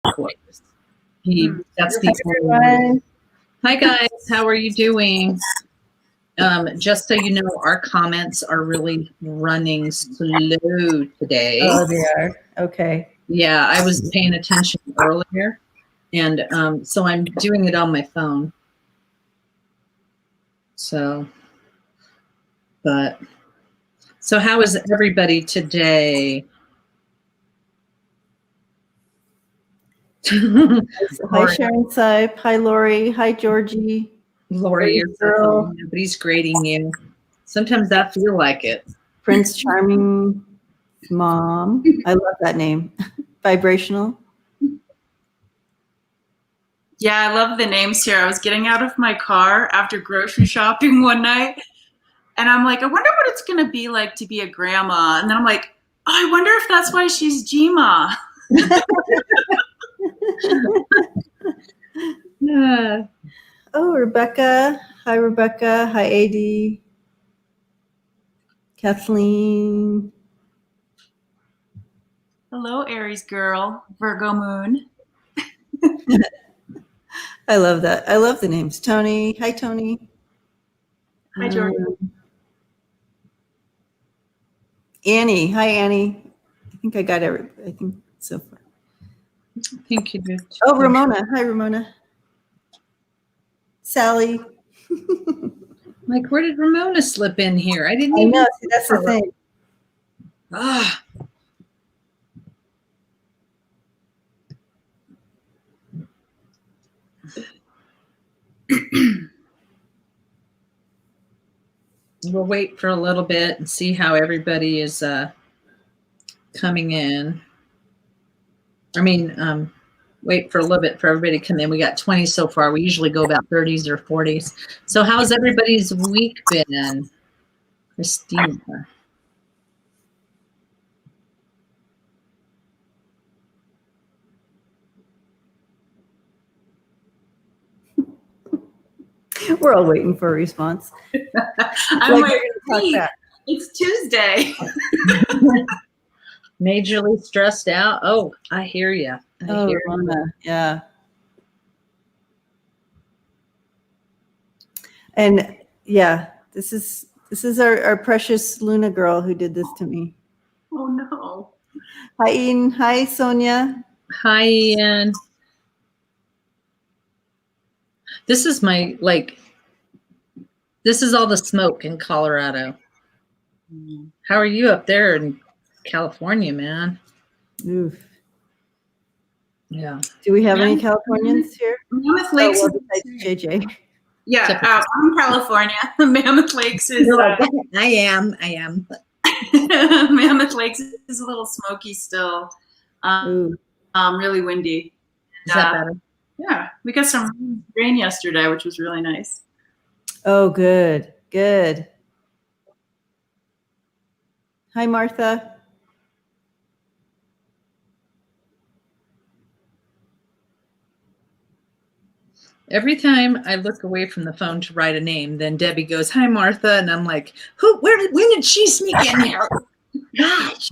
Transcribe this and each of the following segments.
turquoise. That's the only. Hi guys, how are you doing? Just so you know, our comments are really running slow today. Oh, they are. Okay. Yeah, I was paying attention earlier, and so I'm doing it on my phone. So how is everybody today? Hi, Sharon Sipe. Hi, Lori. Hi, Georgie. Lori, you're girl. Nobody's grading you. Sometimes that feel like it. Prince Charming Mom. I love that name. Vibrational. Yeah, I love the names here. I was getting out of my car after grocery shopping one night, and I'm like, I wonder what it's going to be like to be a grandma. And then I'm like, oh, I wonder if that's why she's Jima. Yeah. Oh, Rebecca. Hi, Rebecca. Hi, AD. Kathleen. Hello, Aries girl, Virgo moon. I love that. I love the names. Tony. Hi, Tony. Hi, George. Annie. Hi, Annie. I think I got everybody. I think so far. I think you did. Oh, Ramona. Hi, Ramona. Sally. Like, where did Ramona slip in here? I didn't I even know. See, that's the thing. Ah. We'll wait for a little bit and see how everybody is coming in. I mean, wait for a little bit for everybody to come in. We got 20 so far. We usually go about 30s or 40s. So how's everybody's week been? Christina. We're all waiting for a response. I'm waiting. It's Tuesday. Majorly stressed out. Oh, I hear you. Ramona. Yeah. And yeah, this is our precious Luna girl who did this to me. Oh no. Hi, Ian. Hi, Sonia. Hi, Ian. This is my, this is all the smoke in Colorado. How are you up there in California, man? Oof. Yeah. Do we have any Californians here? Mammoth Lakes. JJ. Yeah, I'm California. Mammoth Lakes is. I am. Mammoth Lakes is a little smoky still. Really windy. Is that better? Yeah, we got some rain yesterday, which was really nice. Oh, good. Good. Hi, Martha. Every time I look away from the phone to write a name, then Debbie goes, "Hi, Martha," and I'm like, when did she sneak in here? Gosh.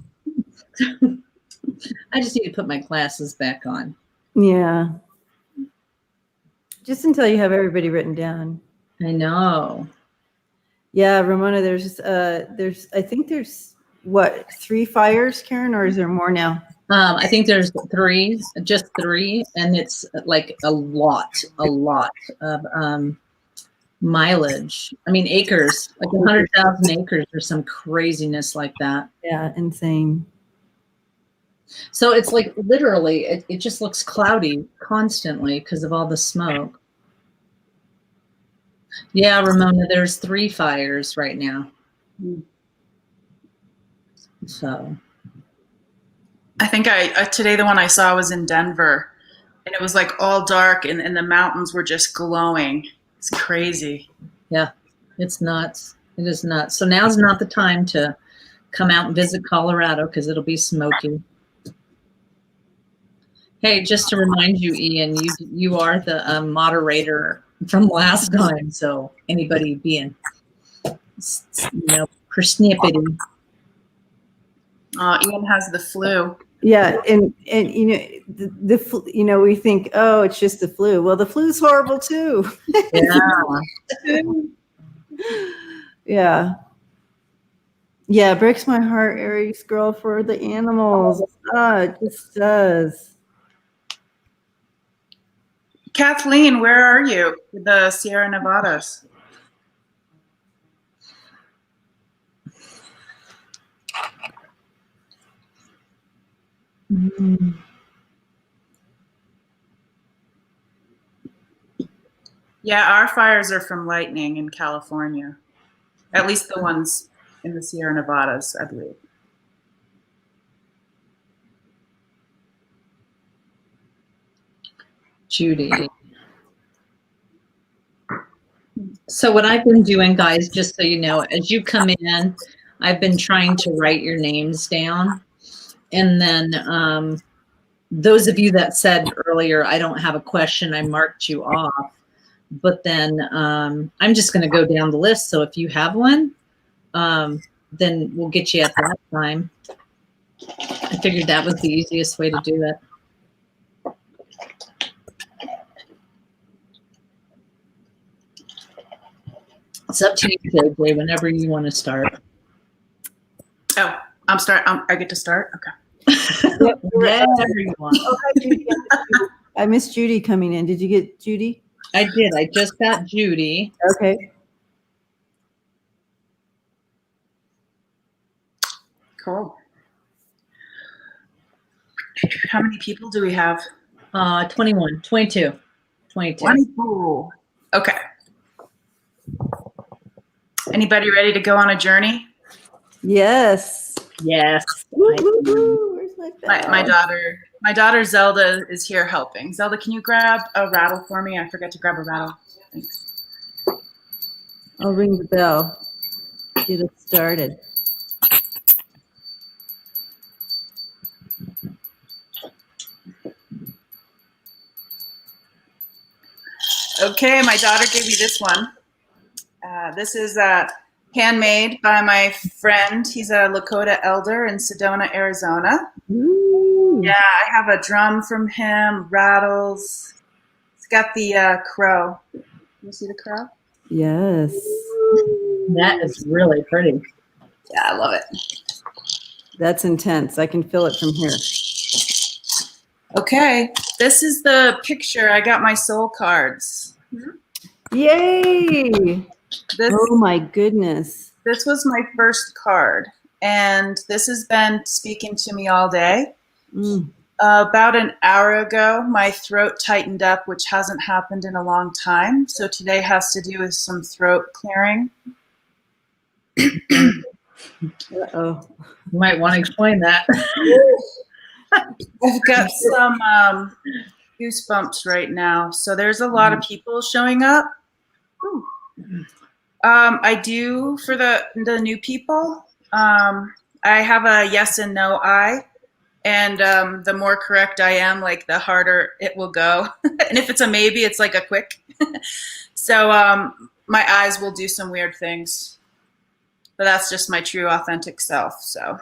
I just need to put my glasses back on. Yeah. Just until you have everybody written down. I know. Yeah, Ramona, I think there's what, 3 fires, Karen, or is there more now? I think there's just three, and it's like a lot of mileage. I mean, acres, like 100,000 acres or some craziness like that. Yeah, insane. So it's like literally, it just looks cloudy constantly because of all the smoke. Yeah, Ramona, there's 3 fires right now. So. I think today the one I saw was in Denver, and it was like all dark, and the mountains were just glowing. It's crazy. Yeah, it's nuts. It is nuts. So now's not the time to come out and visit Colorado because it'll be smoky. Hey, just to remind you, Ian, you are the moderator from last time. So anybody being, persnippety. Ian has the flu. Yeah, and we think, oh, it's just the flu. Well, the flu's horrible too. Yeah. Yeah. Yeah, it breaks my heart, Aries girl, for the animals. It just does. Kathleen, where are you? The Sierra Nevadas. Mm-hmm. Yeah, our fires are from lightning in California. At least the ones in the Sierra Nevadas, I believe. Judy. So what I've been doing, guys, just so you know, as you come in, I've been trying to write your names down. And then those of you that said earlier, I don't have a question, I marked you off. But then I'm just going to go down the list. So if you have one, then we'll get you at that time. I figured that was the easiest way to do it. It's up to you, JJ, whenever you want to start. Oh, I get to start? Okay. Whenever you want. Oh, hi, Judy. I missed Judy coming in. Did you get Judy? I did. I just got Judy. Okay. Cool. How many people do we have? 21, 22. 22. 22. Okay. Anybody ready to go on a journey? Yes. Yes. Where's my bell? My daughter Zelda is here helping. Zelda, can you grab a rattle for me? I forget to grab a rattle. Thanks. I'll ring the bell. Get it started. Okay, my daughter gave me this one. This is handmade by my friend. He's a Lakota elder in Sedona, Arizona. Ooh. Yeah, I have a drum from him, rattles. It's got the crow. You see the crow? Yes. That is really pretty. Yeah, I love it. That's intense. I can feel it from here. Okay, this is the picture. I got my soul cards. Yay! Oh my goodness. This was my first card, and this has been speaking to me all day. About an hour ago, my throat tightened up, which hasn't happened in a long time. So today has to do with some throat clearing. Uh-oh. You might want to explain that. I've got some goosebumps right now. So there's a lot of people showing up. I do for the new people. I have a yes and no eye. And the more correct I am, like the harder it will go. And if it's a maybe, it's like a quick. So my eyes will do some weird things. But that's just my true, authentic self. So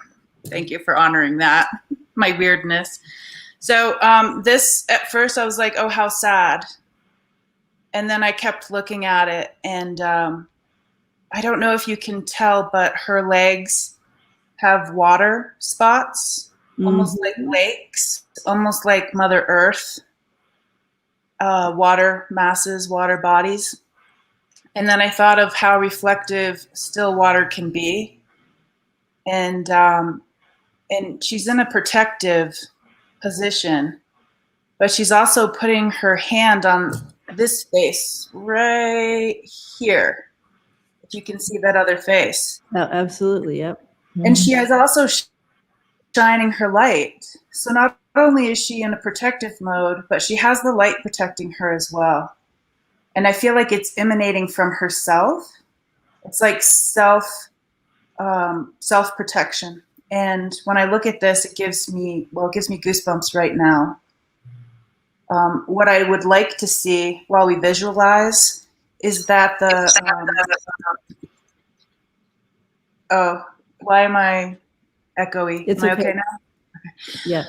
thank you for honoring that, my weirdness. So this, at first, I was like, oh, how sad. And then I kept looking at it. And I don't know if you can tell, but her legs have water spots. Almost like lakes, almost like Mother Earth, water masses, water bodies. And then I thought of how reflective still water can be. And she's in a protective position, but she's also putting her hand on this face right here. If you can see that other face. Oh, absolutely, yep. And she has also shining her light. So not only is she in a protective mode, but she has the light protecting her as well. And I feel like it's emanating from herself. It's like self-protection. And when I look at this, it gives me goosebumps right now. What I would like to see while we visualize is that oh, why am I echoey? It's Am I okay now? Yeah.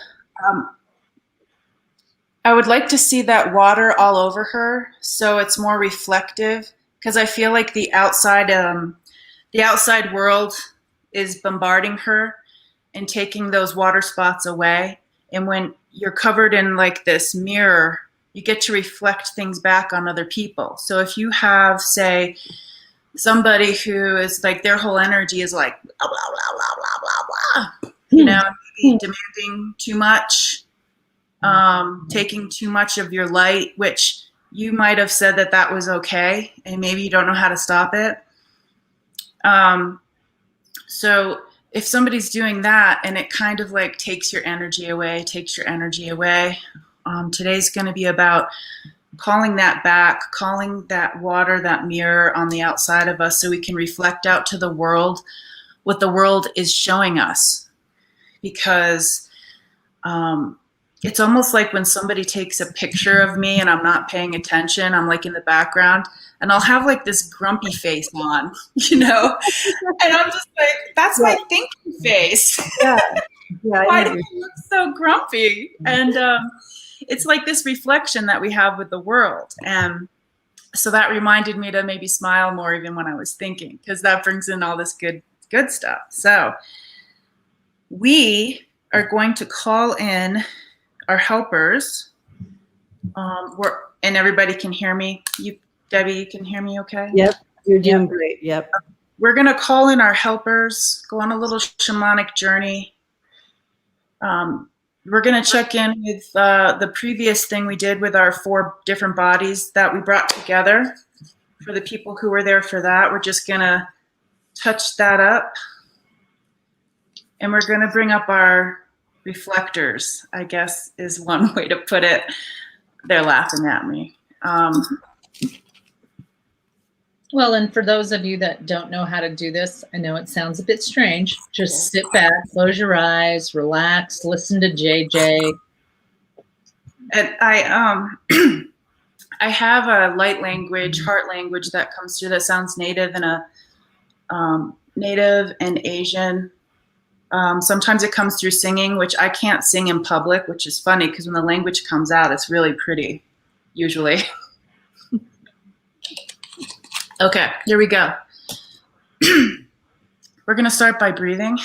I would like to see that water all over her, so it's more reflective. Because I feel like the outside world is bombarding her and taking those water spots away. And when you're covered in like this mirror, you get to reflect things back on other people. So if you have, say, somebody who is like their whole energy is like blah blah blah blah blah blah blah, you know, maybe demanding too much, taking too much of your light, which you might have said that was okay, and maybe you don't know how to stop it. So if somebody's doing that and it kind of like takes your energy away, today's going to be about calling that back, calling that water, that mirror on the outside of us so we can reflect out to the world what the world is showing us. Because it's almost like when somebody takes a picture of me and I'm not paying attention, I'm like in the background and I'll have like this grumpy face on, you know, and I'm just like, that's my thinking face. Yeah. Why do you look so grumpy? And it's like this reflection that we have with the world. And so that reminded me to maybe smile more even when I was thinking, because that brings in all this good stuff. So we are going to call in our helpers. And everybody can hear me. Debbie, you can hear me okay? Yep, you're doing great. Yep. We're going to call in our helpers, go on a little shamanic journey. We're going to check in with the previous thing we did with our 4 different bodies that we brought together. For the people who were there for that, we're just going to touch that up. And we're going to bring up our reflectors, I guess is one way to put it. They're laughing at me. Well, and for those of you that don't know how to do this, I know it sounds a bit strange. Just sit back, close your eyes, relax, listen to JJ. And I have a light language, heart language that comes through that sounds native and native and Asian. Sometimes it comes through singing, which I can't sing in public, which is funny because when the language comes out, it's really pretty, usually. Okay, here we go. We're going to start by breathing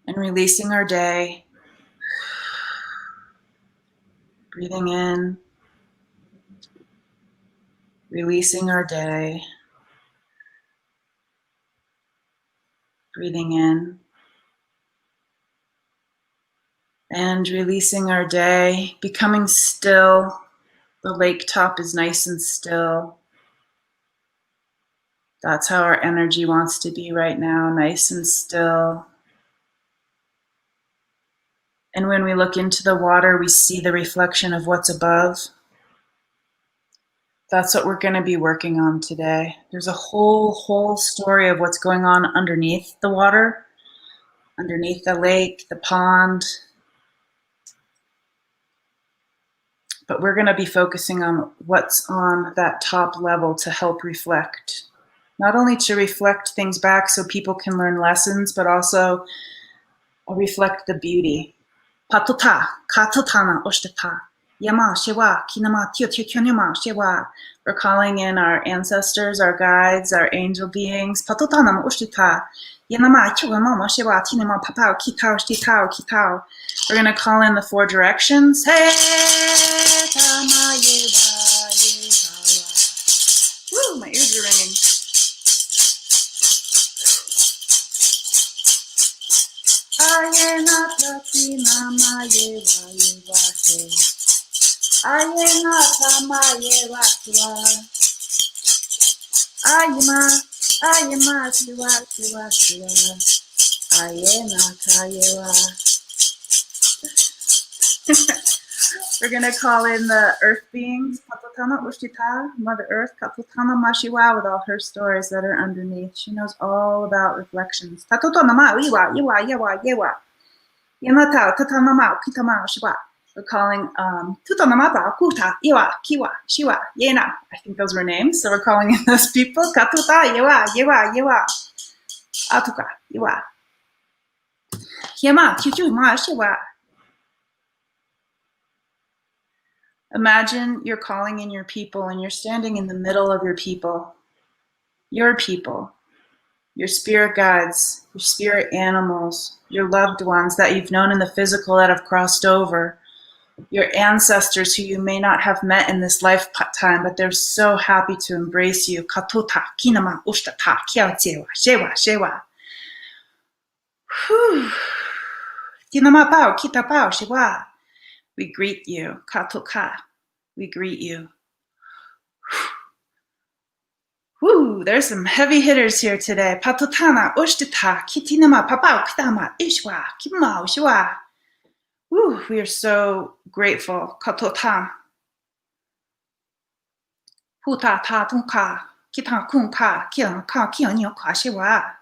and releasing our day. Breathing in, releasing our day. Breathing in and releasing our day, becoming still. The lake top is nice and still. That's how our energy wants to be right now, nice and still. And when we look into the water, we see the reflection of what's above. That's what we're going to be working on today. There's a whole story of what's going on underneath the water, underneath the lake, the pond. But we're going to be focusing on what's on that top level to help reflect. Not only to reflect things back so people can learn lessons, but also reflect the beauty. Patota, katotana, oshtata. Yama, shewa, kinama, tio, shewa. We're calling in our ancestors, our guides, our angel beings. Patotana, oshtata. Yanama, kiwama, shewa, tinama, papao, kitao, shtitao, kitao. We're going to call in the 4 directions. Hey, tama, yewa, yewa. Woo, my ears are ringing. Ayena platina ma yewa yewa se. Ayena tama yewa siwa. Ayema siwa. Ayena ta yewa. We're going to call in the earth beings, Katotana Ushtita, Mother Earth, Katotana Mashiwa, with all her stories that are underneath. She knows all about reflections. Katotana Ma, Iwa, Yewa. Yanata, Tatana Ma, Kitama, Shiwa. We're calling Tutanamata, Kuta, Iwa, Kiwa, Shiwa, Yena. I think those were names. So we're calling in those people. Katuta, Yewa. Atuka, Iwa. Imagine you're calling in your people and you're standing in the middle of your people, your spirit guides, your spirit animals, your loved ones that you've known in the physical that have crossed over, your ancestors who you may not have met in this lifetime, but they're so happy to embrace you. Katuta, kinama, ushtata, kiatewa, shewa, shewa. Kinama pao, kita pao, shewa. We greet you. Katuka, we greet you. Woo, there's some heavy hitters here today. Patutana, ushtata, kitinama, papao, kitama, ishwa, kima, ushwa. Woo, we are so grateful. Katota. Puta ta tunka, kita kunka, kian ka kian yo ka shewa.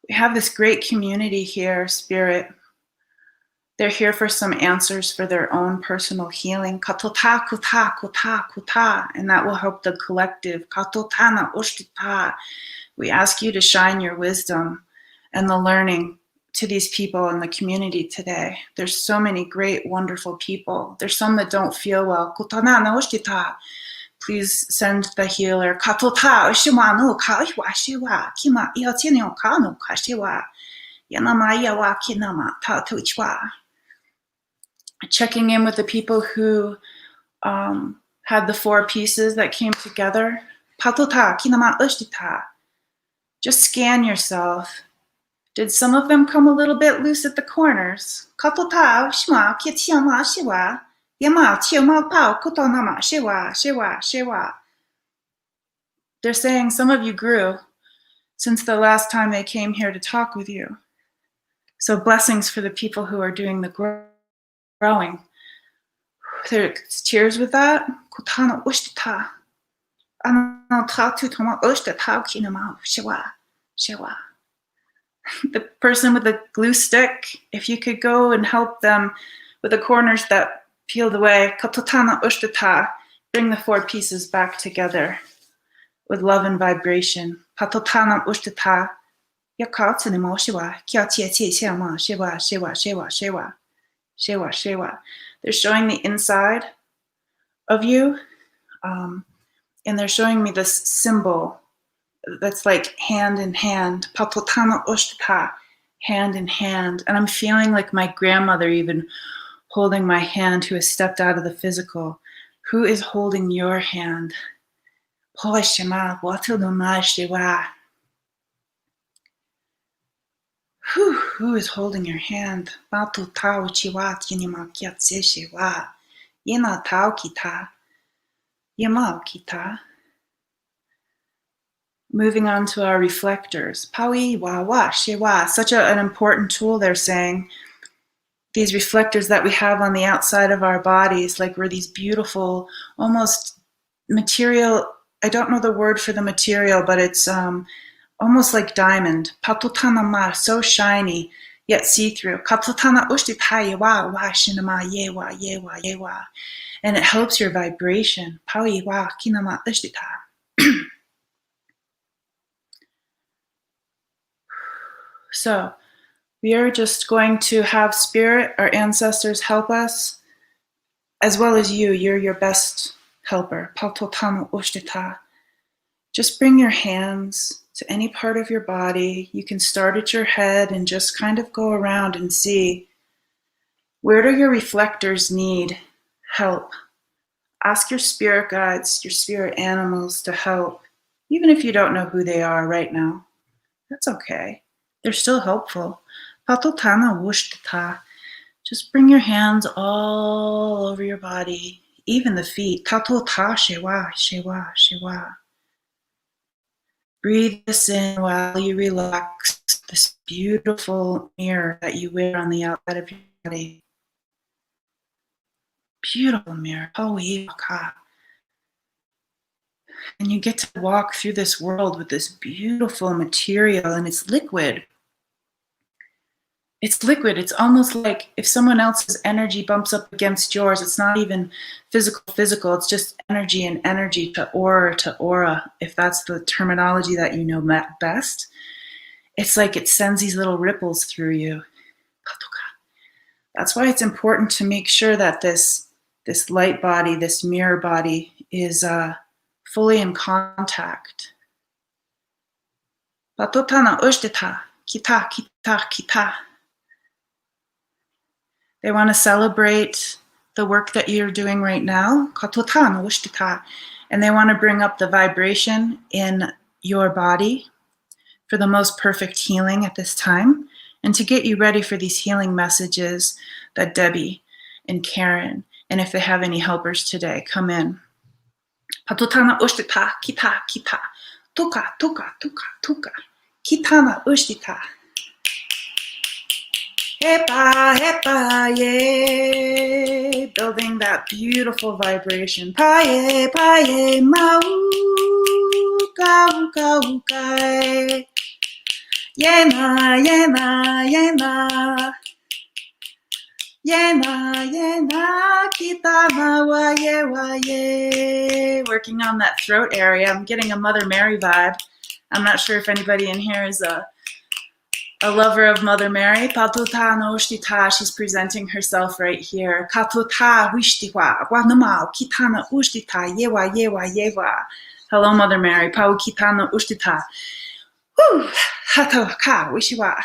We have this great community here, Spirit. They're here for some answers for their own personal healing. Katota, kuta, kuta, kuta. And that will help the collective. Katotana, ushtita. We ask you to shine your wisdom and the learning to these people in the community today. There's so many great, wonderful people. There's some that don't feel well. Kutana na ushtita. Please send the healer. Katota, ushimanu, ka ishwa, shiwa, kima, iotino, kanu, ka shiwa. Yanama, yawa, kinama, ta tuchwa. Checking in with the people who had the 4 pieces that came together. Patota, kinama, ushtita. Just scan yourself. Did some of them come a little bit loose at the corners? Katota, shma, kitiama, shiwa. Yama, tiama, pao, kutonama, shiwa, shiwa, shiwa. They're saying some of you grew since the last time they came here to talk with you. So blessings for the people who are doing the growing. There's tears with that. Kutana ushtita. Anatatu toma ushtita kinama, shiwa, shiwa. The person with the glue stick, if you could go and help them with the corners that peeled away, katotana ushtata, bring the 4 pieces back together with love and vibration. Patotana ushtata, yakatsunimo shiwa, kiatie shema, shiwa, shiwa, shiwa, shiwa, shiwa, shiwa. They're showing the inside of you, and they're showing me this symbol that's like hand in hand, patotana ushtata, hand in hand. And I'm feeling like my grandmother even holding my hand who has stepped out of the physical. Who is holding your hand? Who is holding your hand? Moving on to our reflectors. Paui wa wa shewa. Such an important tool, they're saying. These reflectors that we have on the outside of our bodies, like we're these beautiful, almost material, I don't know the word for the material, but it's almost like diamond. Patutana ma, so shiny, yet see-through. Katutana ushtita yewa, wa shinama yewa, yewa, yewa. And it helps your vibration. Paui wa kinama ushtita. So we are just going to have Spirit, our ancestors, help us, as well as you. You're your best helper. Patotano ushtita. Just bring your hands to any part of your body. You can start at your head and just kind of go around and see, where do your reflectors need help? Ask your spirit guides, your spirit animals to help, even if you don't know who they are right now. That's okay. They're still helpful. Patotana wushtata. Just bring your hands all over your body, even the feet. Tatota shewa, shewa, shewa. Breathe this in while you relax this beautiful mirror that you wear on the outside of your body. Beautiful mirror. And you get to walk through this world with this beautiful material, and it's liquid. It's liquid. It's almost like if someone else's energy bumps up against yours, it's not even physical. It's just energy and energy to aura, if that's the terminology that you know best. it's like it sends these little ripples through you. That's why it's important to make sure that this light body, this mirror body, is fully in contact. Patotana ushtita, kita, kita, kita. They want to celebrate the work that you're doing right now, katotana ushtita, and they want to bring up the vibration in your body for the most perfect healing at this time, and to get you ready for these healing messages that Debbie and Karen, and if they have any helpers today, come in. Patotana ushtita, kita, kita, tuka, tuka, tuka, tuka, kitana ushtita. Hepa, hepa, yeah. Building that beautiful vibration. Paye, paye, mau, kau, kau, kai. Yena, yena, yena. Yena, yena, kitana, waye, waye. Working on that throat area. I'm getting a Mother Mary vibe. I'm not sure if anybody in here is a lover of Mother Mary. Patuta no ushtita. She's presenting herself right here. Katuta wishtiwa. Wanamao kitana ushtita. Yewa, yewa, yewa. Hello, Mother Mary. Pau kitana ushtita. Whew. Hato ka wishiwa.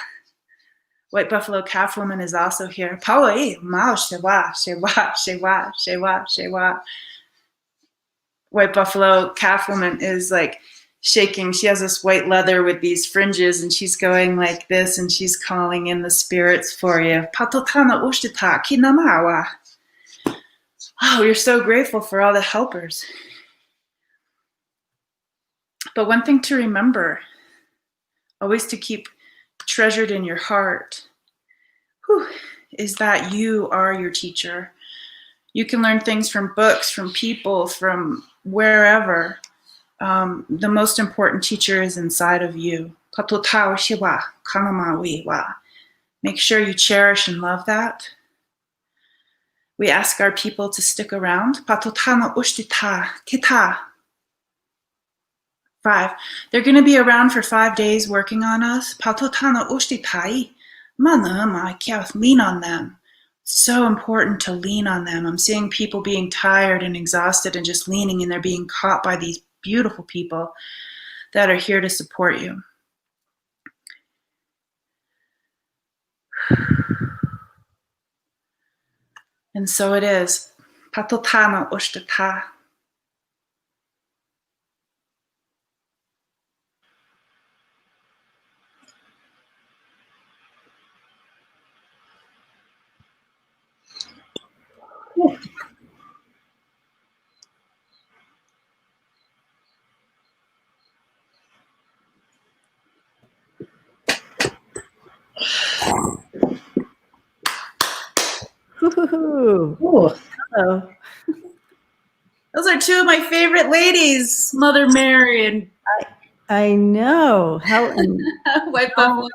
White Buffalo Calf Woman is also here. Pau e mao shewa, shewa, shewa, shewa, shewa. White Buffalo Calf Woman is like shaking. She has this white leather with these fringes, and she's going like this, and she's calling in the spirits for you. Patotana ushtita kinamawa. Oh, you're so grateful for all the helpers. But one thing to remember, always to keep treasured in your heart, is that you are your teacher. You can learn things from books, from people, from wherever. The most important teacher is inside of you. Make sure you cherish and love that. We ask our people to stick around. 5. They're going to be around for 5 days working on us. Lean on them. So important to lean on them. I'm seeing people being tired and exhausted and just leaning, and they're being caught by these beautiful people that are here to support you. And so it is. Patotana ushtata. Woo-hoo-hoo. Ooh, Hello. Those are two of my favorite ladies, Mother Mary and I know. How White Buffalo.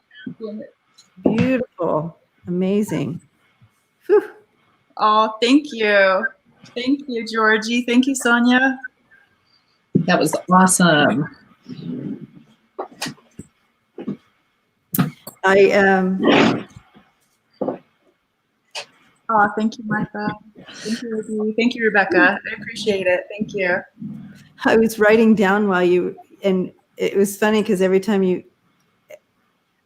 beautiful. Amazing. Whew. Oh, thank you. Thank you, Georgie. Thank you, Sonia. that was awesome. Oh, thank you, Martha. Thank you, Ruby. Thank you, Rebecca. I appreciate it. Thank you. I was writing down while you, and it was funny because every time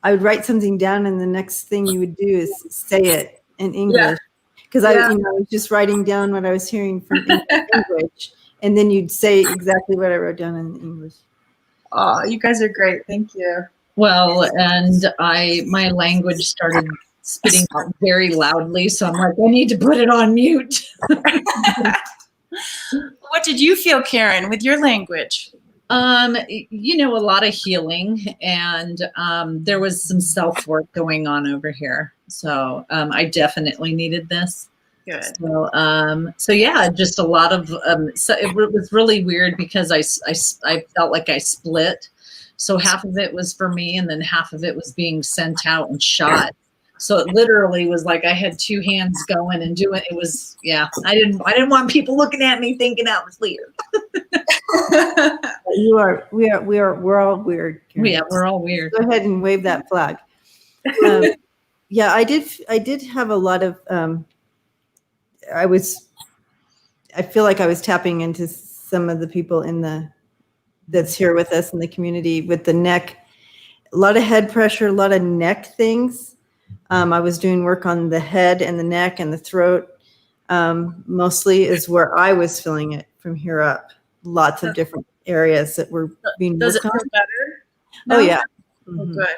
I would write something down, and the next thing you would do is say it in English. Because I was just writing down what I was hearing from English, and then you'd say exactly what I wrote down in English. Oh, you guys are great. Thank you. Well, and my language started spitting out very loudly, so I'm like, I need to put it on mute. What did you feel, Karen, with your language? A lot of healing, and there was some self-work going on over here. So I definitely needed this. Good. So yeah, just a lot of, so it was really weird because I felt like I split. So half of it was for me, and then half of it was being sent out and shot. So it literally was like I had two hands going and doing it. Was, yeah, I didn't want people looking at me thinking that was weird. We're all weird. Karen. Yeah, we're all weird. Go ahead and wave that flag. Yeah, I did have a lot of, I feel like I was tapping into some of the people that's here with us in the community with the neck, a lot of head pressure, a lot of neck things. I was doing work on the head and the neck and the throat. Mostly is where I was feeling it from here up. Lots of different areas that were being Does it worked feel on. better? Oh yeah. Oh, Mhm. good.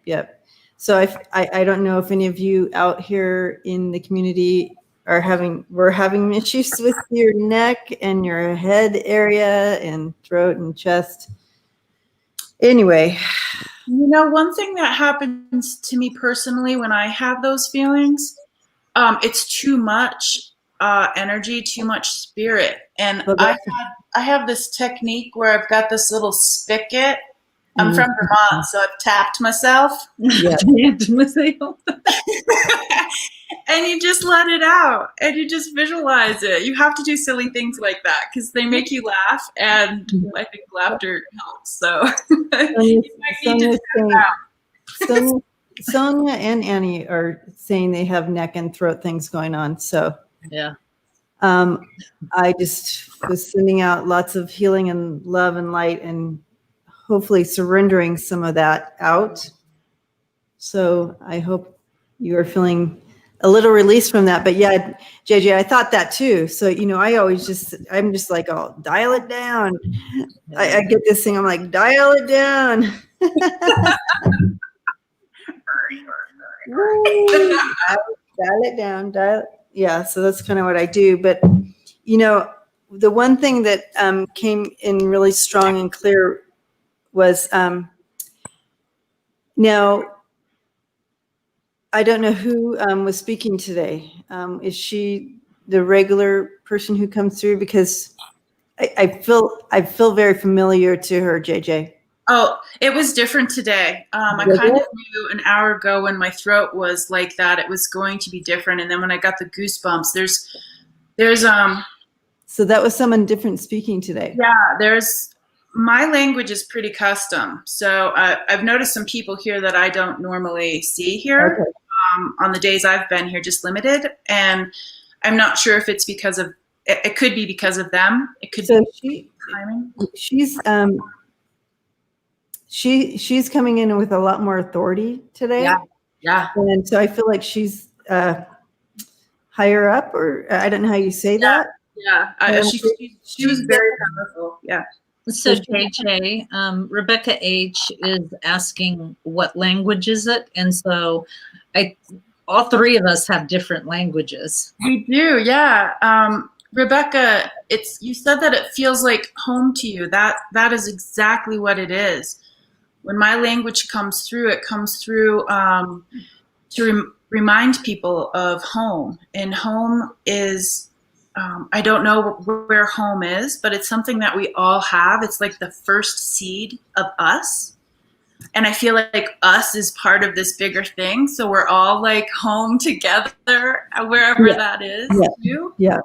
Yep. So I don't know if any of you out here in the community we're having issues with your neck and your head area and throat and chest. Anyway. You know, one thing that happens to me personally when I have those feelings, it's too much energy, too much spirit. And Okay. I have this technique where I've got this little spigot. I'm from Vermont, so I've tapped myself. Yeah. And you just let it out and you just visualize it. You have to do silly things like that because they make you laugh, and I think laughter helps. So you might need to tap out. Sonia and Annie are saying they have neck and throat things going on. So Yeah. I just was sending out lots of healing and love and light and hopefully surrendering some of that out. So I hope you are feeling a little release from that. But yeah, JJ, I thought that too. So, I'm just like, oh, dial it down. I get this thing. I'm like, dial it down. Dial it down. Yeah. So that's kind of what I do. But, the one thing that came in really strong and clear was now, I don't know who was speaking today. Is she the regular person who comes through? Because I feel very familiar to her, JJ. Oh, it was different today. I kind of knew an hour ago when my throat was like that, it was going to be different. And then when I got the goosebumps, there's So that was someone different speaking today. Yeah, my language is pretty custom. So I've noticed some people here that I don't normally see here. Okay. On the days I've been here, just limited. And I'm not sure if it's because of, it could be because of them. It could be timing. She's coming in with a lot more authority today. Yeah. And so I feel like she's higher up, or I don't know how you say that. Yeah. She was very powerful. Yeah. So JJ, Rebecca H is asking what language is it? And so all three of us have different languages. We do, yeah. Rebecca, you said that it feels like home to you. That is exactly what it is. When my language comes through, it comes through to remind people of home. And home is, I don't know where home is, but it's something that we all have. It's like the first seed of us. And I feel like us is part of this bigger thing. So we're all like home together, wherever that is. Too. Yeah.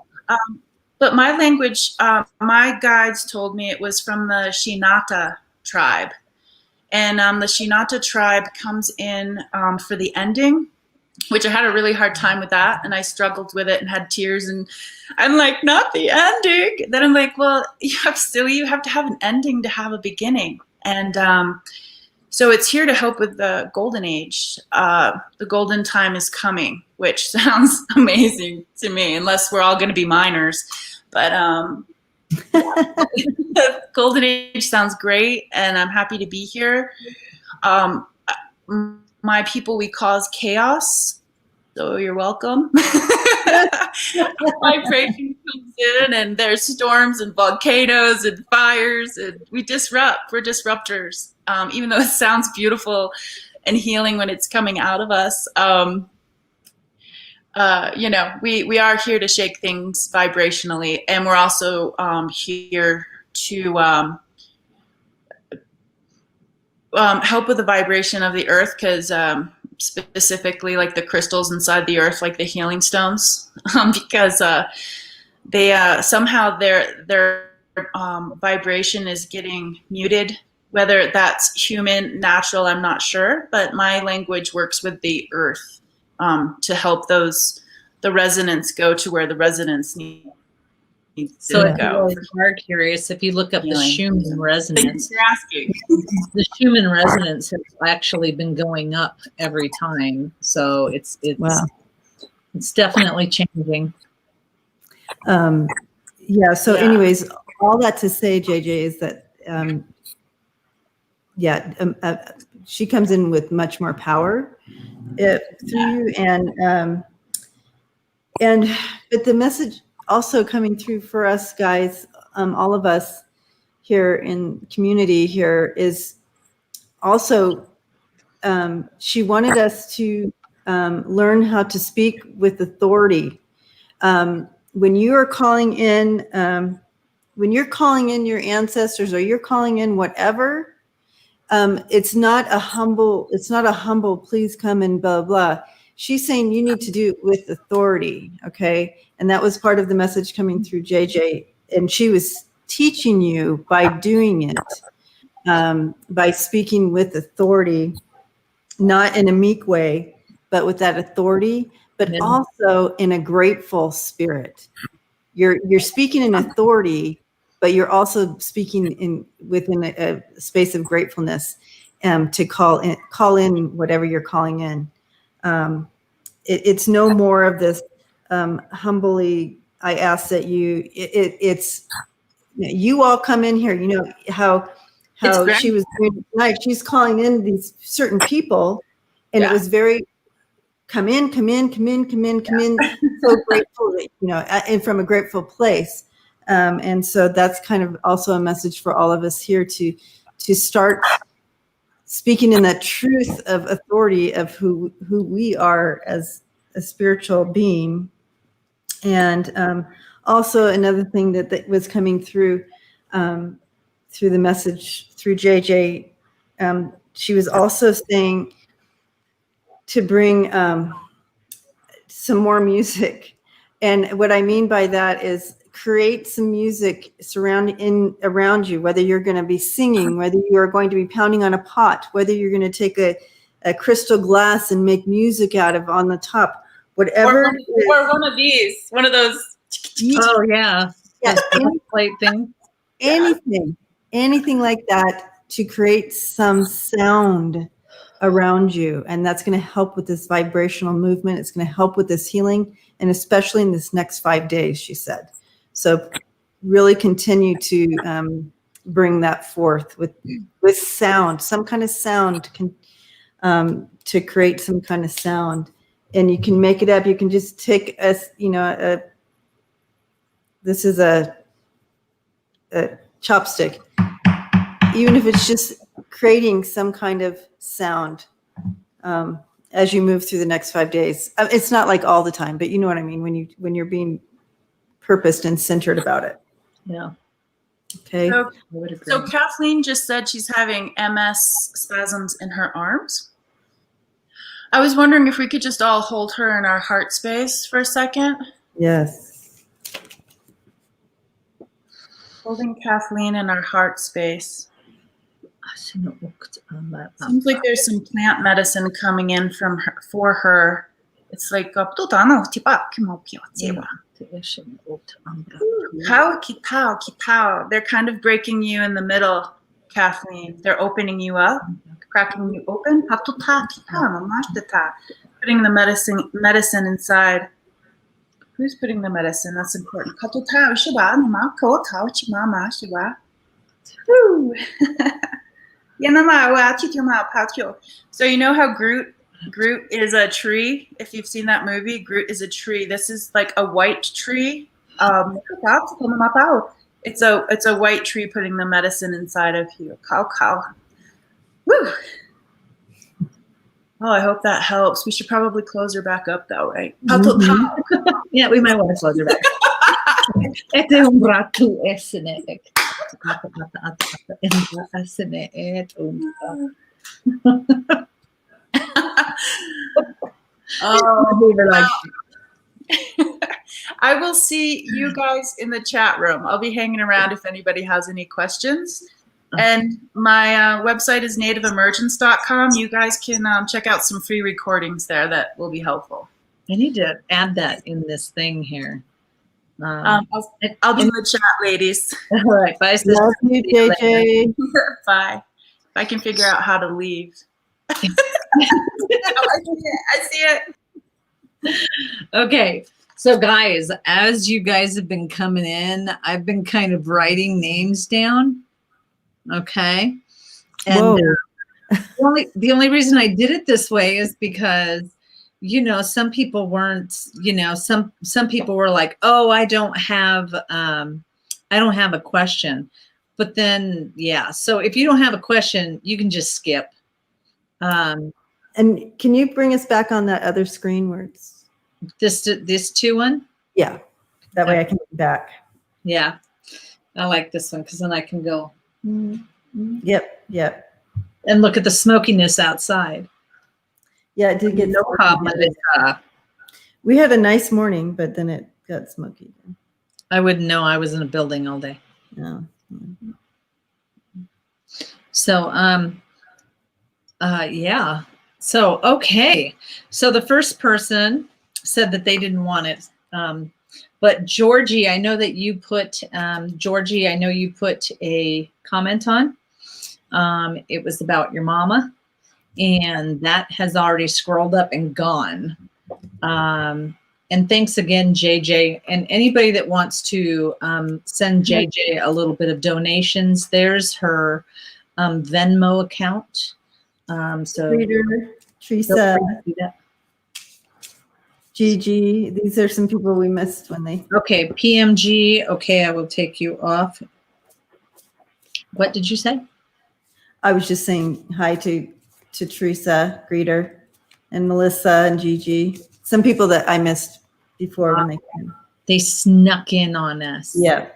But my language, my guides told me it was from the Shinata tribe. And the Shinata tribe comes in for the ending, which I had a really hard time with that. And I struggled with it and had tears. And I'm like, not the ending. Then I'm like, well, you have to have an ending to have a beginning. And so it's here to help with the golden age. The golden time is coming, which sounds amazing to me, unless we're all going to be minors. But the golden age sounds great, and I'm happy to be here. My people we cause chaos, so you're welcome. Vibration comes in, and there's storms and volcanoes and fires, and we disrupt. We're disruptors. Even though it sounds beautiful and healing when it's coming out of us, we are here to shake things vibrationally, and we're also here to help with the vibration of the earth, because specifically like the crystals inside the earth, like the healing stones, because they somehow they're vibration is getting muted. Whether that's human, natural, I'm not sure, but my language works with the earth to help the resonance go to where the resonance needs So to if you go. are curious, if you look up the Schumann resonance, Thanks for asking. the Schumann resonance has actually been going up every time. So it's definitely changing. So anyways, all that to say, JJ, is that she comes in with much more power through you, but the message also coming through for us guys, all of us here in community here, is also she wanted us to learn how to speak with authority. When you are calling in, your ancestors, or you're calling in whatever, it's not a humble, please come and blah, blah. She's saying you need to do it with authority. Okay. And that was part of the message coming through JJ. And she was teaching you by doing it, by speaking with authority, not in a meek way, but with that authority, but also in a grateful spirit. You're speaking in authority, but you're also speaking within a space of gratefulness, to call in whatever you're calling in. It's no more of this humbly, I ask that it's you all come in here. You know how she was doing tonight. She's calling in these certain people, and it was very come in. So grateful that, and from a grateful place. And so that's kind of also a message for all of us here to start speaking in that truth of authority of who we are as a spiritual being. And also another thing that was coming through the message through JJ, she was also saying to bring some more music. And what I mean by that is create some music around you, whether you're going to be singing, whether you are going to be pounding on a pot, whether you're going to take a crystal glass and make music out of on the top, whatever. Or one of these, one of those. Oh yeah. Plate thing. Anything like that, to create some sound around you. And that's going to help with this vibrational movement. It's going to help with this healing, and especially in this next 5 days, she said. So really continue to bring that forth with sound, some kind of sound, to create some kind of sound. And you can make it up. You can just take this is a chopstick, even if it's just creating some kind of sound as you move through the next 5 days. It's not like all the time, but you know what I mean when you're being purposed and centered about it. Yeah. Okay. So Kathleen just said she's having MS spasms in her arms. I was wondering if we could just all hold her in our heart space for a second. Yes. Holding Kathleen in our heart space. Seems like there's some plant medicine coming in for her. It's like they're kind of breaking you in the middle, Kathleen. They're opening you up, cracking you open. Putting the medicine inside. Who's putting the medicine? That's important. So you know how Groot is a tree? If you've seen that movie, Groot is a tree. This is like a white tree. It's a white tree putting the medicine inside of you. Woo! Oh, I hope that helps. We should probably close her back up though, right? Mm-hmm. Yeah, we might want to close her back. I will see you guys in the chat room. I'll be hanging around if anybody has any questions. And my website is nativeemergence.com. You guys can check out some free recordings there that will be helpful. I need to add that in this thing here. I'll be in the chat, ladies. All right. Bye, sister. Love you, JJ. Bye. If I can figure out how to leave. I see it. Okay. So guys, as you guys have been coming in, I've been kind of writing names down. Okay. And the only reason I did it this way is because, you know, some people weren't, you know, some people were like, oh, I don't have a question. But then, yeah. So if you don't have a question, you can just skip. And can you bring us back on that other screen where it's this 2 one? Yeah. That way I can get back. Yeah. I like this one because then I can go. Yep. And look at the smokiness outside. Yeah, it did get no problem. We had a nice morning, but then it got smoky. I wouldn't know. I was in a building all day. No. So, yeah. So, okay. So the first person said that they didn't want it. But Georgie, I know that you put, Georgie, I know you put a comment on. It was about your mama, and that has already scrolled up and gone. And thanks again, JJ. And anybody that wants to send JJ a little bit of donations, there's her Venmo account. So Reader, Teresa, Gigi, these are some people we missed when they. Okay, PMG. Okay, I will take you off. What did you say? I was just saying hi to Teresa, Greeter, and Melissa and Gigi. Some people that I missed before when they came. They snuck in on us. Yeah.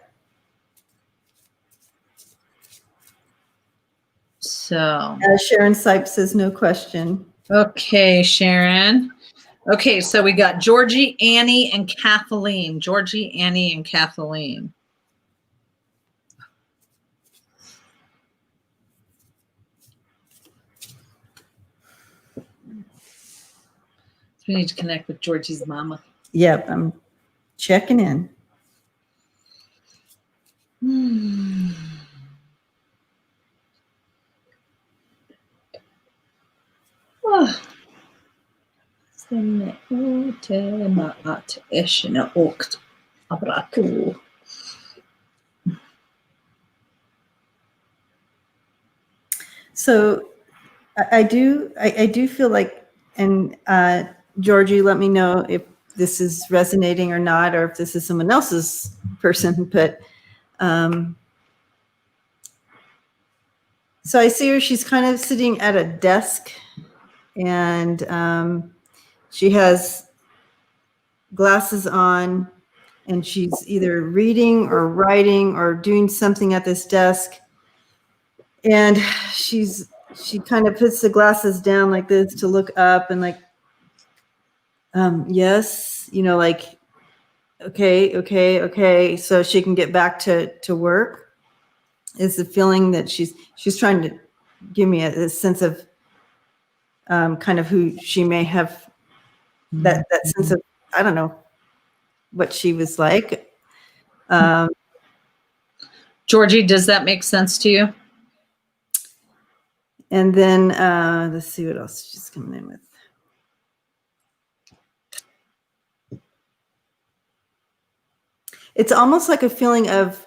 So. Sharon Sipe says no question. Okay, Sharon. Okay, so we got Georgie, Annie, and Kathleen. Georgie, Annie, and Kathleen. We need to connect with Georgie's mama. Yep, I'm checking in. Oh. So I do feel like, and Georgie, let me know if this is resonating or not, or if this is someone else's person, but so I see her, she's kind of sitting at a desk, and she has glasses on, and she's either reading or writing or doing something at this desk. And she kind of puts the glasses down like this to look up and like, yes, you know, like, okay. So she can get back to work. Is the feeling that she's trying to give me a sense of kind of who she may have, that sense of, I don't know what she was like. Georgie, does that make sense to you? And then let's see what else she's coming in with. It's almost like a feeling of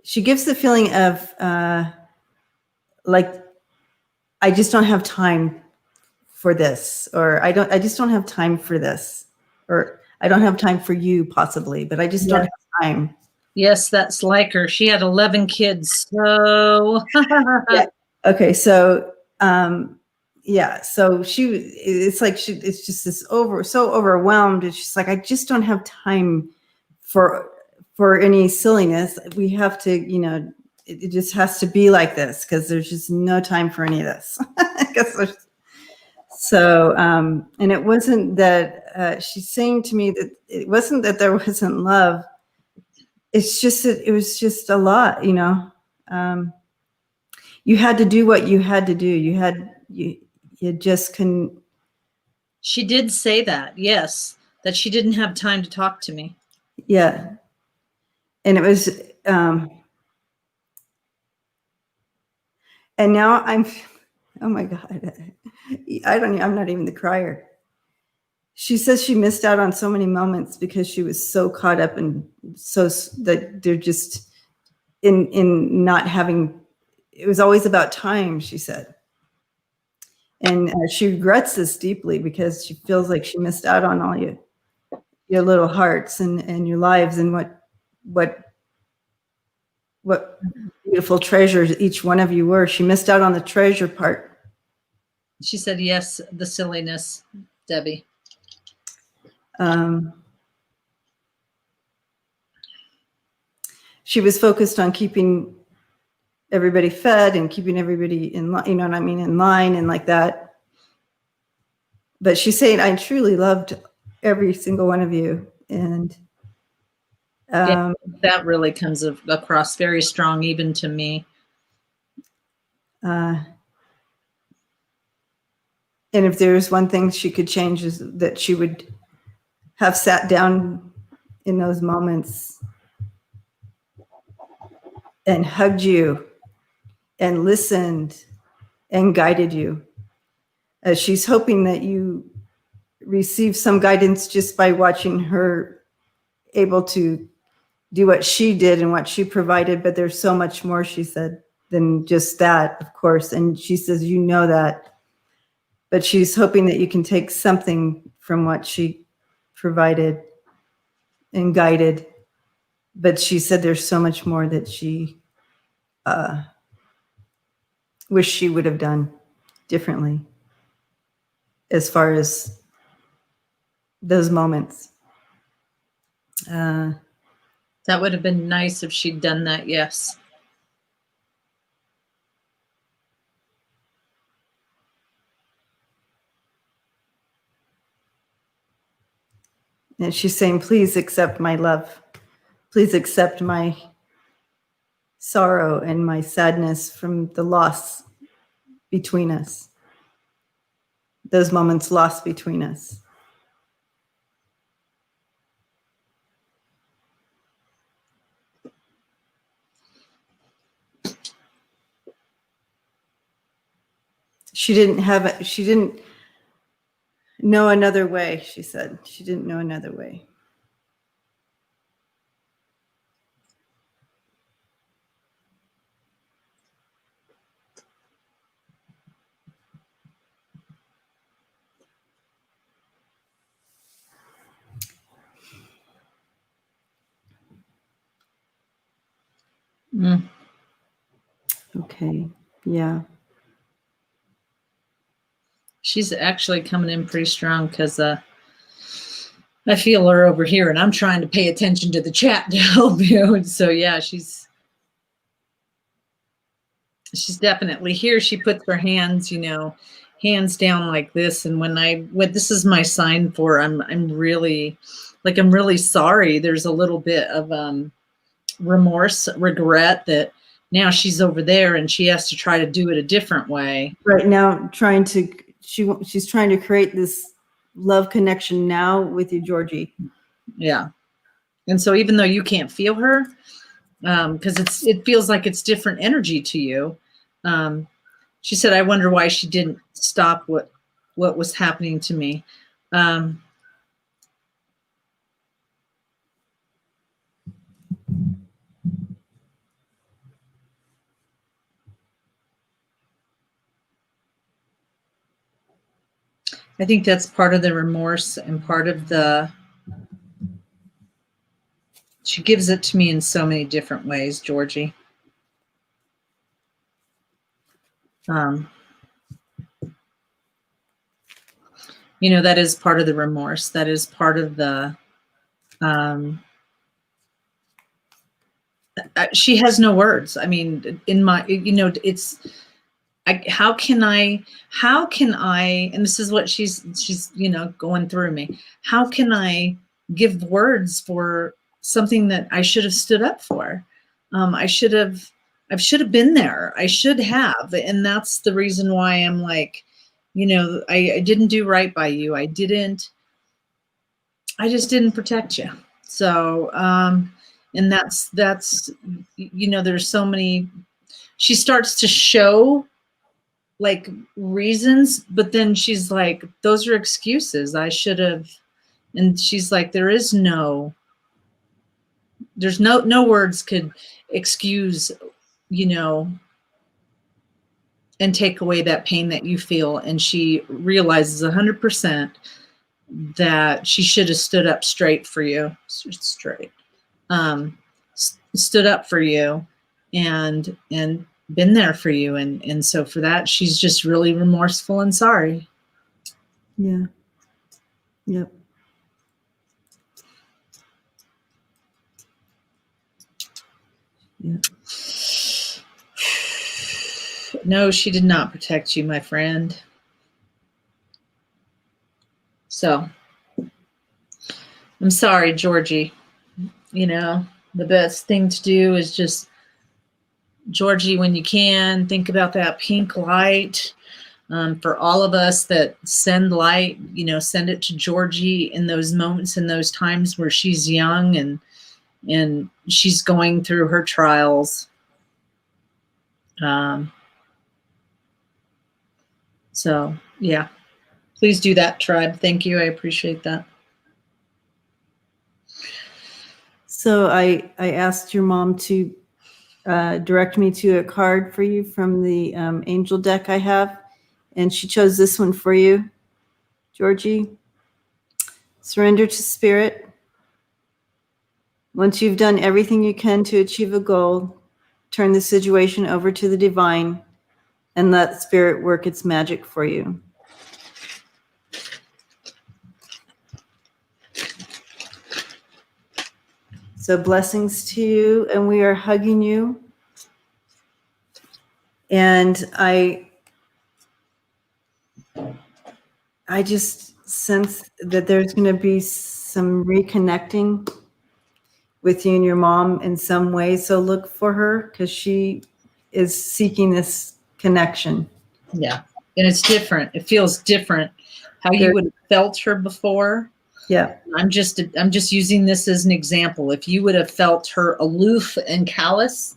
she gives the feeling of like, I just don't have time for this, or I just don't have time for this, or I don't have time for you possibly, but I just don't have time. Yes, that's like her. She had 11 kids. So yeah. Okay. So, yeah. So it's like it's just this so overwhelmed. It's just like, I just don't have time for any silliness. We have to, you know, it just has to be like this because there's just no time for any of this. So, and it wasn't that she's saying to me that it wasn't that there wasn't love. It's just that it was just a lot, you know. You had to do what you had to do. You just couldn't. She did say that, yes, that she didn't have time to talk to me. Yeah. And it was, and now oh my God, I'm not even the crier. She says she missed out on so many moments because she was so caught up and so that they're just in not having, it was always about time, she said. And she regrets this deeply because she feels like she missed out on all your little hearts and your lives and what beautiful treasures each one of you were. She missed out on the treasure part. She said, yes, the silliness, Debbie. She was focused on keeping everybody fed and keeping everybody in line, you know what I mean, in line and like that. But she's saying, I truly loved every single one of you. And yeah, that really comes across very strong, even to me. And if there's one thing she could change is that she would have sat down in those moments and hugged you and listened and guided you. She's hoping that you receive some guidance just by watching her able to do what she did and what she provided. But there's so much more, she said, than just that, of course. And she says, you know that. But she's hoping that you can take something from what she provided and guided. But she said there's so much more that she wish she would have done differently as far as those moments. That would have been nice if she'd done that, yes. And she's saying, please accept my love. Please accept my sorrow and my sadness from the loss between us. Those moments lost between us. She didn't know another way, she said. She didn't know another way. Mm. Okay, yeah. She's actually coming in pretty strong because I feel her over here and I'm trying to pay attention to the chat to help you. And so, yeah, she's definitely here. She puts her hands, hands down like this. And when this is my sign for, I'm really sorry. There's a little bit of remorse, regret that now she's over there and she has to try to do it a different way. Right now, she's trying to create this love connection now with you, Georgie. Yeah. And so even though you can't feel her, because it feels like it's different energy to you. She said, I wonder why she didn't stop what was happening to me. I think that's part of the remorse and part of she gives it to me in so many different ways, Georgie. That is part of the remorse. That is part of the she has no words. I mean, in my, how can I, and this is what she's, going through me. How can I give words for something that I should have stood up for? I should have been there. I should have. And that's the reason why I'm like, I didn't do right by you. I just didn't protect you. So, and that's, there's so many, she starts to show like reasons, but then she's like, those are excuses. I should have. And she's like, there's no words could excuse, and take away that pain that you feel. And she realizes 100% that she should have stood up straight for you, stood up for you and been there for you. And so for that, she's just really remorseful and sorry. Yeah. Yep. Yeah. No, she did not protect you, my friend. So I'm sorry, Georgie. The best thing to do is just, Georgie, when you can, think about that pink light. For all of us that send light, send it to Georgie in those moments, in those times where she's young and she's going through her trials. So yeah, please do that, tribe. Thank you. I appreciate that. So I asked your mom to direct me to a card for you from the angel deck I have. And she chose this one for you, Georgie. Surrender to spirit. Once you've done everything you can to achieve a goal, turn the situation over to the divine and let spirit work its magic for you. So blessings to you, and we are hugging you. And I just sense that there's going to be some reconnecting with you and your mom in some way. So look for her, because she is seeking this connection. Yeah. And it's different. It feels different how you would have felt her before. Yeah. I'm just using this as an example. If you would have felt her aloof and callous,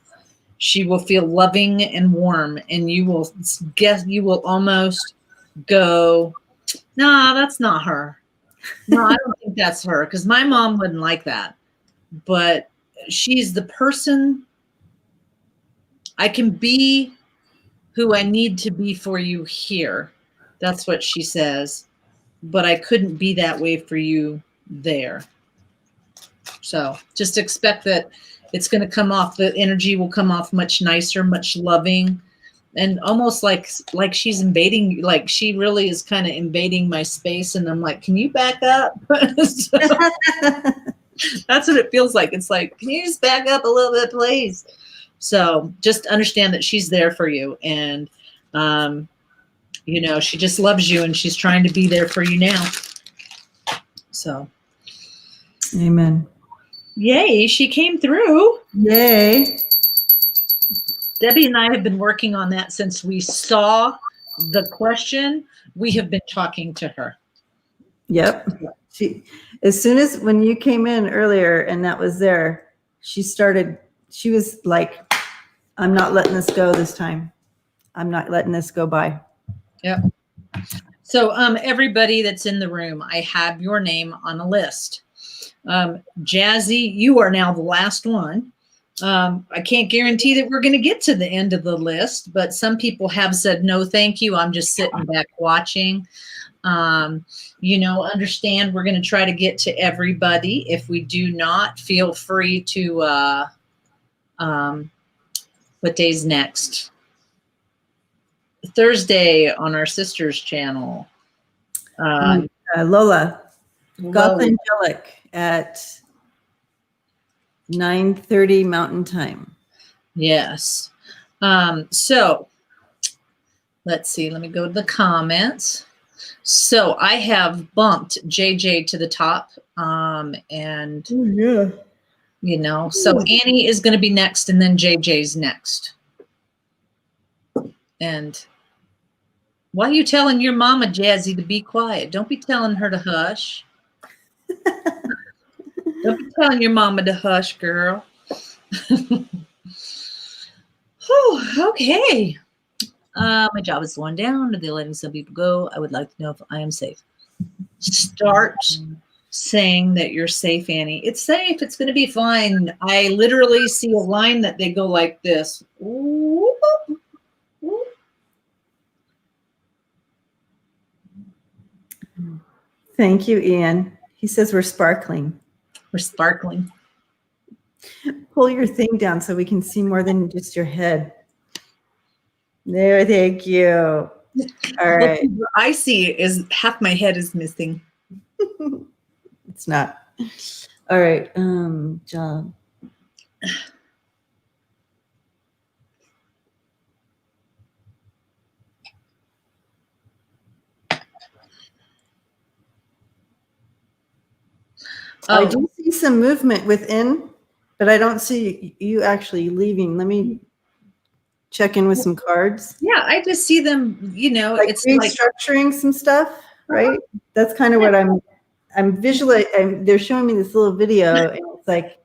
she will feel loving and warm, and you will almost go, nah, that's not her. No, I don't think that's her, because my mom wouldn't like that. But she's the person. I can be who I need to be for you here. That's what she says. But I couldn't be that way for you there. So just expect that it's going to come off. The energy will come off much nicer, much loving, and almost like she's invading, like she really is kind of invading my space. And I'm like, can you back up? So, that's what it feels like. It's like, can you just back up a little bit, please? So just understand that she's there for you. And, she just loves you, and she's trying to be there for you now. So. Amen. Yay, she came through. Yay. Debbie and I have been working on that since we saw the question. We have been talking to her. Yep. As soon as when you came in earlier and that was there, she was like, I'm not letting this go this time. I'm not letting this go by. Yep. So everybody that's in the room, I have your name on a list. Jazzy, you are now the last one. I can't guarantee that we're going to get to the end of the list, but some people have said, no, thank you. I'm just sitting back watching. Understand we're going to try to get to everybody. If we do not, feel free to, what day's next? Thursday on our sister's channel. Lola, Goth Angelic at 9:30 Mountain Time. Yes. So let's see. Let me go to the comments. So I have bumped JJ to the top. And Oh, yeah. you know, so Annie is going to be next, and then JJ's next. And why are you telling your mama, Jazzy, to be quiet? Don't be telling her to hush. Don't be telling your mama to hush, girl. Whew, okay. My job is slowing down. Are they letting some people go? I would like to know if I am safe. Start saying that you're safe, Annie. It's safe. It's going to be fine. I literally see a line that they go like this. Ooh, ooh. Thank you, Ian. He says we're sparkling. We're sparkling. Pull your thing down so we can see more than just your head. There, thank you. All right. What I see is half my head is missing. It's not. All right, John. Oh. I do see some movement within, but I don't see you actually leaving. Let me check in with some cards. Yeah, I just see them, you know, Like it's like restructuring some stuff, right? That's kind of what I'm visually, they're showing me this little video, and it's like,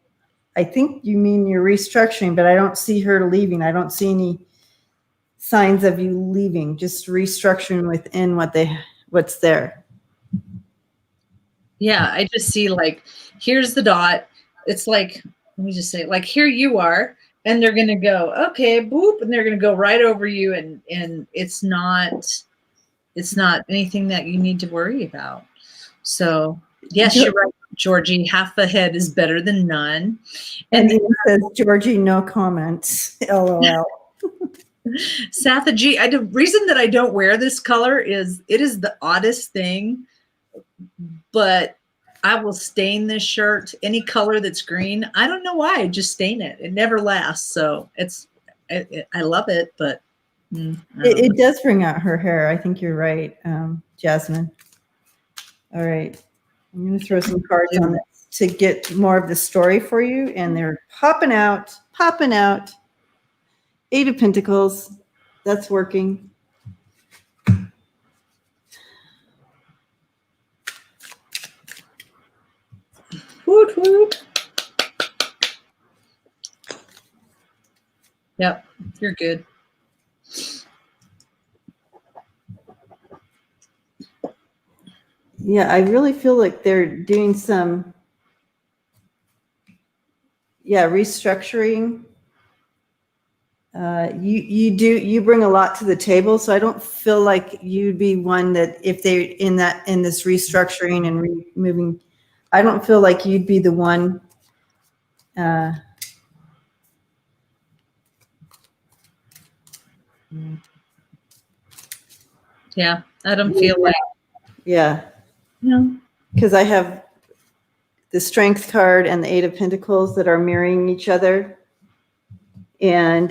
I think you mean you're restructuring, but I don't see her leaving. I don't see any signs of you leaving, just restructuring within what's there. yeah, I just see like, here's the dot. It's like, let me just say, like, here you are, and they're gonna go, okay, boop, and they're gonna go right over you, and it's not anything that you need to worry about. So yes, you're right, Georgie. Half a head is better than none. And it says, Georgie, no comments. LOL. Sathaji, the reason that I don't wear this color is it is the oddest thing, but I will stain this shirt any color that's green. I don't know why. I just stain it. It never lasts. So I love it, but it does bring out her hair. I think you're right, Jasmine. All right. I'm going to throw some cards on this to get more of the story for you. And they're popping out. Eight of Pentacles. That's working. Woot, woot. Yep, you're good. Yeah, I really feel like they're doing some, restructuring. You bring a lot to the table, so I don't feel like you'd be one that if they're in this restructuring and moving, I don't feel like you'd be the one. Yeah, I don't feel like. Yeah. No. Because I have the Strength card and the Eight of Pentacles that are mirroring each other. And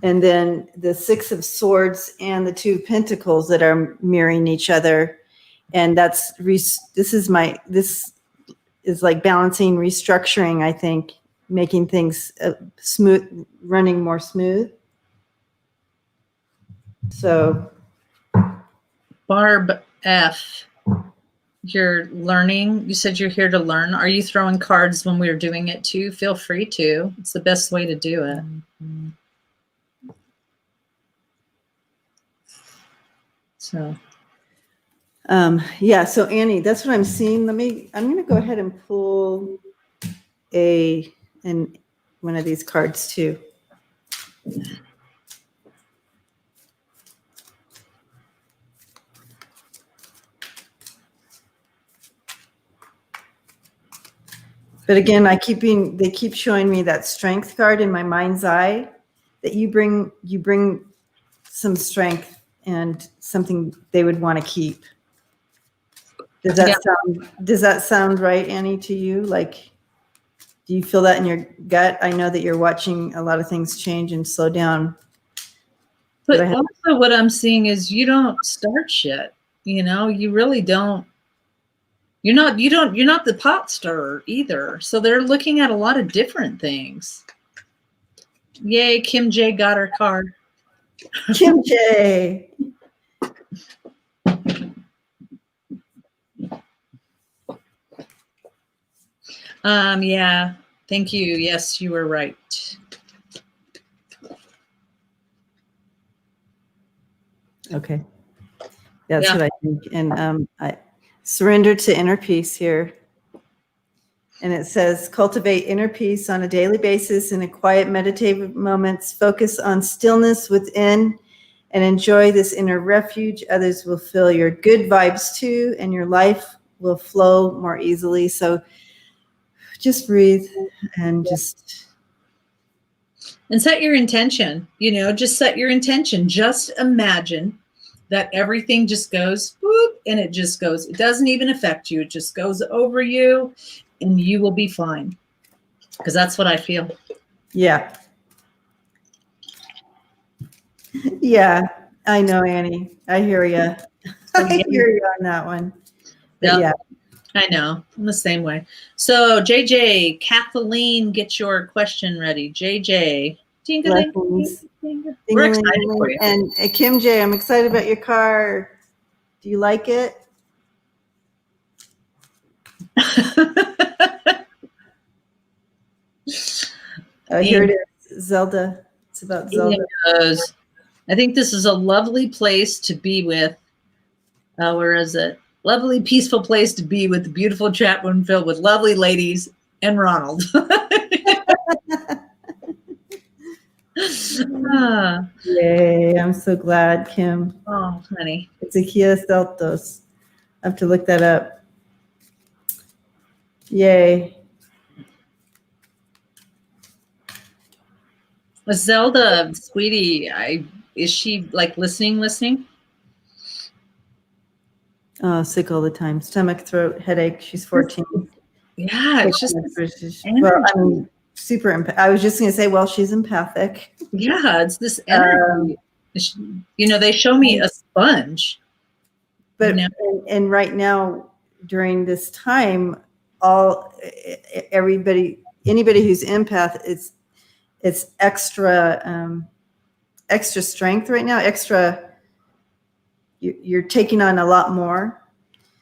then the Six of Swords and the Two of Pentacles that are mirroring each other. And this is like balancing, restructuring, I think, making things smooth, running more smooth. So Barb F, you're learning. You said you're here to learn. Are you throwing cards when we're doing it too? Feel free to. It's the best way to do it. So. Yeah, so Annie, that's what I'm seeing. I'm going to go ahead and pull one of these cards too. But again, they keep showing me that Strength card in my mind's eye, that you bring some strength and something they would want to keep. Does that sound right, Annie, to you? Like, Do you feel that in your gut? I know that you're watching a lot of things change and slow down. But also what I'm seeing is you don't start shit. You really don't. You're not the pot stirrer either. So they're looking at a lot of different things. Yay, Kim J got her card. Kim J. Yeah. Thank you. Yes, you were right. Okay. That's what I think. And I surrender to inner peace here. And it says, cultivate inner peace on a daily basis in a quiet meditative moments. Focus on stillness within and enjoy this inner refuge. Others will feel your good vibes too, and your life will flow more easily. So just breathe and just. And set your intention, just set your intention. Just imagine that everything just goes whoop, and it just goes. It doesn't even affect you. It just goes over you and you will be fine. Because that's what I feel. Yeah. Yeah, I know, Annie. I hear you. I hear you on that one. Yep. Yeah. I know. I'm the same way. So, JJ, Kathleen, get your question ready. JJ. We're excited for you. And Kim J, I'm excited about your car. Do you like it? Here it is. Zelda. It's about Zelda. Yes. I think this is a lovely place to be with. Where is it? Lovely, peaceful place to be with the beautiful chat room filled with lovely ladies and Ronald. Yay, I'm so glad, Kim. Oh, honey. It's a Kia Seltos. I have to look that up. Yay. Zelda, sweetie, is she like listening? Oh, sick all the time. Stomach, throat, headache. She's 14. Yeah, it's just well, I mean, super. I was just going to say, well, she's empathic. Yeah, it's this energy. They show me a sponge. But and right now, during this time, anybody who's empath, it's extra strength right now. You're taking on a lot more.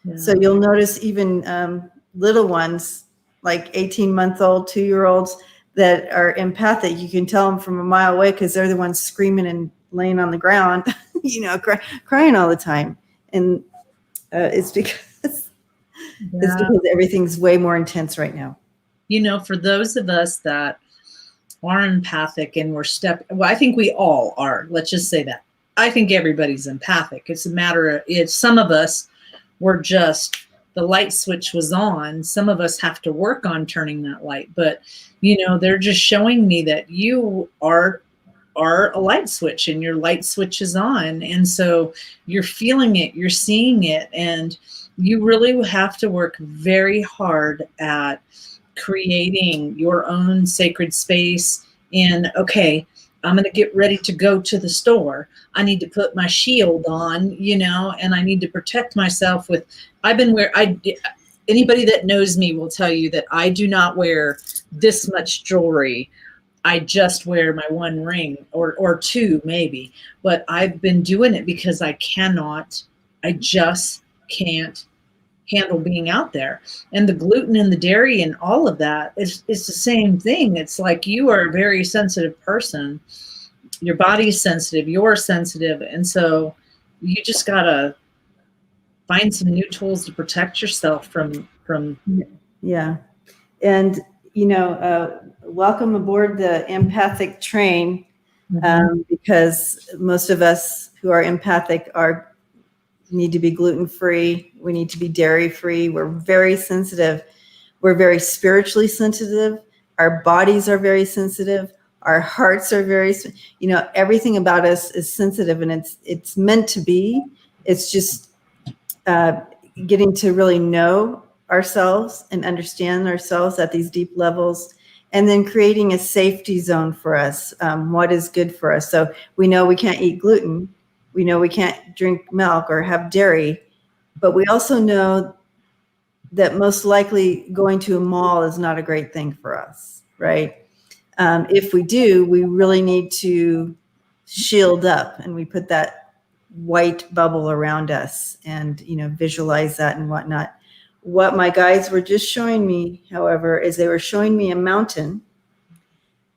Yeah. So you'll notice even little ones, like 18-month-old, 2-year-olds that are empathic. You can tell them from a mile away because they're the ones screaming and laying on the ground, crying all the time. And it's because everything's way more intense right now. For those of us that are empathic and I think we all are. Let's just say that. I think everybody's empathic. It's a matter of some of us were just the light switch was on. Some of us have to work on turning that light. But they're just showing me that you are a light switch and your light switch is on. And so you're feeling it, you're seeing it, and you really have to work very hard at creating your own sacred space. And okay, I'm going to get ready to go to the store. I need to put my shield on, and I need to protect myself with, anybody that knows me will tell you that I do not wear this much jewelry. I just wear my one ring or two maybe, but I've been doing it because I just can't handle being out there. And the gluten and the dairy and all of that is the same thing. It's like you are a very sensitive person. Your body's sensitive, you're sensitive. And so you just got to find some new tools to protect yourself from. Yeah. And, welcome aboard the empathic train, because most of us who are empathic need to be gluten-free. We need to be dairy-free. We're very sensitive. We're very spiritually sensitive. Our bodies are very sensitive. Our hearts are very, everything about us is sensitive, and it's meant to be. It's just getting to really know ourselves and understand ourselves at these deep levels, and then creating a safety zone for us, what is good for us. So we know we can't eat gluten. We know we can't drink milk or have dairy, but we also know that most likely going to a mall is not a great thing for us, right? If we do, we really need to shield up, and we put that white bubble around us and, visualize that and whatnot. What my guides were just showing me, however, is they were showing me a mountain,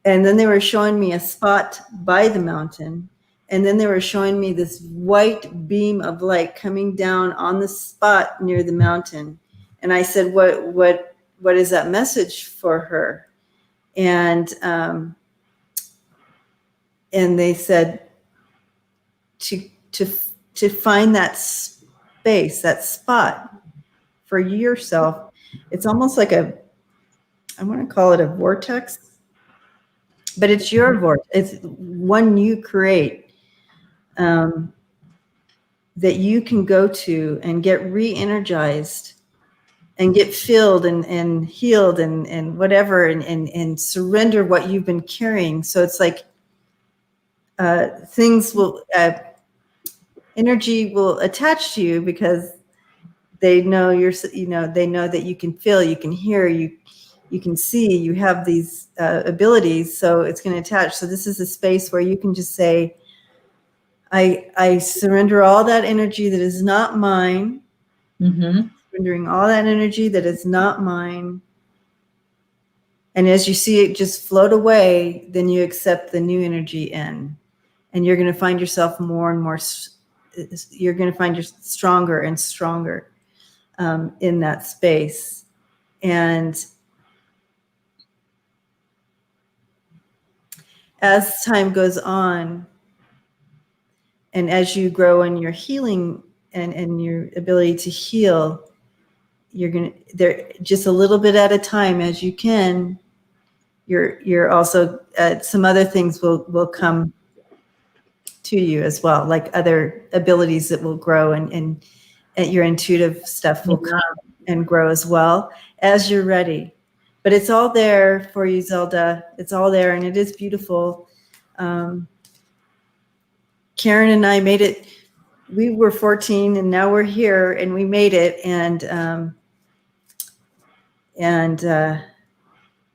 and then they were showing me a spot by the mountain, and then they were showing me this white beam of light coming down on the spot near the mountain. And I said, what is that message for her? And they said to find that space, that spot for yourself. It's almost like I want to call it a vortex, but it's your vortex. It's one you create, that you can go to and get re-energized and get filled and healed and whatever, and surrender what you've been carrying. So it's like energy will attach to you because they know they know that you can feel, you can hear, you can see, you have these abilities. So it's going to attach. So this is a space where you can just say, I surrender all that energy that is not mine. Mm-hmm. Surrendering all that energy that is not mine. And as you see it just float away, then you accept the new energy in. And you're going to find yourself more and more, you're going to find yourself stronger and stronger in that space. And as time goes on, and as you grow in your healing and your ability to heal, you're going to, there just a little bit at a time as you can, you're also, some other things will come to you as well, like other abilities that will grow, and your intuitive stuff will come and grow as well as you're ready. But it's all there for you, Zelda. It's all there, and it is beautiful. Karen and I made it. We were 14, and now we're here, and we made it, and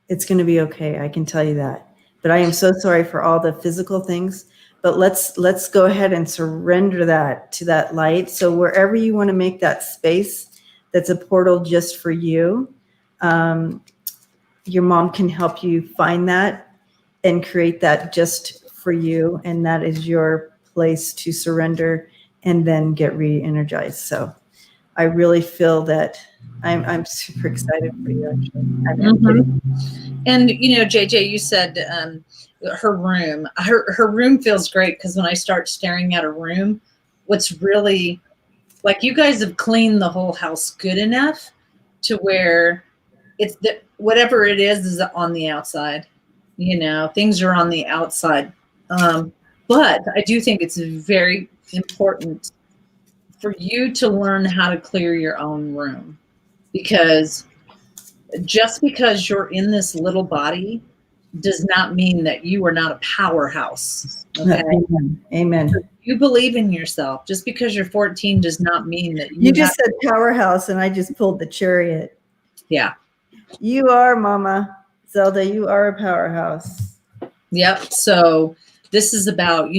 it's going to be okay. I can tell you that. But I am so sorry for all the physical things. But let's go ahead and surrender that to that light. So wherever you want to make that space, that's a portal just for you. Your mom can help you find that and create that just for you, and that is your place to surrender and then get re-energized. So I really feel that I'm super excited for you, actually. Mm-hmm. And JJ, you said her room feels great, because when I start staring at a room, what's really like, you guys have cleaned the whole house good enough to where it's whatever it is on the outside. Things are on the outside. But I do think it's very important for you to learn how to clear your own room, because just because you're in this little body does not mean that you are not a powerhouse. Okay? Amen. So you believe in yourself. Just because you're 14 does not mean that you just said powerhouse, and I just pulled the chariot. Yeah. You are, Mama Zelda. You are a powerhouse. Yep. So this is about,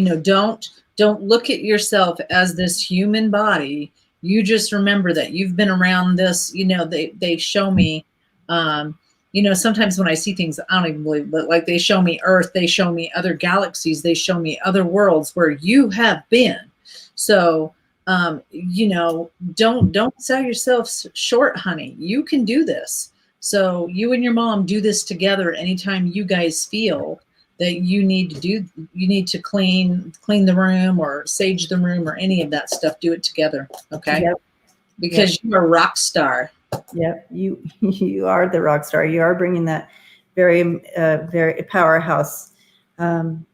don't look at yourself as this human body. You just remember that you've been around this. They show me, sometimes when I see things, I don't even believe, but like they show me Earth, they show me other galaxies, they show me other worlds where you have been. So, don't sell yourself short, honey. You can do this. So you and your mom do this together. Anytime you guys feel that you need to clean the room or sage the room or any of that stuff, do it together. Okay. Yep. Because you're a rock star. Yep. You are the rock star. You are bringing that very, very powerhouse. And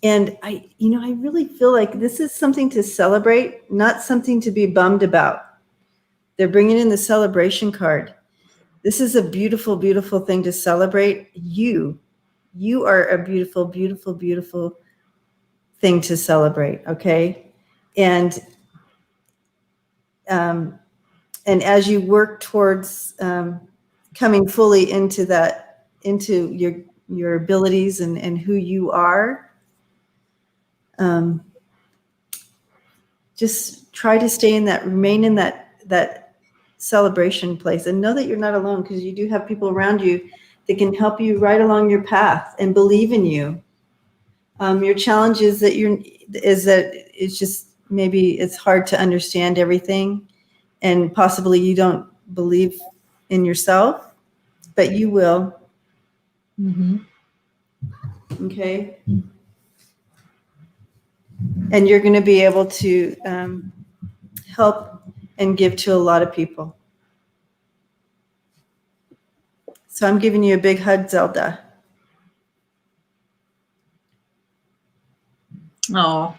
I really feel like this is something to celebrate, not something to be bummed about. They're bringing in the celebration card. This is a beautiful, beautiful thing to celebrate. You are a beautiful, beautiful, beautiful thing to celebrate. Okay. And as you work towards coming fully into that, into your abilities and who you are, just try to stay in that, remain in that celebration place, and know that you're not alone, because you do have people around you that can help you right along your path and believe in you. Your challenge is that it's just, maybe it's hard to understand everything, and possibly you don't believe in yourself, but you will. Mm-hmm. Okay. And you're going to be able to help and give to a lot of people. So I'm giving you a big hug, Zelda. Oh,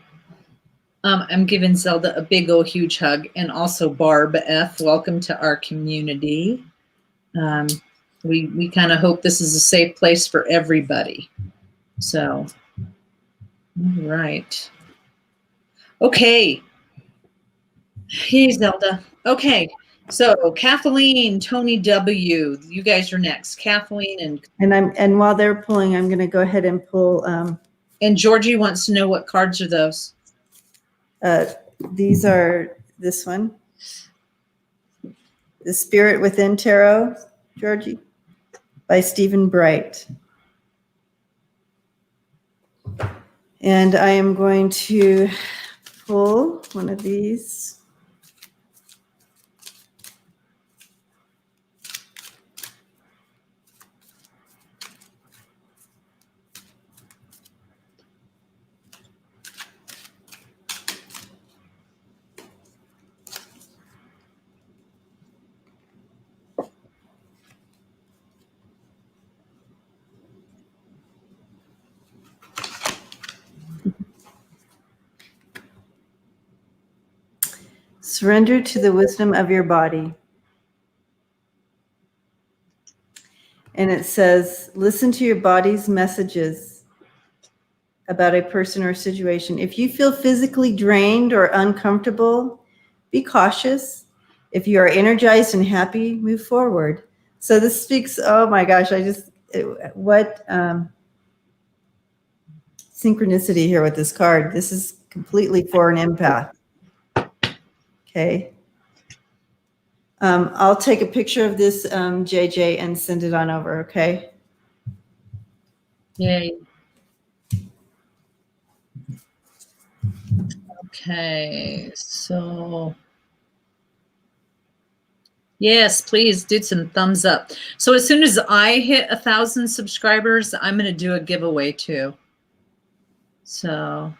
I'm giving Zelda a big old huge hug, and also Barb F. Welcome to our community. We kind of hope this is a safe place for everybody. So, all right. Okay. Hey, Zelda. Okay. So Kathleen, Tony W, you guys are next. Kathleen And while they're pulling, I'm going to go ahead and pull. And Georgie wants to know, what cards are those? These are this one, The Spirit Within Tarot, Georgie, by Stephen Bright. And I am going to pull one of these. Surrender to the wisdom of your body. And it says, listen to your body's messages about a person or situation. If you feel physically drained or uncomfortable, be cautious. If you are energized and happy, move forward. So this speaks, oh my gosh, what synchronicity here with this card. This is completely for an empath. Okay. I'll take a picture of this, JJ, and send it on over, okay? Yay. Okay, so yes, please do some thumbs up. So as soon as I hit 1,000 subscribers, I'm going to do a giveaway too. So,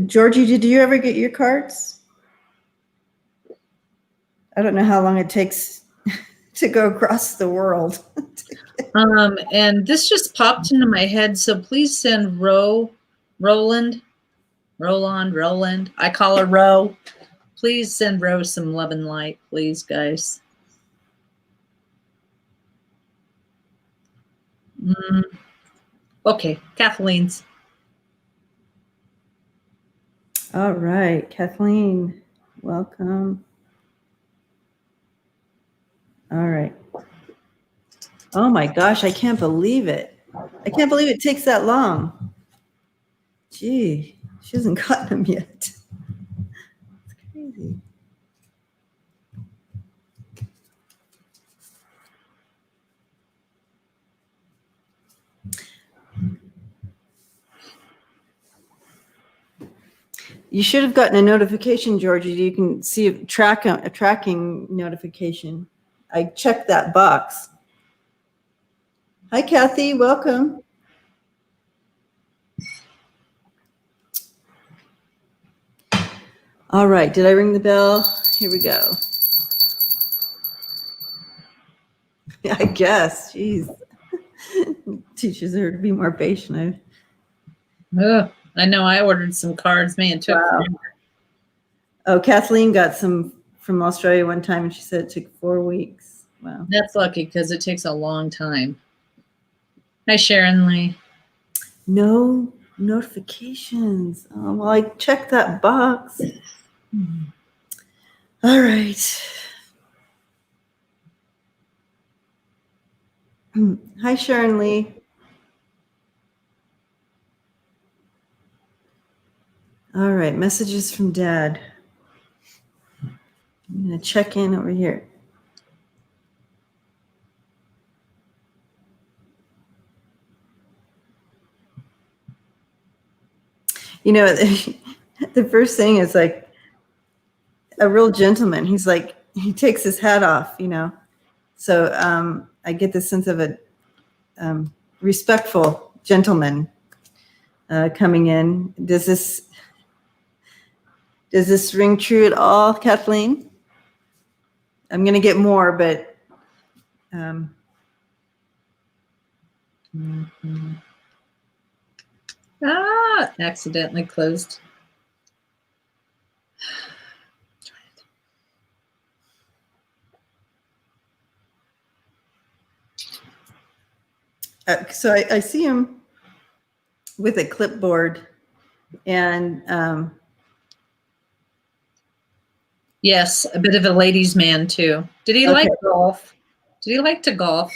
Georgie, did you ever get your cards? I don't know how long it takes to go across the world. And this just popped into my head. So please send Roland. I call her Ro. Please send Ro some love and light, please, guys. Okay, Kathleen's. All right, Kathleen, welcome. All right. Oh my gosh, I can't believe it. I can't believe it takes that long. Gee, she hasn't gotten them yet. It's crazy. You should have gotten a notification, Georgie. You can see a tracking notification. I checked that box. Hi, Kathy. Welcome. All right. Did I ring the bell? Here we go. I guess. Jeez. Teaches her to be more patient. I know I ordered some cards. Man, it took forever. Oh, Kathleen got some from Australia one time, and she said it took 4 weeks. Wow. That's lucky because it takes a long time. Hi, Sharon Lee. No notifications. Oh, well, I checked that box. All right. Hi, Sharon Lee. All right, messages from Dad. I'm going to check in over here. You know, the first thing is like a real gentleman. He's like, he takes his hat off, you know. So I get the sense of a respectful gentleman coming in. Does this ring true at all, Kathleen? I'm going to get more, but Accidentally closed. so I see him with a clipboard, and Yes, a bit of a ladies' man too. Did he like golf? Did he like to golf?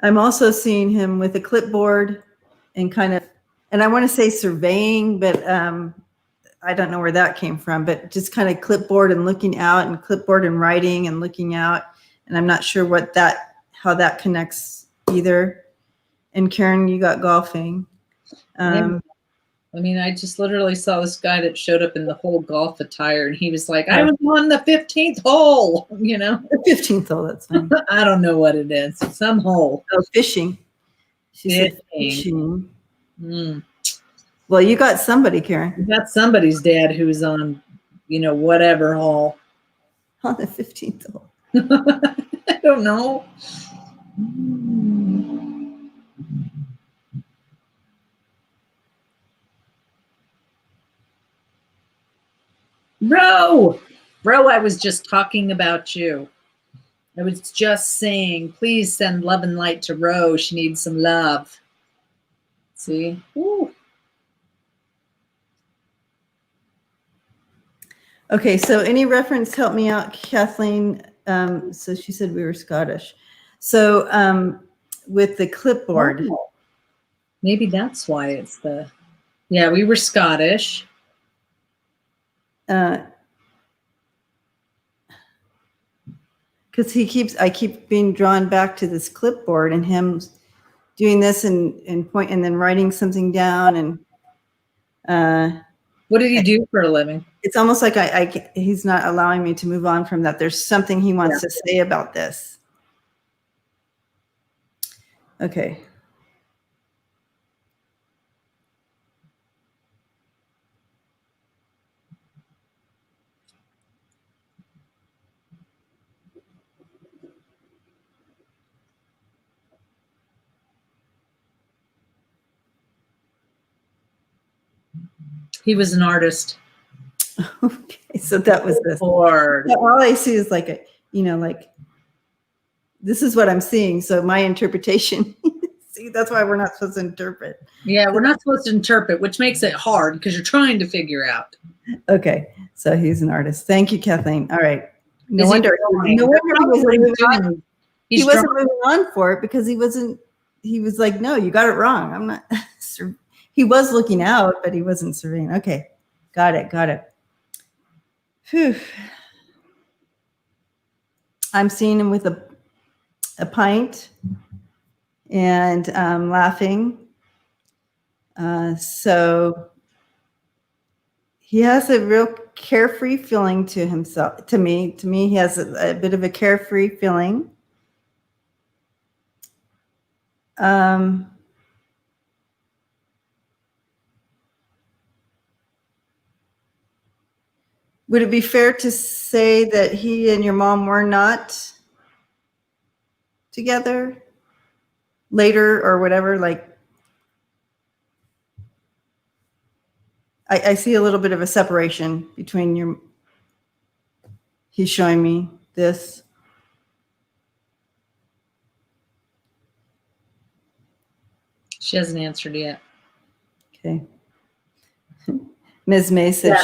I'm also seeing him with a clipboard and kind of, and I want to say surveying, but I don't know where that came from, but just kind of clipboard and looking out, and clipboard and writing and looking out. And I'm not sure how that connects either. And Karen, you got golfing. I mean, I just literally saw this guy that showed up in the whole golf attire, and he was like, I was on the 15th hole, you know? The 15th hole, that's fine. I don't know what it is. Some hole. Oh, fishing. She said fishing. Mm. Well, you got somebody, Karen. You got somebody's dad who's on, you know, whatever hole. On the 15th hole. I don't know. Bro, I was just talking about you. I was just saying, please send love and light to Ro. She needs some love. See? Ooh. Okay, so any reference, help me out, Kathleen. So she said we were Scottish. So with the clipboard. Oh, maybe that's why it's yeah, we were Scottish. Because I keep being drawn back to this clipboard and him doing this and point and then writing something down. And what did he do for a living? It's almost like he's not allowing me to move on from that. There's something he wants to say about this. Okay. He was an artist. Okay, so that was this. Lord. All I see is like this is what I'm seeing. So my interpretation. See, that's why we're not supposed to interpret. Yeah, we're not supposed to interpret, which makes it hard because you're trying to figure out. Okay, so he's an artist. Thank you, Kathleen. All right. No Is he wonder. drawing? No wonder he wasn't moving on. He wasn't drawing. moving on for it because he wasn't. He was like, "No, you got it wrong. I'm not." He was looking out, but he wasn't surveying. Okay, got it. Whew. I'm seeing him with a pint and laughing. So he has a real carefree feeling to himself. To me, he has a bit of a carefree feeling. Would it be fair to say that he and your mom were not together later or whatever? Like, I see a little bit of a separation between your, he's showing me this. She hasn't answered yet. Okay. Ms. May said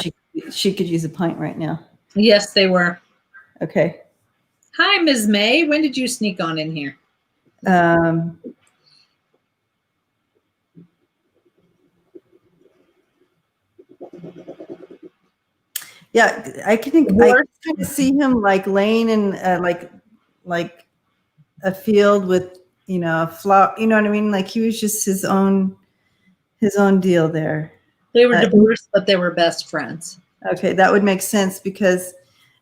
she could use a pint right now. Yes, they were. Okay. Hi, Ms. May. When did you sneak on in here? Yeah, I kind of see him like laying in like a field with, you know, a flower, you know what I mean? Like he was just his own deal there. They were divorced, but they were best friends. Okay, that would make sense because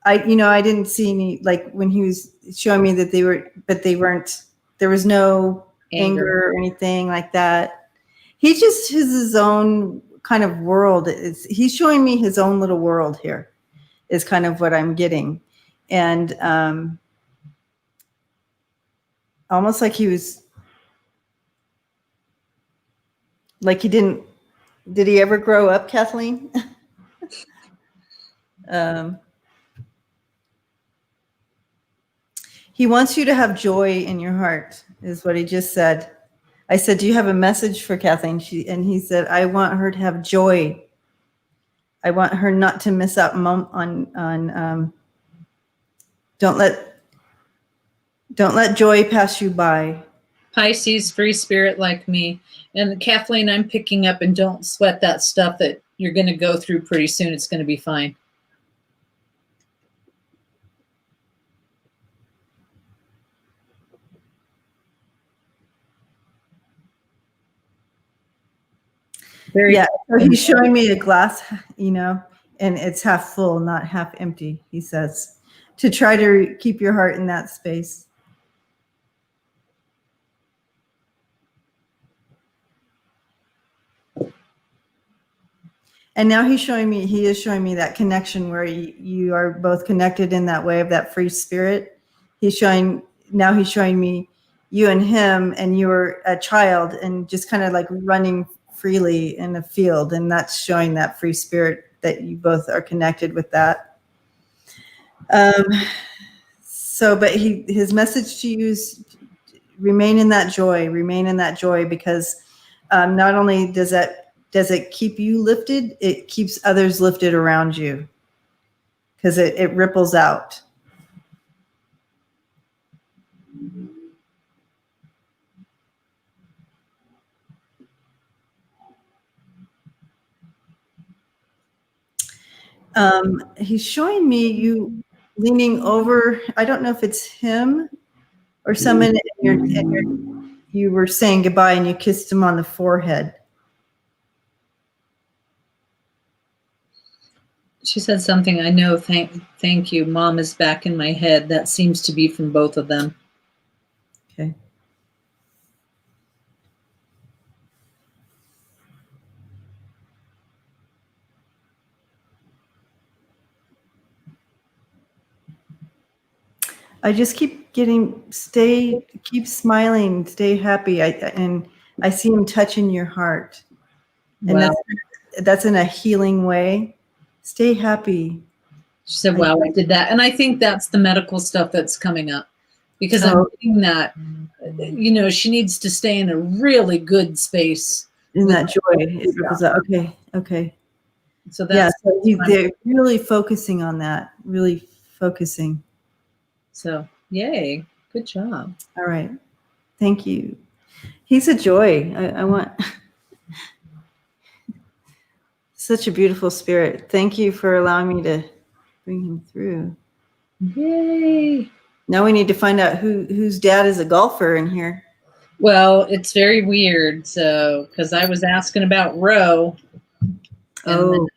I didn't see any, like when he was showing me that they were, but they weren't, there was no anger or anything like that. He just has his own kind of world. He's showing me his own little world here is kind of what I'm getting. And almost like he was, like he did he ever grow up, Kathleen? He wants you to have joy in your heart, is what he just said. I said, do you have a message for Kathleen? And he said, I want her to have joy. I want her not to miss out on don't let joy pass you by. Pisces, free spirit like me. And Kathleen, I'm picking up, and don't sweat that stuff that you're going to go through pretty soon. It's going to be fine. So he's showing me a glass, you know, and it's half full, not half empty, he says, to try to keep your heart in that space. And now he is showing me that connection where you are both connected in that way of that free spirit. He's showing me you and him, and you're a child and just kind of like running freely in a field, and that's showing that free spirit that you both are connected with that. But his message to you is remain in that joy, because not only does it keep you lifted, it keeps others lifted around you, because it ripples out. He's showing me you leaning over. I don't know if it's him or someone, you were saying goodbye and you kissed him on the forehead. She said something, I know, thank you. Mom is back in my head. That seems to be from both of them. Okay. I just keep keep smiling, stay happy. And I see him touching your heart. And wow. that's in a healing way. Stay happy. She said, wow, I did that. And I think that's the medical stuff that's coming up, because I'm thinking that, you know, she needs to stay in a really good space. In that joy. Okay. So that's they're really focusing on that, really focusing. So, yay. Good job. All right. Thank you. He's a joy. I want such a beautiful spirit. Thank you for allowing me to bring him through. Yay. Now we need to find out whose dad is a golfer in here. Well, it's very weird. So, because I was asking about Ro. Oh,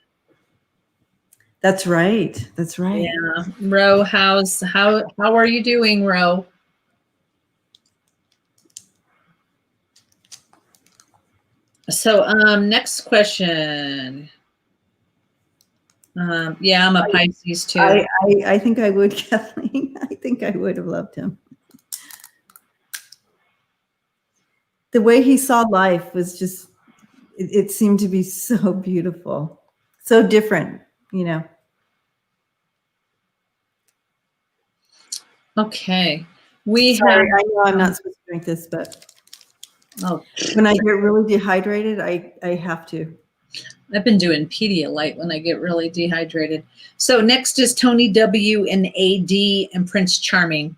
that's right. That's right. Yeah. Ro, how are you doing, Ro? So, next question. Yeah, I'm a Pisces too. I think I would, Kathleen. I think I would have loved him. The way he saw life was just, it seemed to be so beautiful. so different, you know. Okay. We Sorry, have, I know I'm not supposed to drink this, but oh, when I get really dehydrated, I have to. I've been doing Pedialyte when I get really dehydrated. So next is Tony W and AD and Prince Charming.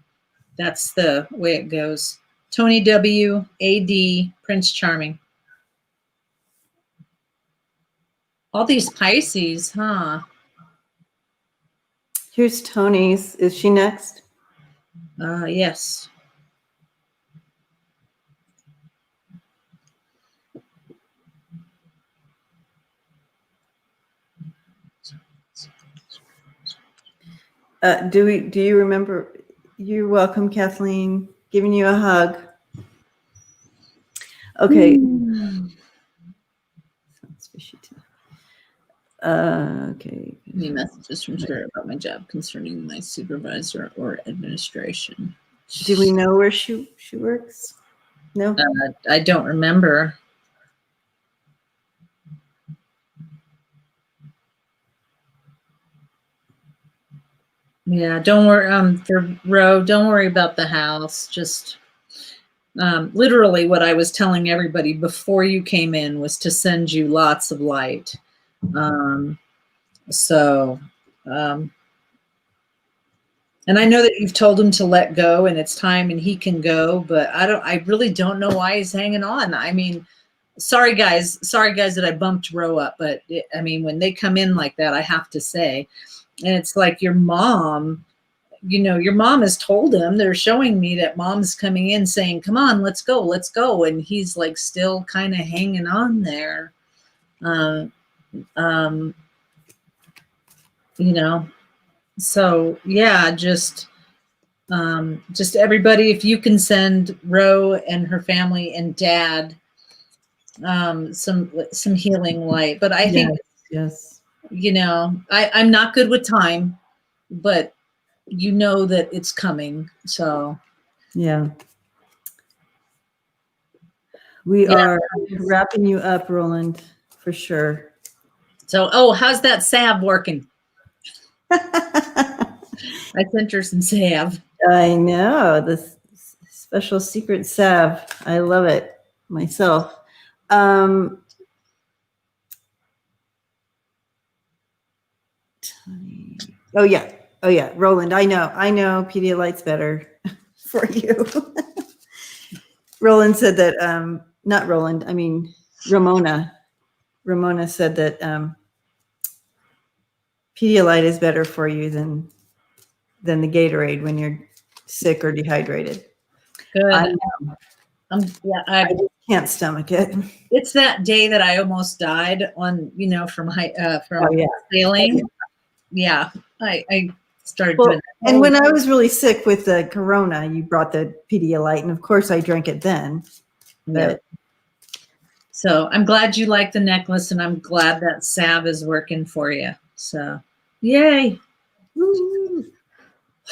That's the way it goes. Tony W, AD, Prince Charming. All these Pisces, huh? Here's Tony's. Is she next? Yes. Do you remember? You're welcome, Kathleen. Giving you a hug. Okay. Sounds fishy too. Okay. Any messages from Spirit about my job concerning my supervisor or administration? Do we know where she works? No. I don't remember. Yeah, don't worry. For Ro, don't worry about the house. Just literally, what I was telling everybody before you came in was to send you lots of light. And I know that you've told him to let go and it's time and he can go, but I really don't know why he's hanging on. I mean, sorry guys that I bumped Ro up, but when they come in like that, I have to say, and it's like your mom, your mom has told him, they're showing me that mom's coming in saying, come on, let's go. And he's like still kind of hanging on there. So yeah, just everybody, if you can send Ro and her family and Dad some healing light. But I think, yes, I'm not good with time, but that it's coming. So yeah, we are wrapping you up, Roland, for sure. So, how's that salve working? I sent her some salve. I know, this special secret salve. I love it myself. Oh yeah, Roland. I know Pedialyte's better for you. Roland said that. Not Roland. I mean Ramona. Ramona said that Pedialyte is better for you than the Gatorade when you're sick or dehydrated. Good. I just can't stomach it. It's that day that I almost died on, from sailing. Yeah, I started doing that. And when I was really sick with the corona, you brought the Pedialyte, and of course I drank it then. But so I'm glad you like the necklace, and I'm glad that salve is working for you. So, yay. Woo.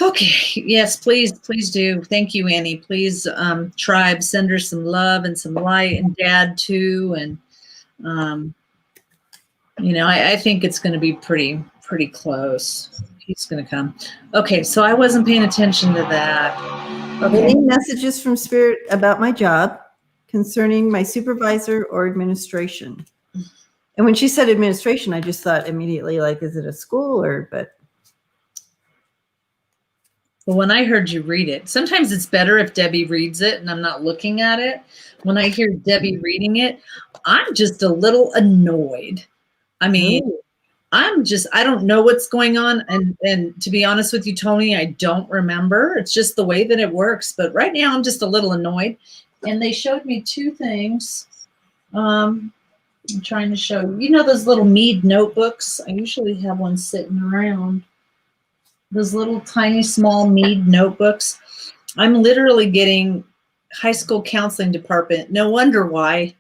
Okay. Yes, please do. Thank you, Annie. Please, tribe, send her some love and some light, and Dad too. And, I think it's going to be pretty close. He's going to come. Okay. So I wasn't paying attention to that. Okay. Any messages from Spirit about my job concerning my supervisor or administration? And when she said administration, I just thought immediately, like, is it a school but. Well, when I heard you read it, sometimes it's better if Debbie reads it and I'm not looking at it. When I hear Debbie reading it, I'm just a little annoyed. I mean, I don't know what's going on. And to be honest with you, Tony, I don't remember. It's just the way that it works. But right now I'm just a little annoyed. And they showed me two things. I'm trying to show, those little Mead notebooks. I usually have one sitting around. Those little tiny small Mead notebooks. I'm literally getting high school counseling department. No wonder why.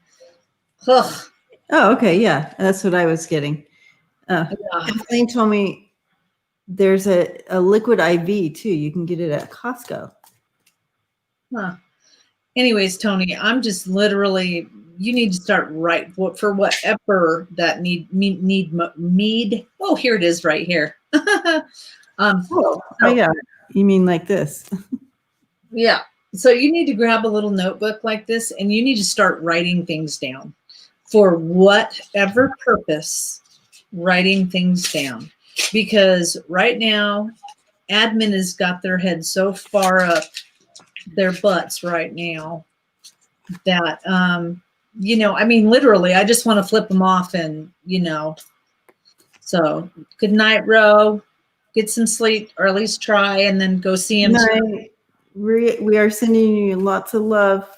Ugh. Oh, okay. Yeah. That's what I was getting. Kathleen told me there's a liquid IV too. You can get it at Costco. Huh. Anyways, Tony, I'm just literally you need to start right for whatever that need. Oh, here it is right here. Oh, yeah. You mean like this? Yeah. So you need to grab a little notebook like this, and you need to start writing things down for whatever purpose, writing things down. Because right now, admin has got their head so far up their butts right now that, I mean, literally, I just want to flip them off and, so good night, Ro. Get some sleep, or at least try, and then go see him. We are sending you lots of love.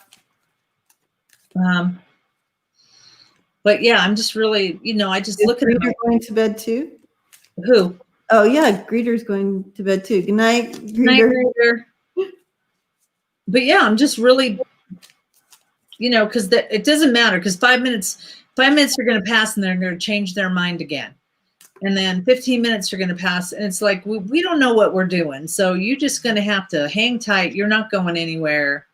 But yeah, I'm just really, I just look at Greeter going to bed too. Who? Oh yeah, Greeter's going to bed too. Good night, Greeter. Good night, Greeter. But yeah, I'm just really, because it doesn't matter, because 5 minutes are going to pass and they're going to change their mind again. And then 15 minutes are going to pass. And it's like, we don't know what we're doing. So you're just going to have to hang tight. You're not going anywhere.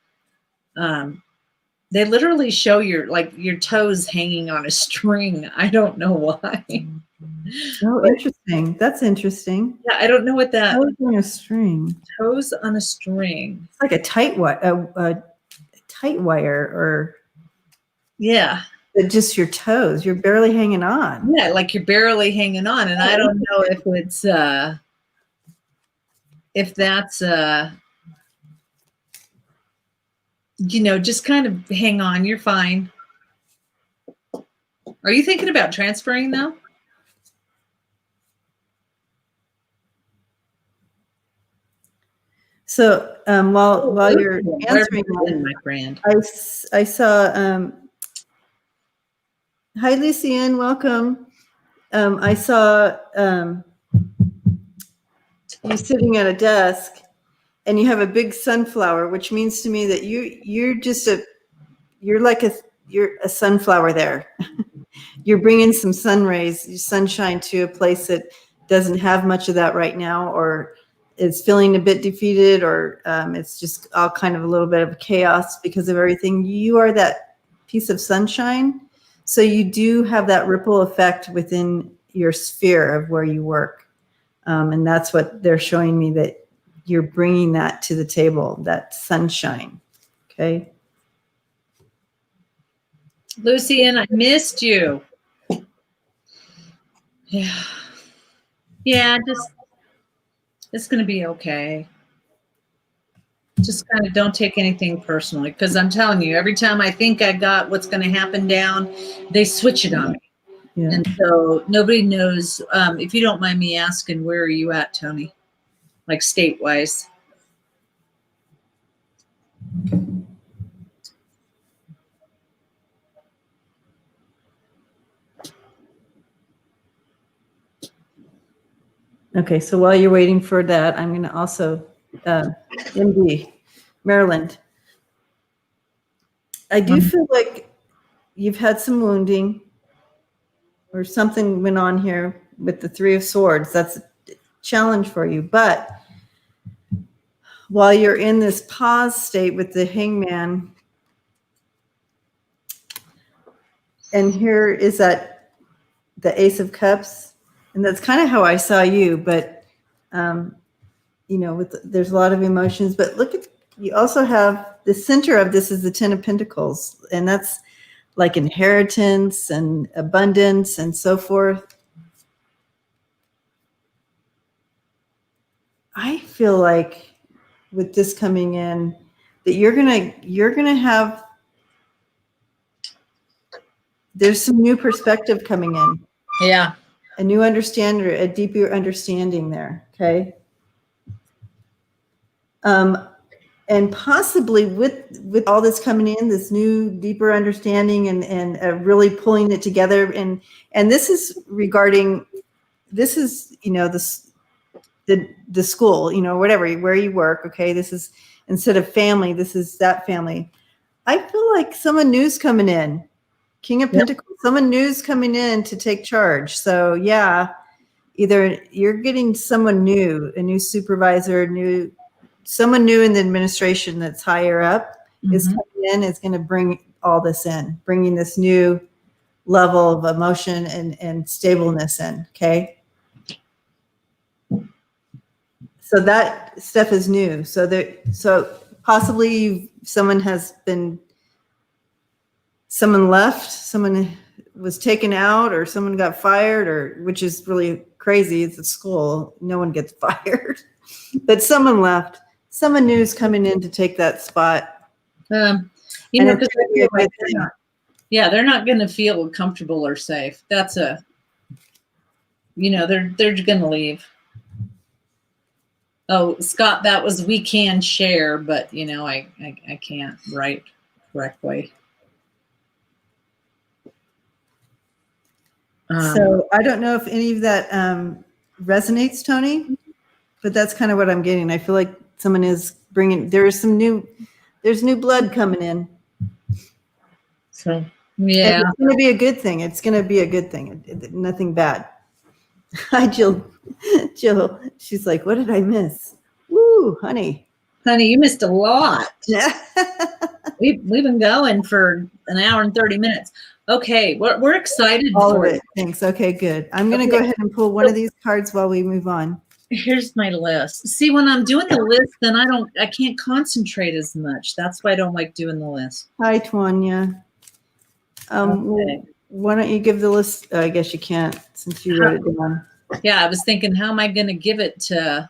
They literally show your toes hanging on a string. I don't know why. Oh, interesting. That's interesting. Yeah, I don't know what that. Toes on a string. Toes on a string. It's like a tight wire, or yeah. Just your toes. You're barely hanging on. Yeah, like you're barely hanging on, and I don't know if it's that's just kind of hang on. You're fine. Are you thinking about transferring though? So while you're answering, my friend, I saw. Hi, Lucienne. Welcome. I saw you sitting at a desk, and you have a big sunflower, which means to me that you're a sunflower there. You're bringing some sun rays, sunshine to a place that doesn't have much of that right now, or is feeling a bit defeated, or it's just all kind of a little bit of chaos because of everything. You are that piece of sunshine. So you do have that ripple effect within your sphere of where you work. And that's what they're showing me, that you're bringing that to the table, that sunshine. Okay. Lucian, I missed you. Yeah. Yeah, it's going to be okay. Just kind of don't take anything personally, because I'm telling you, every time I think I got what's going to happen down, they switch it on me. Yeah. And so nobody knows. If you don't mind me asking, where are you at, Tony? Like state-wise? Okay, so while you're waiting for that, I'm going to also, MD, Maryland. I do feel like you've had some wounding, or something went on here with the Three of Swords. That's a challenge for you. But while you're in this pause state with the Hangman, and here is the Ace of Cups, and that's kind of how I saw you. But there's a lot of emotions. But you also have the center of this is the Ten of Pentacles, and that's like inheritance and abundance and so forth. I feel like with this coming in that you're gonna have, there's some new perspective coming in. Yeah. A new understanding, a deeper understanding there. Okay. And possibly with all this coming in, this new deeper understanding and really pulling it together. And this is regarding, this is, the school, whatever, where you work. Okay. This is, instead of family, this is that family. I feel like someone new's coming in. King of Pentacles, someone new's coming in to take charge. So yeah, either you're getting someone new, a new supervisor, someone new in the administration that's higher up is coming in, is going to bring all this in, bringing this new level of emotion and stableness in. Okay. So that stuff is new. So possibly someone left, someone was taken out, or someone got fired, or which is really crazy. It's a school. No one gets fired, but someone left. Someone new is coming in to take that spot. You know, because they're not going to feel comfortable or safe. That's they're going to leave. Oh, Scott, that was we can share, but I can't write correctly. So I don't know if any of that resonates, Tony, but that's kind of what I'm getting. I feel like someone is there's new blood coming in. So, yeah. And it's going to be a good thing. It's going to be a good thing. Nothing bad. Hi, Jill. Jill, she's like, what did I miss? Woo, honey. Honey, you missed a lot. We've been going for an hour and 30 minutes. Okay, we're excited. All of it. Thanks. Okay, good. I'm going to go ahead and pull one of these cards while we move on. Here's my list. See, when I'm doing the list, then I can't concentrate as much. That's why I don't like doing the list. Hi, Tanya. Okay. Why don't you give the list? I guess you can't since you wrote it down. Yeah, I was thinking, how am I going to give it to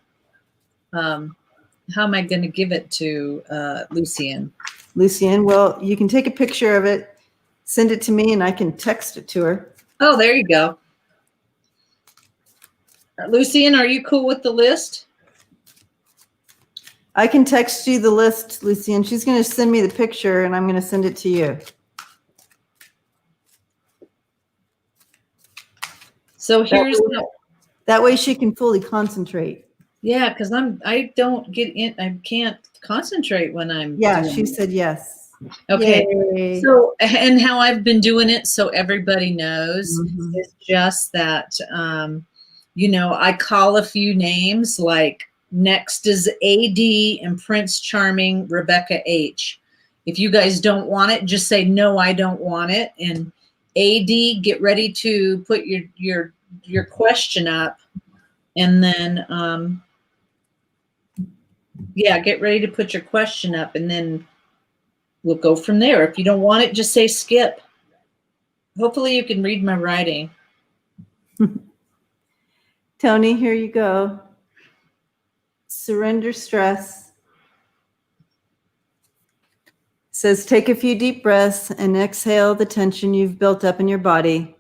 Lucian? Lucian, well, you can take a picture of it, send it to me, and I can text it to her. Oh, there you go. Lucian, are you cool with the list? I can text you the list, Lucian. She's going to send me the picture, and I'm going to send it to you. So here's that way she can fully concentrate. Yeah, because I can't concentrate when I'm. Yeah, she said yes. Okay. Yay. So, and how I've been doing it, so everybody knows, is just that, I call a few names, like next is AD and Prince Charming, Rebecca H. If you guys don't want it, just say, no, I don't want it. And AD, get ready to put your question up. And then, get ready to put your question up, and then we'll go from there. If you don't want it, just say skip. Hopefully you can read my writing. Tony, here you go. Surrender stress. Says, take a few deep breaths and exhale the tension you've built up in your body.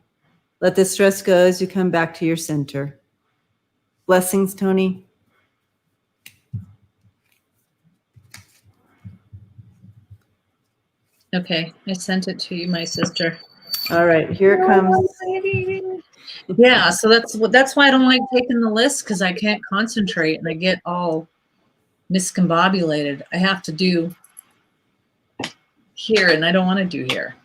Let the stress go as you come back to your center. Blessings, Tony. Okay, I sent it to you, my sister. All right, here it comes. Yeah, so that's why I don't like taking the list, because I can't concentrate and I get all miscombobulated. I have to do here, and I don't want to do here.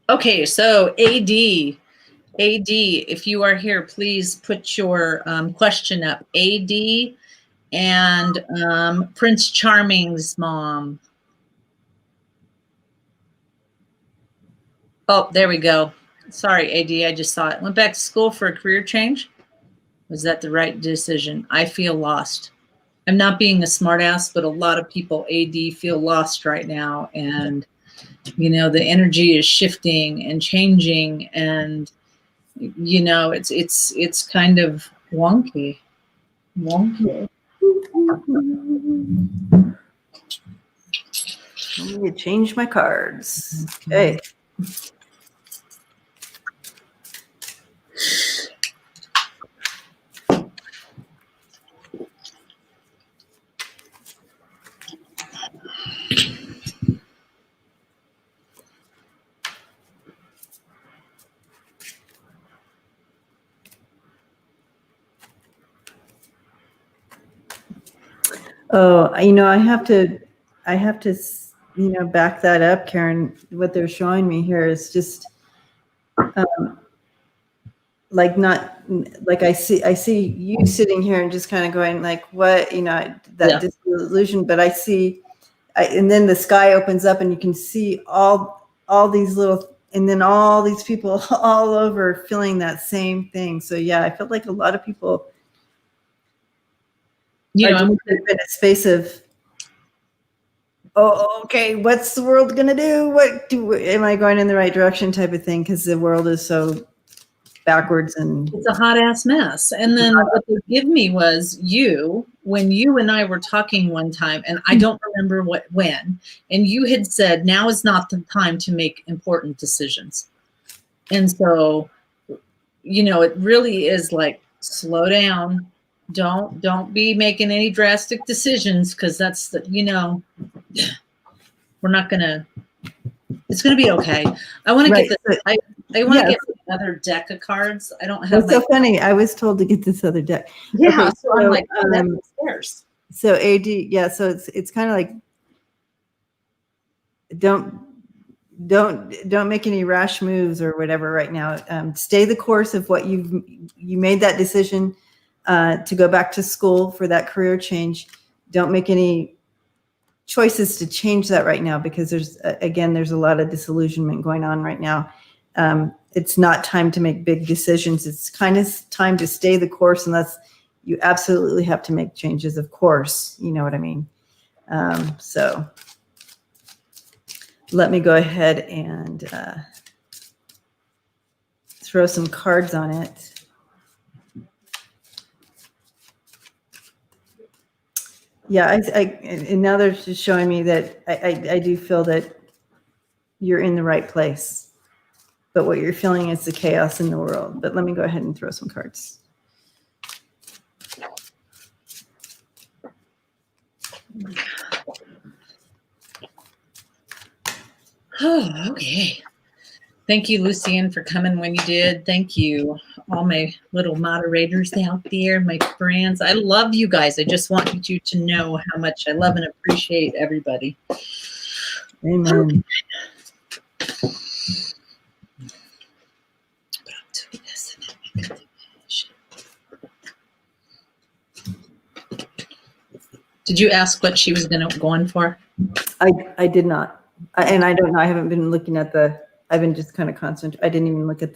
Okay, so AD, if you are here, please put your question up. AD and Prince Charming's mom. Oh, there we go. Sorry, AD, I just saw it. Went back to school for a career change. Was that the right decision? I feel lost. I'm not being a smartass, but a lot of people, AD, feel lost right now. And, the energy is shifting and changing. And, it's kind of wonky. Wonky. Let me change my cards. Okay. Oh, I have to, back that up, Karen. What they're showing me here is just, I see you sitting here and just kind of going like, what, that disillusion, but I see and then the sky opens up and you can see all these little, and then all these people all over feeling that same thing. So yeah, I felt like a lot of people, You know, in a space of, oh, okay, what's the world gonna do? Am I going in the right direction type of thing? Because the world is so backwards and it's a hot ass mess. And then what they give me was when you and I were talking one time, and I don't remember when, and you had said, now is not the time to make important decisions. And so, you know, it really is like, slow down. Don't be making any drastic decisions, because that's the, you know, we're not gonna, it's gonna be okay. I want to get this. I want to get another deck of cards. I don't have. That's so funny. I was told to get this other deck. Yeah, okay, so I'm like, oh, that's upstairs. So AD, yeah. So it's kind of like, don't make any rash moves or whatever right now. Stay the course of what you made that decision to go back to school for that career change. Don't make any choices to change that right now, because there's a lot of disillusionment going on right now. It's not time to make big decisions. It's kind of time to stay the course, unless you absolutely have to make changes, of course. You know what I mean? So let me go ahead and throw some cards on it. Yeah, and now they're just showing me that I do feel that you're in the right place, but what you're feeling is the chaos in the world. But let me go ahead and throw some cards. Oh, okay. Thank you, Lucienne, for coming when you did. Thank you, all my little moderators out there, my friends. I love you guys. I just want you to know how much I love and appreciate everybody. Amen. Did you ask what she was going for? I did not. And I don't know. I haven't been looking at I've been just kind of concentrating. I didn't even look at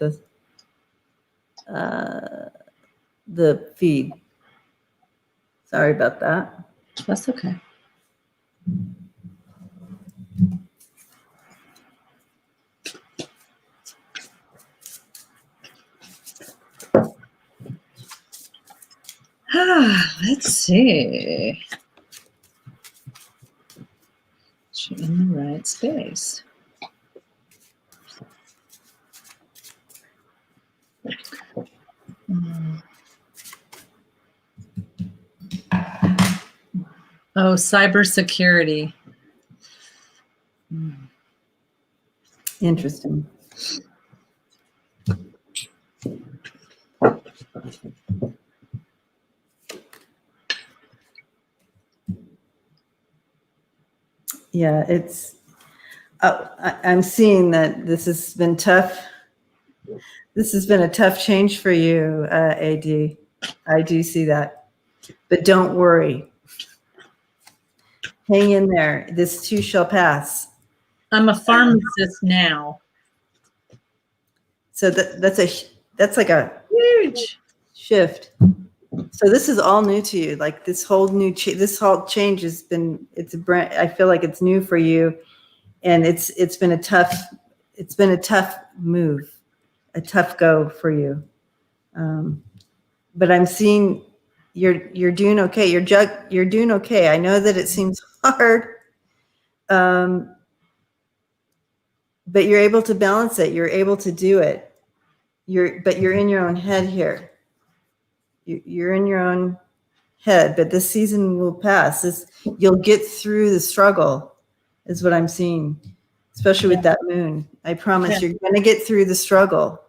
the feed. Sorry about that. That's okay. Let's see. She in the right space. Oh, cybersecurity. Interesting. Yeah, I'm seeing that this has been tough. This has been a tough change for you, AD. I do see that. But don't worry. Hang in there. This too shall pass. I'm a pharmacist now. So that's like a Huge shift. So this is all new to you. Like this whole this whole change has been, I feel like it's new for you, and it's been a tough move, a tough go for you. But I'm seeing you're doing okay. You're doing okay. I know that it seems hard, but you're able to balance it. You're able to do it. But you're in your own head here. You're in your own head, but this season will pass. You'll get through the struggle, is what I'm seeing, especially with that moon. I promise you're going to get through the struggle.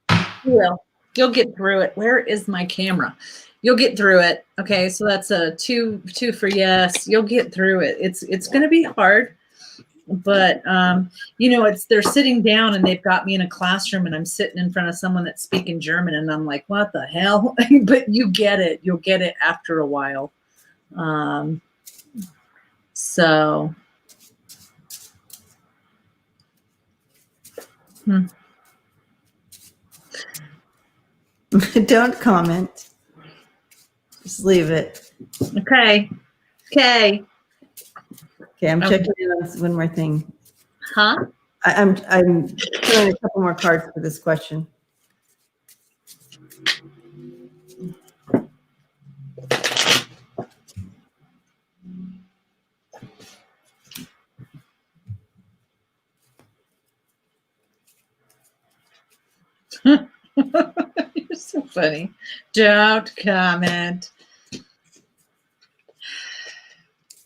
You will. You'll get through it. Where is my camera? You'll get through it. Okay, so that's a two for yes. You'll get through it. It's going to be hard, but you know, they're sitting down and they've got me in a classroom and I'm sitting in front of someone that's speaking German and I'm like, what the hell? But you get it. You'll get it after a while. So, Don't comment. Just leave it. okay. Okay, I'm Okay. checking in on one more thing. Huh? I'm putting a couple more cards for this question. You're so funny. Don't comment.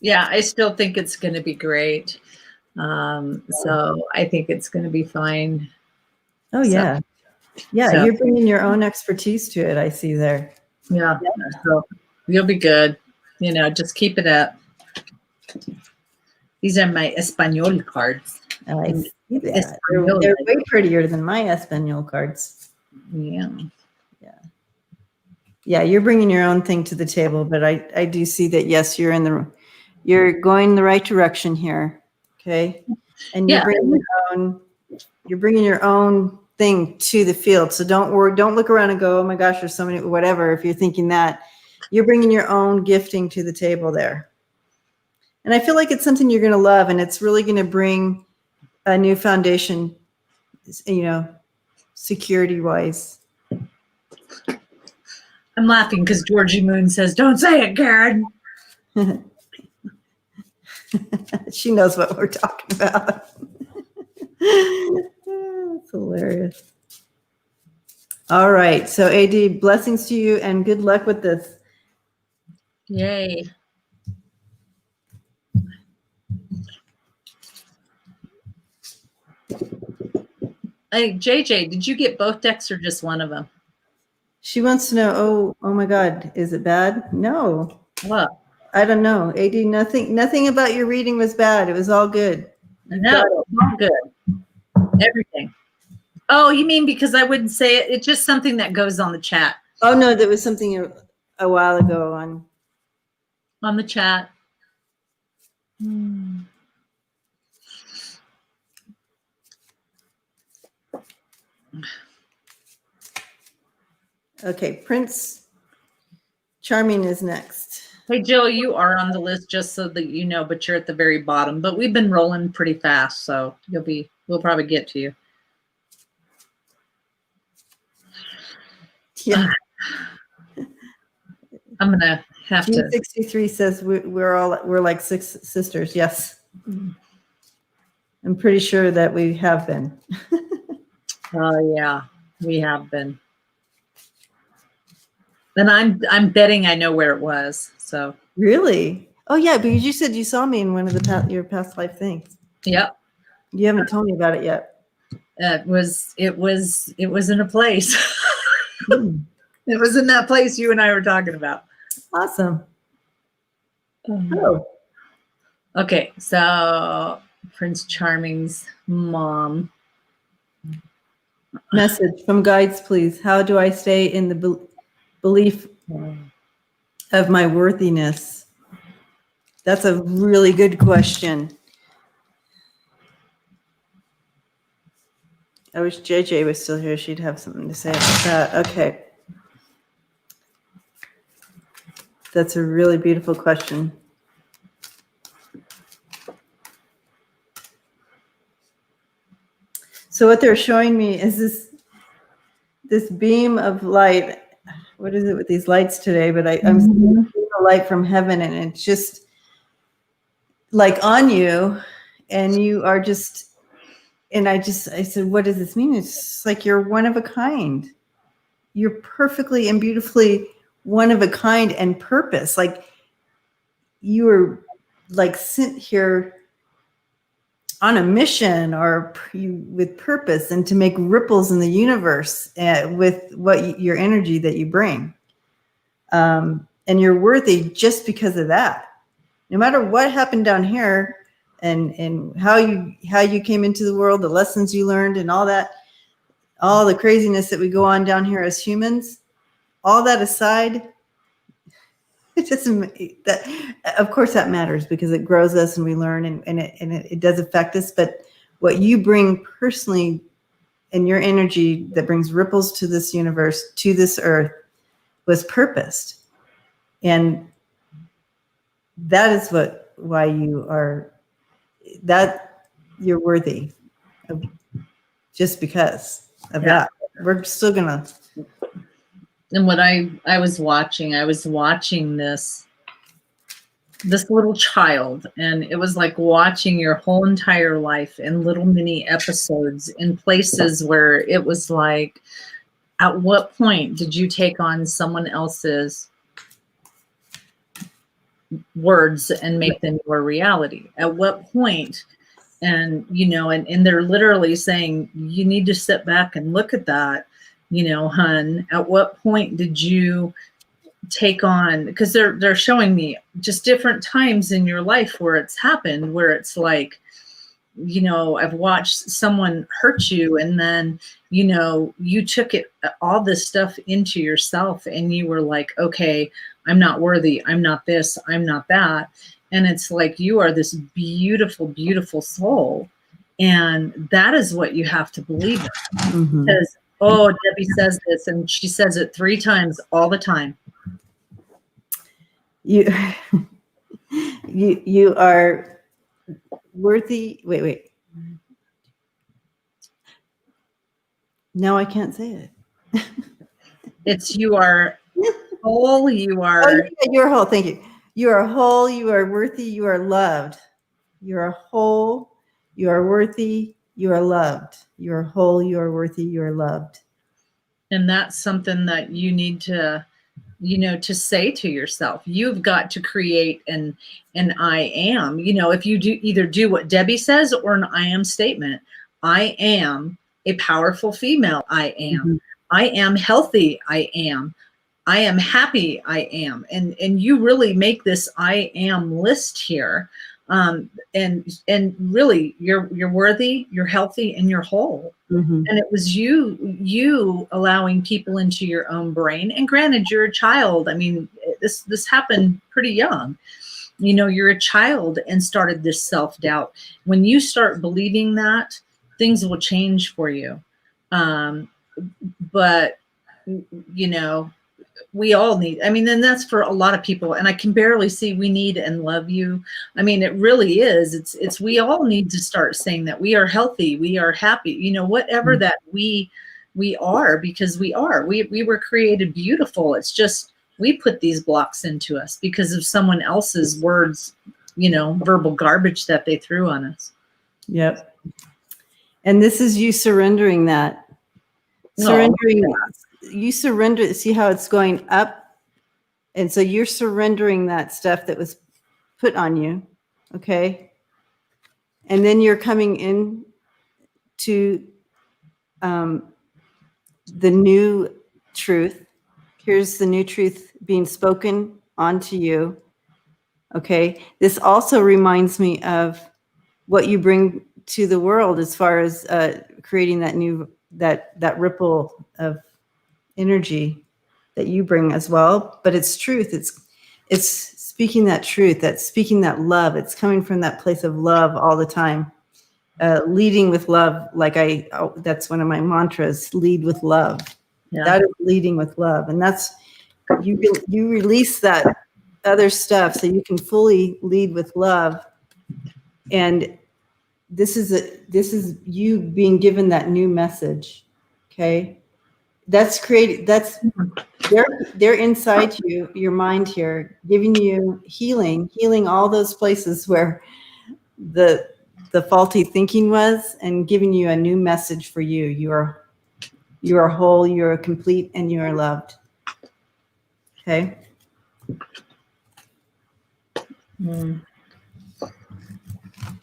Yeah, I still think it's going to be great. So I think it's going to be fine. Oh yeah, yeah. So, You're bringing your own expertise to it. I see there. yeah. So you'll be good. You know, just keep it up. These are my Espanol cards. I see that. Espanol. They're way prettier than my Espanol cards. Yeah. Yeah, you're bringing your own thing to the table, but I do see that, yes, you're going the right direction here. Okay. And you're bringing your own thing to the field. So don't worry, don't look around and go, oh my gosh, there's so many, whatever. If you're thinking that, you're bringing your own gifting to the table there. And I feel like it's something you're going to love, and it's really going to bring a new foundation, you know, security wise. I'm laughing because Georgie Moon says, don't say it, Karen. She knows what we're talking about. That's hilarious. All right. So AD, blessings to you and good luck with this. Yay. Hey, JJ, did you get both decks or just one of them? She wants to know, oh my God, is it bad? No. What? I don't know. AD, nothing about your reading was bad. It was all good. No, all good. Everything. Oh, you mean because I wouldn't say it? It's just something that goes on the chat. Oh no, that was something a while ago on the chat. Okay, Prince Charming is next. Hey, Jill, you are on the list just so that you know, but you're at the very bottom. But we've been rolling pretty fast, so we'll probably get to you. Yeah. I'm gonna have to. 63 says we're like six sisters. Yes. I'm pretty sure that we have been. Oh yeah, we have been. And I'm betting I know where it was. So really? Oh yeah, because you said you saw me in one of your past life things. Yep. You haven't told me about it yet. It was in a place. It was in that place you and I were talking about. Awesome. Oh. Okay, so Prince Charming's mom. Message from guides, please. How do I stay in the belief of my worthiness? That's a really good question. I wish JJ was still here. She'd have something to say about that. Okay. That's a really beautiful question. So what they're showing me is this beam of light. What is it with these lights today? But I'm seeing a light from heaven, and it's just like on you, and you are just, and I said, what does this mean? It's just like you're one of a kind. You're perfectly and beautifully one of a kind and purpose. Like you were like sent here on a mission or with purpose and to make ripples in the universe with your energy that you bring. And you're worthy just because of that. No matter what happened down here and how you came into the world, the lessons you learned and all that, all the craziness that we go on down here as humans, all that aside, It doesn't that, of course, that matters because it grows us and we learn and it does affect us. But what you bring personally and your energy that brings ripples to this universe, to this earth, was purposed, and that is why you are that you're worthy of, just because of that. We're still gonna. And what I was watching this little child, and it was like watching your whole entire life in little mini episodes in places where it was like, at what point did you take on someone else's words and make them your reality? At what point? And, you know, and they're literally saying, you need to sit back and look at that, you know, hun. At what point did you take on, because they're showing me just different times in your life where it's happened, where it's like, you know, I've watched someone hurt you, and then, you know, you took it, all this stuff into yourself, and you were like, okay, I'm not worthy, I'm not this, I'm not that. And it's like, you are this beautiful, beautiful soul. And that is what you have to believe in. Mm-hmm. Because, oh, Debbie says this, and she says it 3 times all the time. You are worthy. Wait. No, I can't say it. It's, you are whole, you are. Oh, yeah, you're whole. Thank you. You are whole. You are worthy. You are loved. You are whole. You are worthy. You are loved. You are whole. You are worthy. You are loved. And that's something that you need to, you know, to say to yourself. You've got to create an I am. You know, if you do either do what Debbie says or an I am statement. I am a powerful female. I am. Mm-hmm. I am healthy. I am. I am happy. I am. And you really make this I am list here. And really, you're worthy, you're healthy, and you're whole. Mm-hmm. And it was you allowing people into your own brain. And granted, you're a child. I mean, this happened pretty young. You know, you're a child and started this self-doubt. When you start believing that, things will change for you. But you know, we all need, I mean, and that's for a lot of people, and I can barely see we need and love you. I mean, it really is. It's we all need to start saying that we are healthy, we are happy, you know, whatever that we are, because we are, we were created beautiful. It's just, we put these blocks into us because of someone else's words, you know, verbal garbage that they threw on us. Yep. And this is you surrendering that. Surrendering. You surrender. See how it's going up, and so you're surrendering that stuff that was put on you, okay? And then you're coming in to the new truth. Here's the new truth being spoken onto you, okay? This also reminds me of what you bring to the world as far as creating that new that ripple of energy that you bring as well. But it's truth. It's speaking that truth, that's speaking that love. It's coming from that place of love all the time, leading with love. Like that's one of my mantras, lead with love. Yeah. That is leading with love. And that's, you release that other stuff so you can fully lead with love. And this is you being given that new message. Okay. That's created. That's they're inside you, your mind here, giving you healing all those places where the faulty thinking was, and giving you a new message for you. You are whole, you are complete, and you are loved. Okay.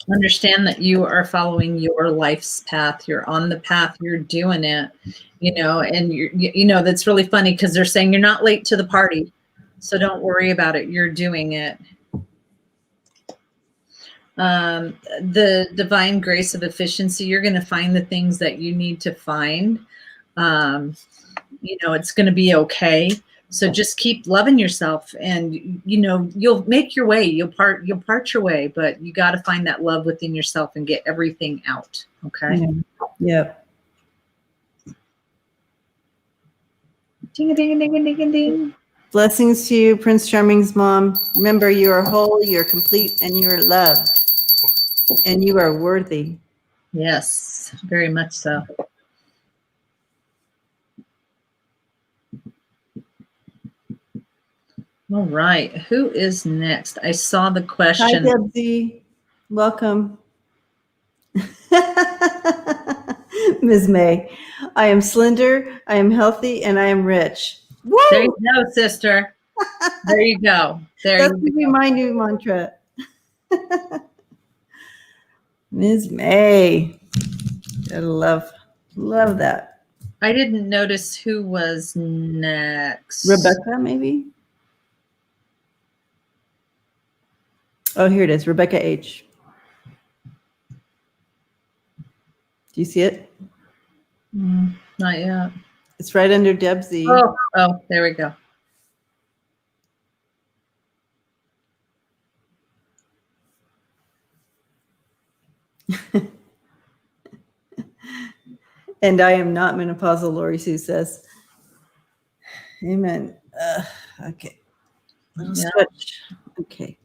Understand that you are following your life's path. You're on the path. You're doing it, you know, and you know, that's really funny because they're saying you're not late to the party. So don't worry about it. You're doing it. The divine grace of efficiency, you're going to find the things that you need to find. You know, it's going to be okay. So just keep loving yourself, and you'll make your way. You'll part your way, but you got to find that love within yourself and get everything out. Okay. Yep. Ding a ding a ding a ding a ding. Blessings to you, Prince Charming's mom. Remember, you are whole, you're complete, and you are loved, and you are worthy. Yes, very much so. All right, who is next? I saw the question. Hi, Debsy. Welcome. Ms. May, I am slender, I am healthy, and I am rich. Woo! There you go, sister. There you go. That's going to be my new mantra. Ms. May. Gotta love that. I didn't notice who was next. Rebecca, maybe? Oh, here it is. Rebecca H. Do you see it? Not yet. It's right under Debsy. Oh, there we go. And I am not menopausal, Lori Sue says. Amen. Okay. Little switch. Okay.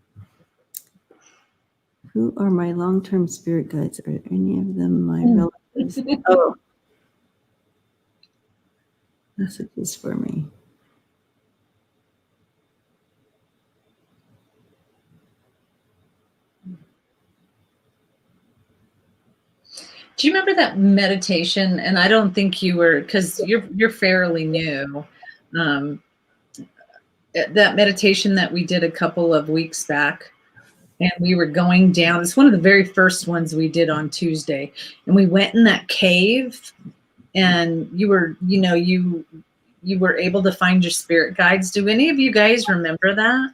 Who are my long-term spirit guides? Are any of them my relatives? Oh. Messages for me. Do you remember that meditation? And I don't think you were, because you're fairly new. That meditation that we did a couple of weeks back, and we were going down. It's one of the very first ones we did on Tuesday, and we went in that cave, and you were able to find your spirit guides. Do any of you guys remember that?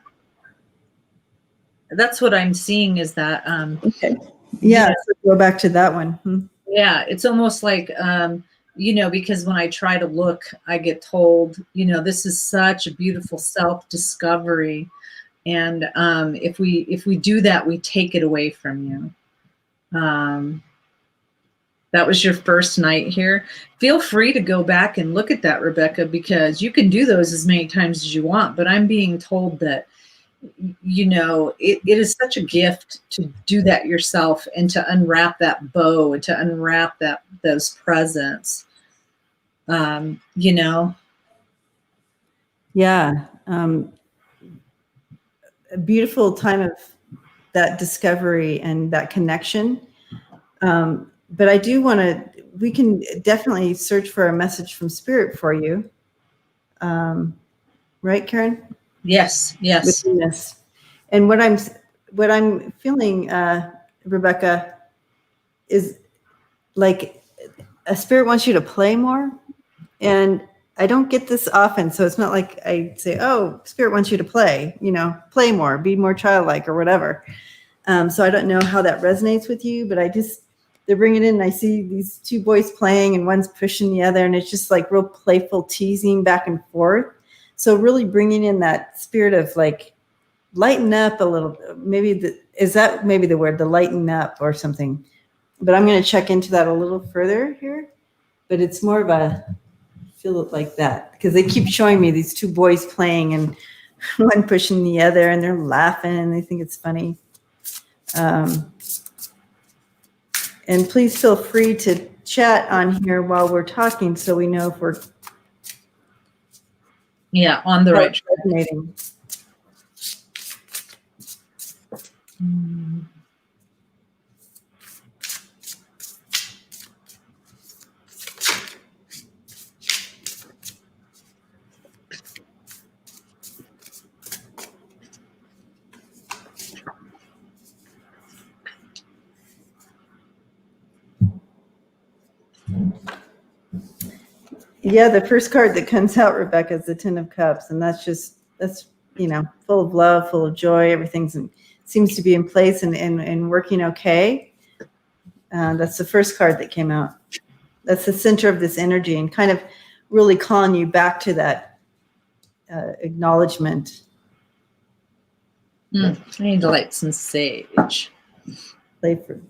That's what I'm seeing is that. Okay. Yeah, so go back to that one. Yeah, it's almost like, because when I try to look, I get told, this is such a beautiful self-discovery. And if we do that, we take it away from you. That was your first night here. Feel free to go back and look at that, Rebecca, because you can do those as many times as you want. But I'm being told that, it is such a gift to do that yourself and to unwrap that bow and to unwrap those presents. Yeah. A beautiful time of that discovery and that connection. But I do we can definitely search for a message from spirit for you. Right, Karen? Yes. Within this. And what I'm feeling, Rebecca, is like a spirit wants you to play more. And I don't get this often. So it's not like I say, oh, spirit wants you to play, play more, be more childlike or whatever. So I don't know how that resonates with you, but they're bringing in, and I see these two boys playing and one's pushing the other. And it's just like real playful teasing back and forth. So really bringing in that spirit of like, lighten up a little. Is that maybe the word, the lighten up or something? But I'm going to check into that a little further here. But it's more of feel it like that, because they keep showing me these two boys playing and one pushing the other, and they're laughing and they think it's funny. And please feel free to chat on here while we're talking, so we know if we're on the right track. Resonating. Yeah, the first card that comes out, Rebecca, is the Ten of Cups, and that's full of love, full of joy. Everything seems to be in place and working okay. That's the first card that came out. That's the center of this energy, and kind of really calling you back to that acknowledgement. I need to light some sage. Play for.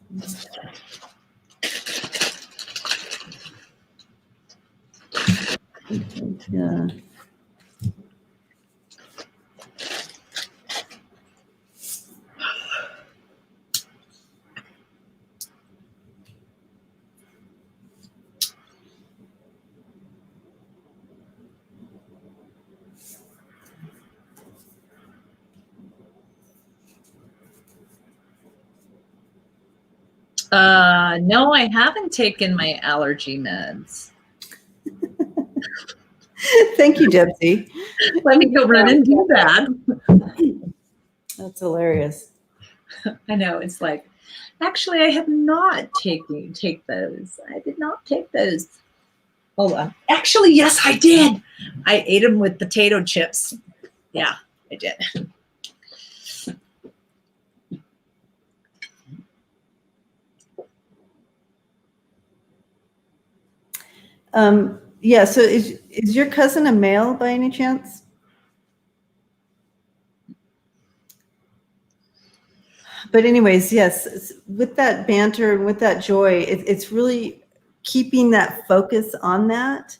Yeah. No, I haven't taken my allergy meds. Thank you, Debsy. Let me go run and do that. That's hilarious. I know, it's like, actually, I have not take those. I did not take those. Hold on. Actually, yes, I did. I ate them with potato chips. Yeah, I did. Yeah. So is your cousin a male by any chance? But anyways, yes, with that banter and with that joy, it's really keeping that focus on that,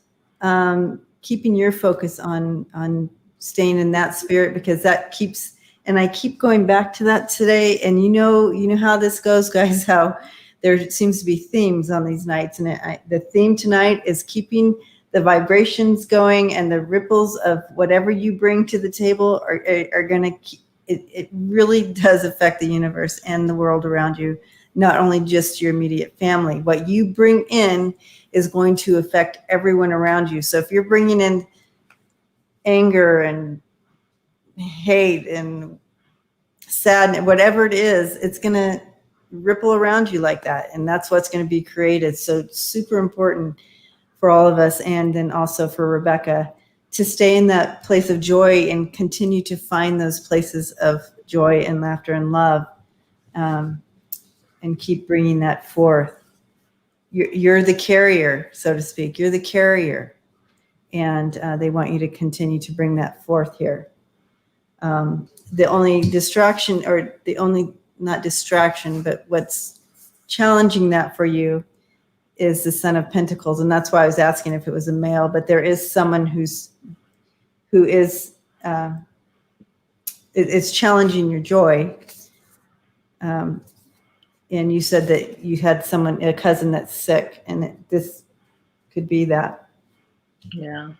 keeping your focus on staying in that spirit, because that keeps, and I keep going back to that today. And you know how this goes, guys, how there seems to be themes on these nights. And the theme tonight is keeping the vibrations going, and the ripples of whatever you bring to the table are going to keep. It really does affect the universe and the world around you, not only just your immediate family. What you bring in is going to affect everyone around you. So if you're bringing in anger and hate and sadness, whatever it is, it's going to ripple around you like that. And that's what's going to be created. So it's super important for all of us, and then also for Rebecca, to stay in that place of joy and continue to find those places of joy and laughter and love, and keep bringing that forth. You're the carrier, so to speak. You're the carrier, and they want you to continue to bring that forth here. The only distraction, or the only, not distraction, but what's challenging that for you is the Son of Pentacles. And that's why I was asking if it was a male, but there is someone who is, it's challenging your joy. And you said that you had a cousin that's sick, and this could be that. Yeah.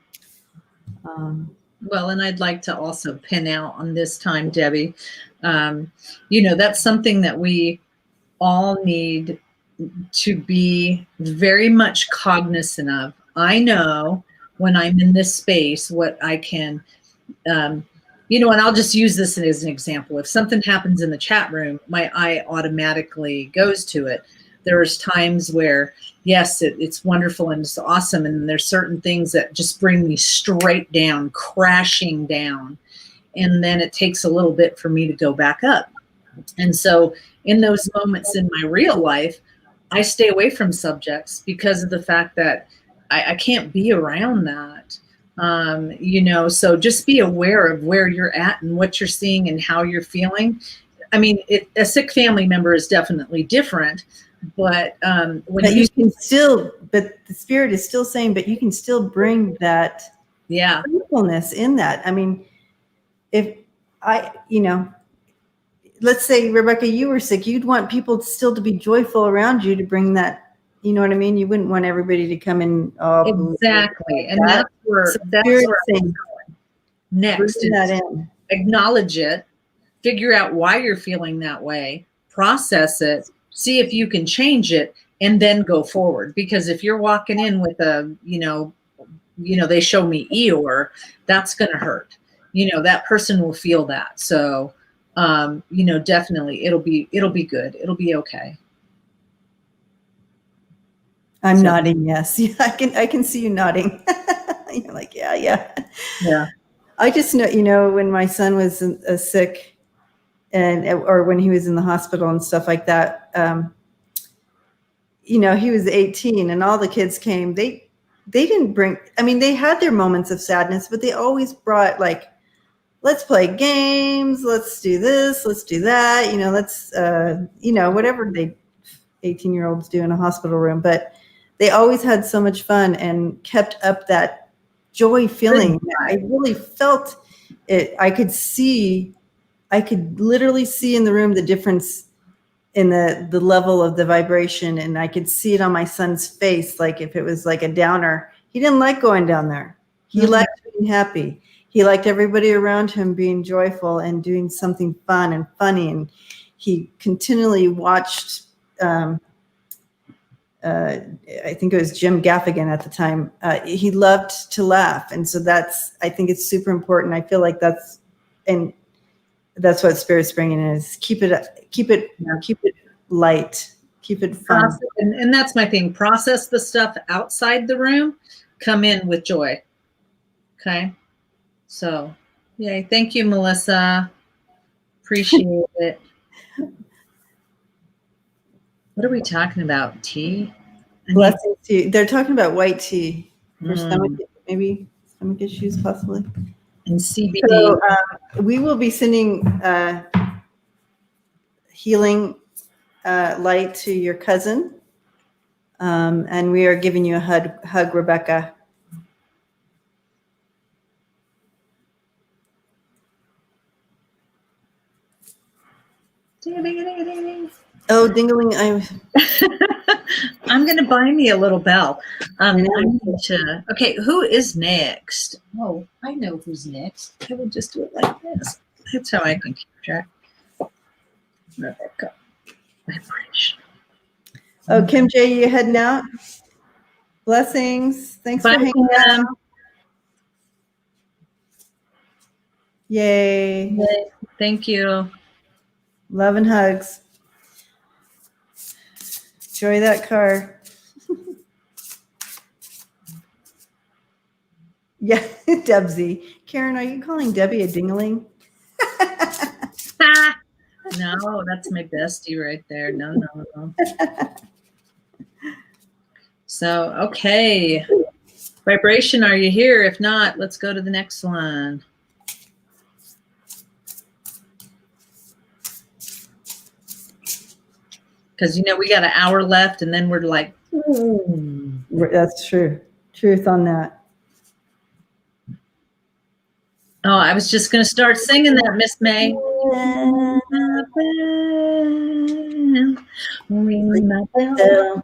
Well, and I'd like to also pin out on this time, Debbie, that's something that we all need to be very much cognizant of. I know when I'm in this space, what I can, and I'll just use this as an example. If something happens in the chat room, my eye automatically goes to it. There's times where, yes, it's wonderful and it's awesome. And there's certain things that just bring me straight down, crashing down. And then it takes a little bit for me to go back up. And so in those moments in my real life, I stay away from subjects because of the fact that I can't be around that. So just be aware of where you're at and what you're seeing and how you're feeling. I mean, a sick family member is definitely different, but when but you can still, but the spirit is still saying, but you can still bring that playfulness in that. I mean, if let's say, Rebecca, you were sick, you'd want people still to be joyful around you, to bring that, you know what I mean? You wouldn't want everybody to come in. Exactly. And that's where I'm going. Next is acknowledge it, figure out why you're feeling that way, process it, see if you can change it, and then go forward. Because if you're walking in with they show me Eeyore, that's going to hurt. That person will feel that. So, definitely it'll be good. It'll be okay. I'm nodding. Yes. Yeah, I can see you nodding. You're like, yeah. I just know, when my son was sick or when he was in the hospital and stuff like that, he was 18 and all the kids came, they they didn't bring, I mean, they had their moments of sadness, but they always brought like, let's play games, let's do this, let's do that, let's, whatever 18-year-olds do in a hospital room. But they always had so much fun and kept up that joy feeling. I really felt it. I could literally see in the room the difference in the level of the vibration, and I could see it on my son's face. Like if it was like a downer, he didn't like going down there. He liked being happy. He liked everybody around him being joyful and doing something fun and funny. And he continually watched, I think it was Jim Gaffigan at the time. He loved to laugh. And so I think it's super important. I feel like that's what Spirit's bringing is. Keep it light, keep it fun. And that's my thing. Process the stuff outside the room, come in with joy. Okay. So, yay. Thank you, Melissa. Appreciate it. What are we talking about? Tea? Blessings to you. They're talking about white tea for stomach issues, possibly. And CBD. So, we will be sending healing light to your cousin. And we are giving you a hug, Rebecca. Oh, ding-a-ling. I'm going to buy me a little bell. Okay, who is next? Oh, I know who's next. I will just do it like this. That's how I can keep track. Rebecca. Vibration. Oh, Kim J, you heading out? Blessings. Thanks for hanging out. Yay. Thank you. Love and hugs. Enjoy that car. Yeah, Debsy. Karen, are you calling Debbie a dingling? No, that's my bestie right there. No. So, okay. Vibration, are you here? If not, let's go to the next one. Because, we got an hour left, and then we're like, That's true. Truth on that. Oh, I was just going to start singing that, Miss May. Ring my bell.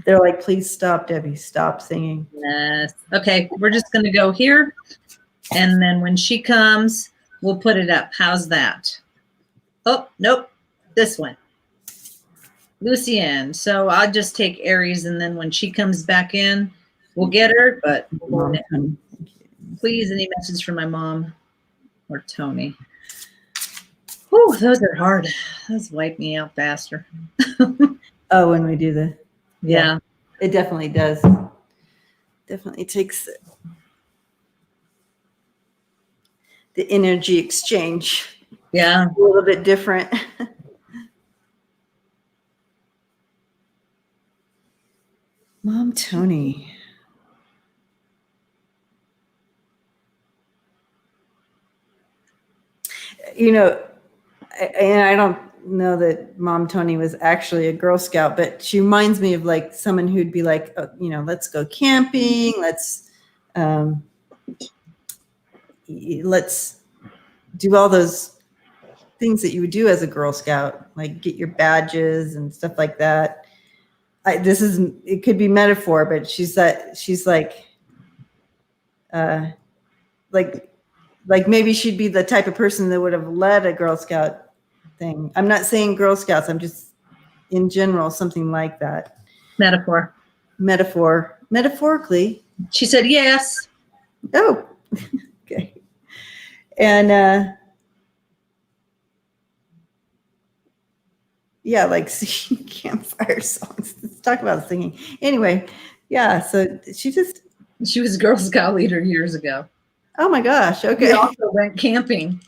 They're like, please stop, Debbie. Stop singing. Yes. Okay, we're just going to go here. And then when she comes, we'll put it up. How's that? Oh, nope. This one. Lucienne. So I'll just take Aries, and then when she comes back in, we'll get her. But please, any message from my mom or Tony? Whew, those are hard. Those wipe me out faster. Oh, when we do the... Yeah. It definitely does. Definitely takes the energy exchange. Yeah. A little bit different. Mom Tony. And I don't know that Mom Tony was actually a Girl Scout, but she reminds me of like someone who'd be like, let's go camping. Let's do all those things that you would do as a Girl Scout, like get your badges and stuff like that. It could be metaphor, but she's like maybe she'd be the type of person that would have led a Girl Scout thing. I'm not saying Girl Scouts. I'm just in general, something like that. Metaphorically. She said yes. Oh, okay. And yeah, like singing campfire songs. Let's talk about singing. Anyway, yeah. So she was a Girl Scout leader years ago. Oh my gosh. Okay. She also went camping.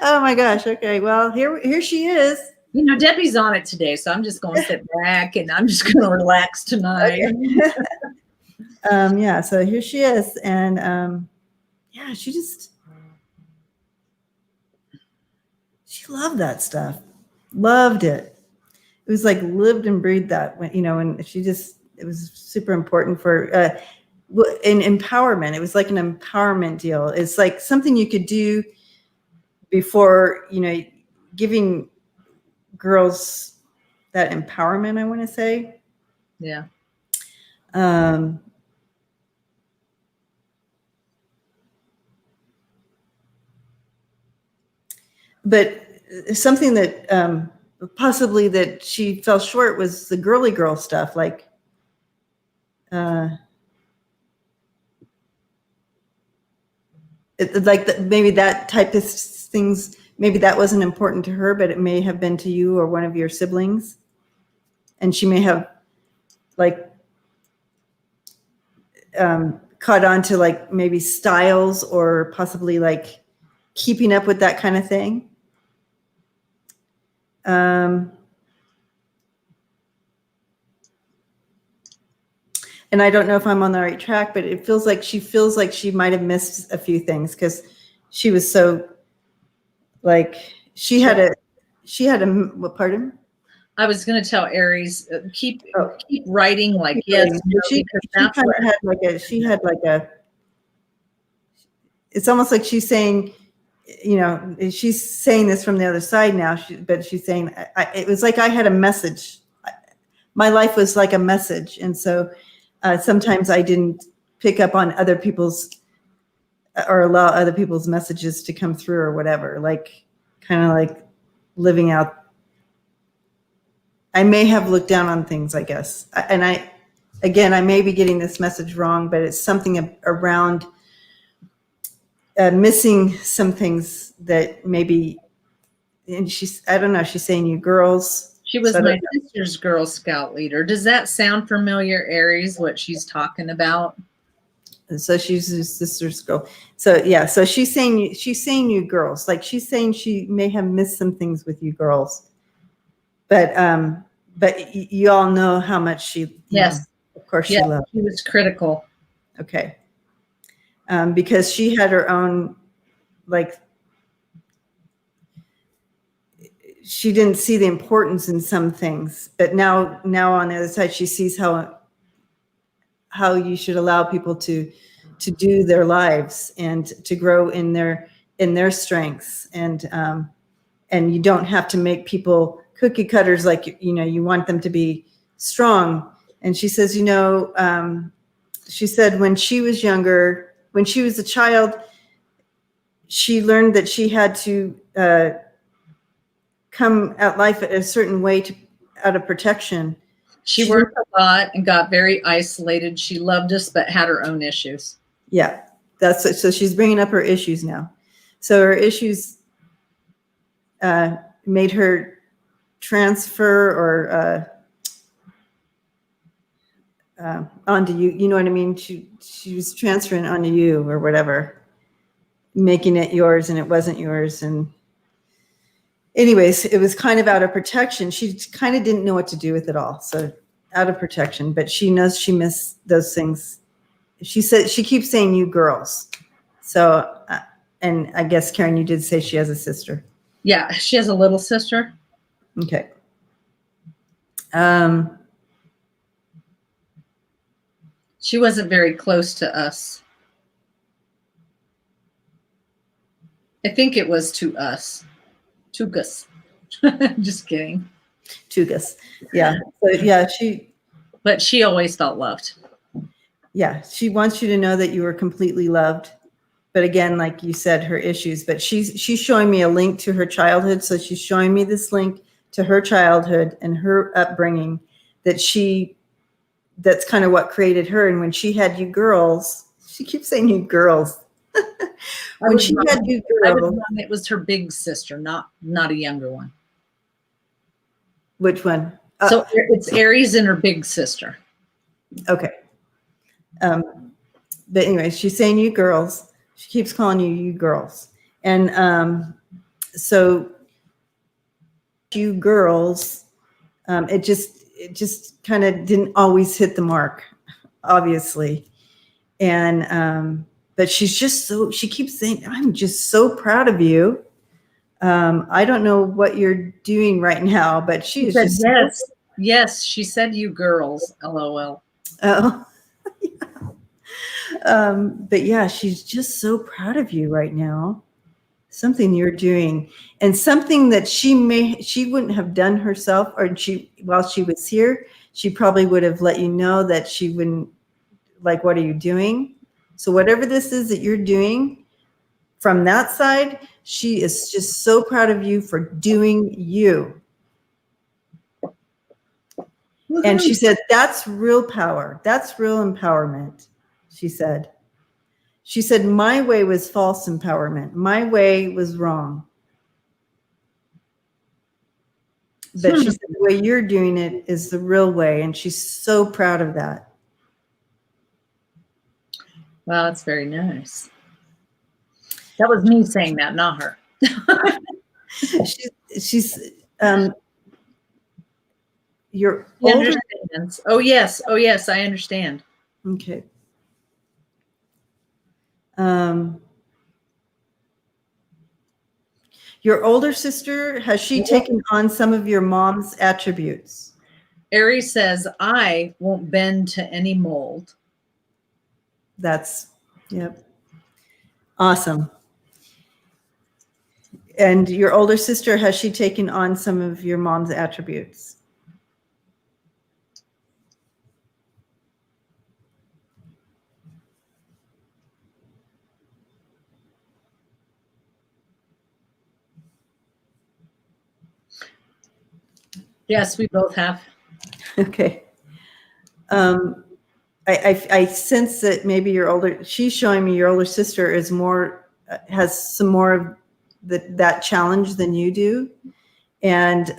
Oh my gosh. Okay. Well, here she is. Debbie's on it today, so I'm just going to sit back and I'm just going to relax tonight. Okay. Yeah, so here she is. And yeah, she loved that stuff. Loved it. It was like lived and breathed that when, and it was super important for, in empowerment. It was like an empowerment deal. It's like something you could do before, giving girls that empowerment, I want to say. Yeah. But something that possibly that she fell short was the girly girl stuff, like maybe that type of things, maybe that wasn't important to her, but it may have been to you or one of your siblings, and she may have caught on to maybe styles or possibly keeping up with that kind of thing. And I don't know if I'm on the right track, but it feels like she might have missed a few things because she was so she had a what, pardon? I was going to tell Aries, keep writing yes. She had it's almost like she's saying, she's saying this from the other side now, but she's saying, it was like I had a message. My life was like a message. And so sometimes I didn't pick up on other people's or allow other people's messages to come through or whatever, kind of living out. I may have looked down on things, I guess. And I may be getting this message wrong, but it's something around missing some things that maybe, and I don't know, she's saying you girls. She was my sister's Girl Scout leader. Does that sound familiar, Aries, what she's talking about? So she's his sister's girl. So yeah, so she's saying you girls, she's saying she may have missed some things with you girls. But you all know how much she, yes, of course, she loved. She was critical. Okay. Because she had her own, she didn't see the importance in some things, but now on the other side, she sees how you should allow people to do their lives and to grow in their strengths, and you don't have to make people cookie cutters, you want them to be strong. And she says, she said when she was younger, when she was a child, she learned that she had to come at life a certain way out of protection. She worked a lot and got very isolated. She loved us, but had her own issues. Yeah, so she's bringing up her issues now. So her issues made her transfer or onto you. You know what I mean? She was transferring onto you or whatever, making it yours, and it wasn't yours. And anyways, it was kind of out of protection. She kind of didn't know what to do with it all. So out of protection, but she knows she missed those things. She said, she keeps saying you girls. So, and I guess Karen, you did say she has a sister. Yeah. She has a little sister. Okay. She wasn't very close to us. I think it was to us. Tues. Just kidding. Tues. Yeah. So yeah, but she always felt loved. Yeah. She wants you to know that you were completely loved. But again, like you said, her issues, but she's showing me a link to her childhood. So she's showing me this link to her childhood and her upbringing that's kind of what created her. And when she had you girls, she keeps saying you girls. When she had you girls, it was her big sister, not a younger one. Which one? So it's Aries and her big sister. Okay. But anyway, she's saying you girls. She keeps calling you girls. And so you girls, it just kind of didn't always hit the mark, obviously. And but she's just she keeps saying, I'm just so proud of you. I don't know what you're doing right now, but she is said, just yes. Yes, she said you girls, LOL. Oh, but yeah, she's just so proud of you right now. Something you're doing, and something that she wouldn't have done herself, or while she was here, she probably would have let you know that she wouldn't, like, what are you doing? So whatever this is that you're doing from that side, she is just so proud of you for doing you. And she said, that's real power. That's real empowerment. She said, my way was false empowerment. My way was wrong. But she said, the way you're doing it is the real way. And she's so proud of that. Well, that's very nice. That was me saying that, not her. she's your older. Oh yes, I understand. Okay. Your older sister, has she taken on some of your mom's attributes? Aries says, I won't bend to any mold. That's, yep. Awesome. And your older sister, has she taken on some of your mom's attributes? Yes, we both have. Okay. I sense that maybe she's showing me your older sister is more, has some more of that challenge than you do. And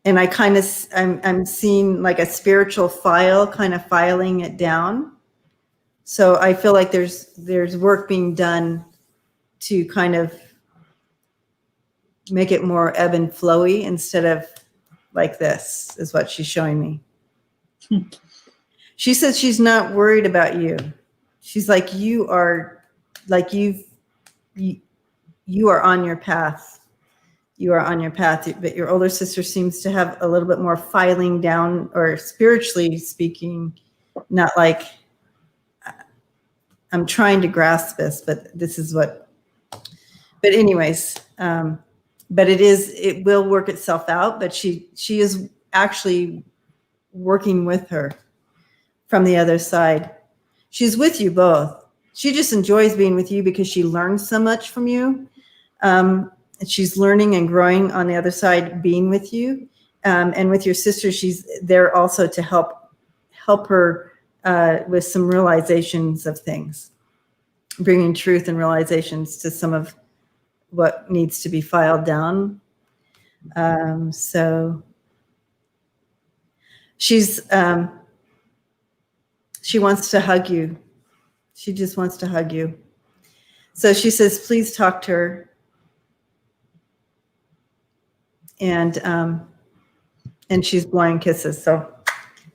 I kind of, I'm seeing like a spiritual file, kind of filing it down. So I feel like there's work being done to kind of make it more ebb and flowy instead of like this, is what she's showing me. She says she's not worried about you. She's like, you are like, you are on your path. You are on your path, but your older sister seems to have a little bit more filing down, or spiritually speaking, not like, I'm trying to grasp this, but this is what, but anyways, but it will work itself out, but she is actually working with her from the other side. She's with you both. She just enjoys being with you because she learns so much from you. She's learning and growing on the other side, being with you. And with your sister, she's there also to help her with some realizations of things, bringing truth and realizations to some of what needs to be filed down. So she wants to hug you. She just wants to hug you. So she says, please talk to her. And she's blowing kisses. So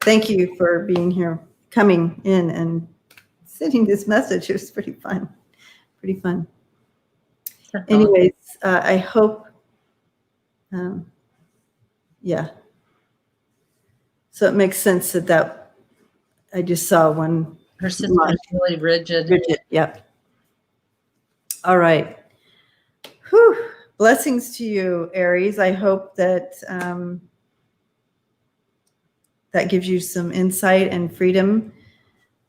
thank you for being here, coming in and sending this message. It was pretty fun. Pretty fun. Anyways, I hope, yeah. So it makes sense that I just saw one. Her sister is really rigid. Rigid, yep. All right. Whew. Blessings to you, Aries. I hope that that gives you some insight and freedom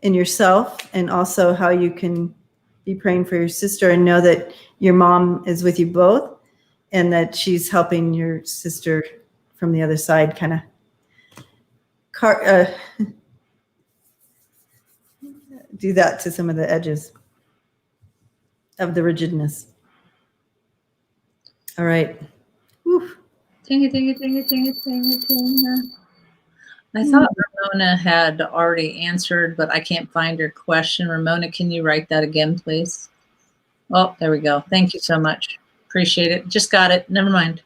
in yourself, and also how you can be praying for your sister and know that your mom is with you both, and that she's helping your sister from the other side, kind of do that to some of the edges of the rigidness. All right. Whew. Dang it. I thought Ramona had already answered, but I can't find her question. Ramona, can you write that again, please? Oh, there we go. Thank you so much. Appreciate it. Just got it. Never mind.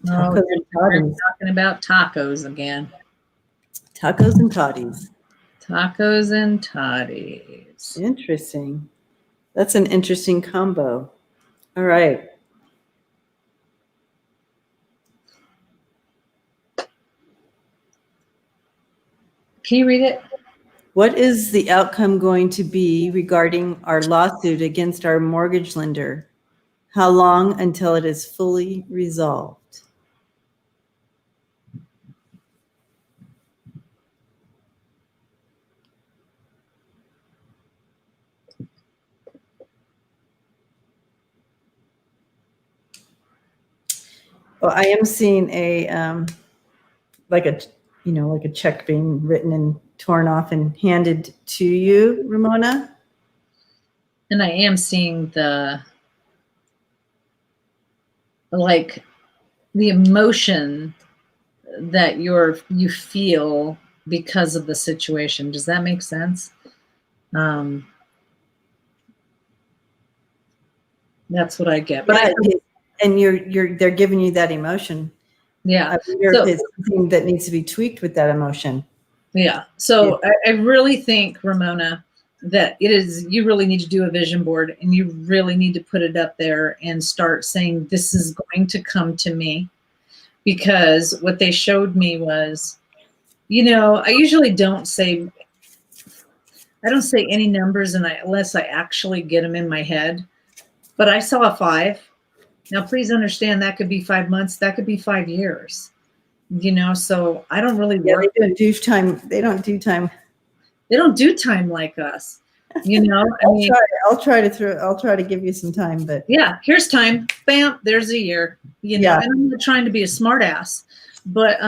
Oh, Tacos and we're toddies. talking about tacos again. Tacos and toddies. Tacos and toddies. Interesting. That's an interesting combo. All right. Can you read it? What is the outcome going to be regarding our lawsuit against our mortgage lender? How long until it is fully resolved? Well, I am seeing a like a check being written and torn off and handed to you, Ramona. And I am seeing the emotion that you feel because of the situation. Does that make sense? That's what I get. But and they're giving you that emotion. Yeah. I wonder if it's something that needs to be tweaked with that emotion. Yeah. So I really think, Ramona, that you really need to do a vision board, and you really need to put it up there and start saying, this is going to come to me. Because what they showed me was, I usually don't say any numbers unless I actually get them in my head. But I saw a 5. Now, please understand that could be 5 months. That could be 5 years. So I don't really work. They don't do time. They don't do time. They don't do time like us. I'll try to give you some time, but yeah, here's time. Bam, there's a year. And I'm not trying to be a smart ass, but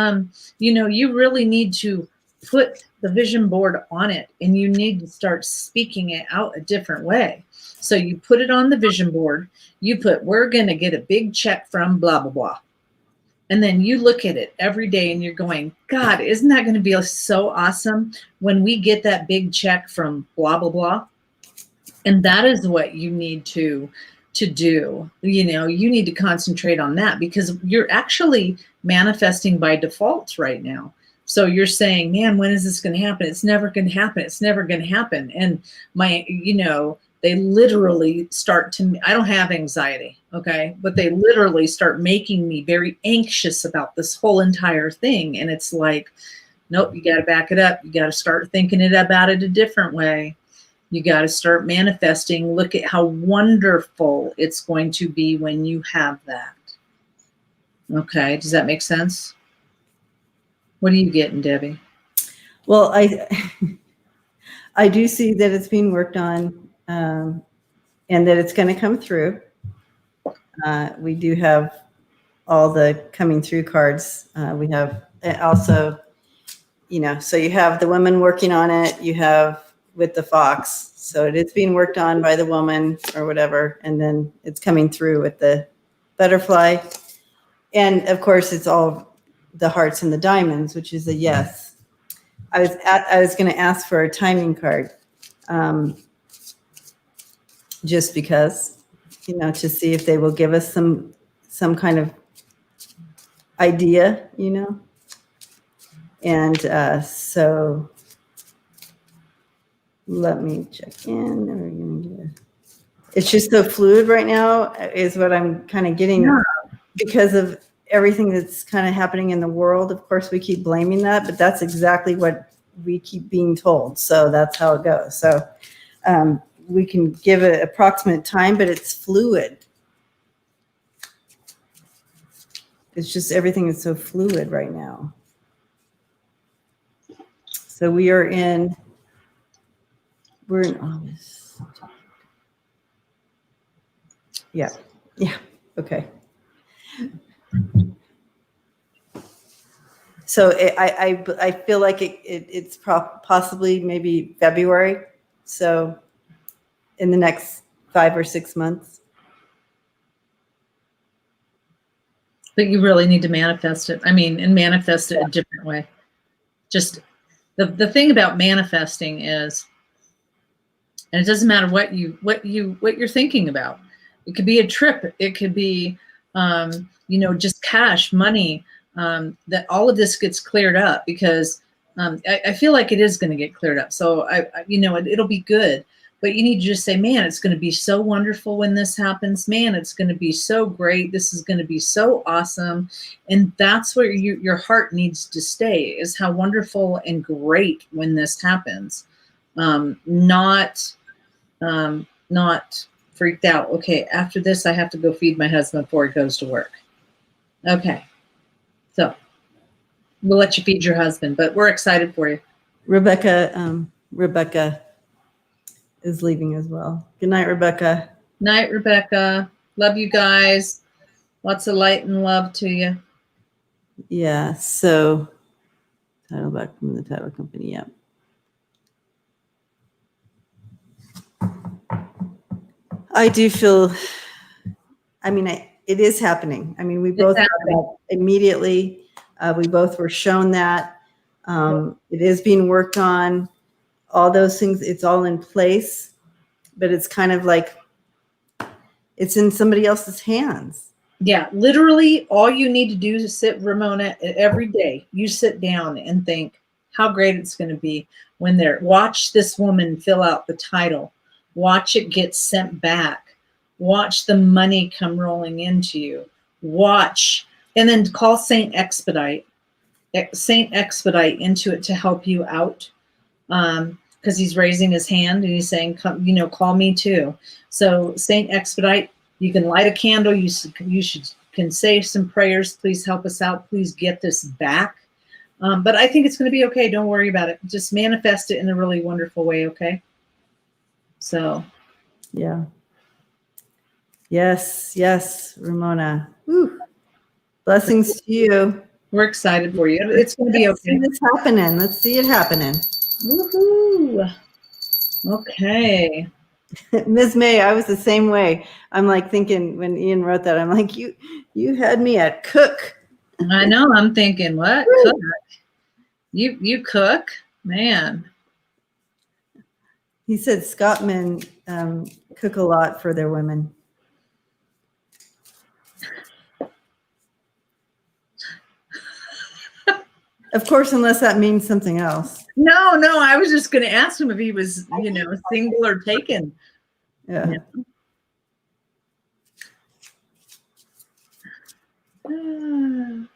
you really need to put the vision board on it, and you need to start speaking it out a different way. So you put it on the vision board. You put, we're going to get a big check from blah, blah, blah. And then you look at it every day and you're going, God, isn't that going to be so awesome when we get that big check from blah, blah, blah? And that is what you need to do. You need to concentrate on that, because you're actually manifesting by default right now. So you're saying, man, when is this going to happen? It's never going to happen. It's never going to happen. And they literally I don't have anxiety, okay? But they literally start making me very anxious about this whole entire thing. And it's like, nope, you got to back it up. You got to start thinking about it a different way. You got to start manifesting. Look at how wonderful it's going to be when you have that. Okay, does that make sense? What are you getting, Debbie? Well, I do see that it's being worked on. And that it's going to come through. We do have all the coming through cards. We have also, so you have the woman working on it. You have with the fox. So it is being worked on by the woman or whatever. And then it's coming through with the butterfly. And of course, it's all the hearts and the diamonds, which is a yes. I was going to ask for a timing card. Just because, to see if they will give us some kind of idea, And so let me check in. It's just so fluid right now is what I'm kind of getting because of everything that's kind of happening in the world. Of course, we keep blaming that, but that's exactly what we keep being told. So that's how it goes. So, we can give an approximate time, but it's fluid. It's just everything is so fluid right now. So we're in August. Yeah. Okay. So I feel like it's possibly maybe February. So in the next 5 or 6 months. But you really need to manifest it. And manifest it a different way. Just The thing about manifesting is, and it doesn't matter what you're thinking about. It could be a trip. It could be, just cash, money. That all of this gets cleared up because I feel like it is going to get cleared up. So it'll be good. But you need to just say, man, it's going to be so wonderful when this happens. Man, it's going to be so great. This is going to be so awesome. And that's where your heart needs to stay, is how wonderful and great when this happens. Not freaked out. Okay, after this, I have to go feed my husband before he goes to work. Okay, so we'll let you feed your husband, but we're excited for you. Rebecca is leaving as well. Good night, Rebecca. Night, Rebecca. Love you guys. Lots of light and love to you. Yeah, so title back from the title company. Yeah. I do feel, it is happening. We both got that immediately. We both were shown that. It is being worked on. All those things, it's all in place, but it's kind of like it's in somebody else's hands. Yeah, literally all you need to do is sit, Ramona, every day. You sit down and think how great it's going to be when watch this woman fill out the title. Watch it get sent back. Watch the money come rolling into you. Watch, and then call Saint Expedite into it to help you out. Because he's raising his hand and he's saying, "Come, call me too." So Saint Expedite, you can light a candle. You can say some prayers. Please help us out. Please get this back. But I think it's going to be okay. Don't worry about it. Just manifest it in a really wonderful way. Okay. So. Yeah. Yes, Ramona. Woo. Blessings to you. We're excited for you. It's going to be okay. Let's see it happening. Woohoo! Okay. Ms. May, I was the same way. I'm like thinking when Ian wrote that, I'm like, you had me at cook. I know. I'm thinking, what? Cook? You cook? Man. He said Scotsmen cook a lot for their women. Of course, unless that means something else. No, I was just going to ask him if he was, single or taken. Yeah. A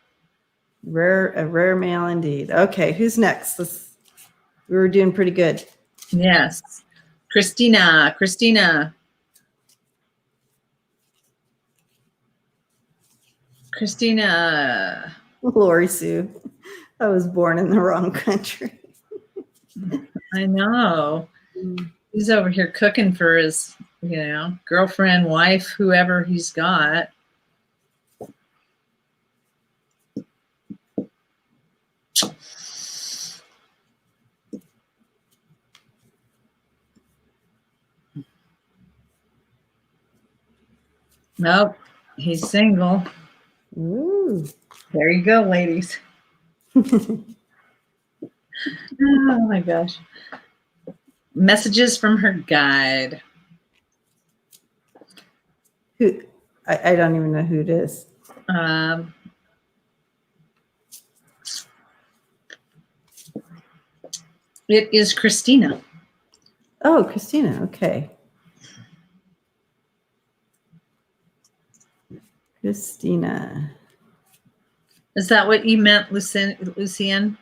rare male indeed. Okay, who's next? We were doing pretty good. Yes. Christina. Lori Sue. I was born in the wrong country. I know. He's over here cooking for his, girlfriend, wife, whoever he's got. Nope, he's single. Ooh. There you go, ladies. Oh my gosh. Messages from her guide. Who? I don't even know who it is. It is Christina. Oh, Christina. Okay. Christina. Is that what you meant, Lucienne?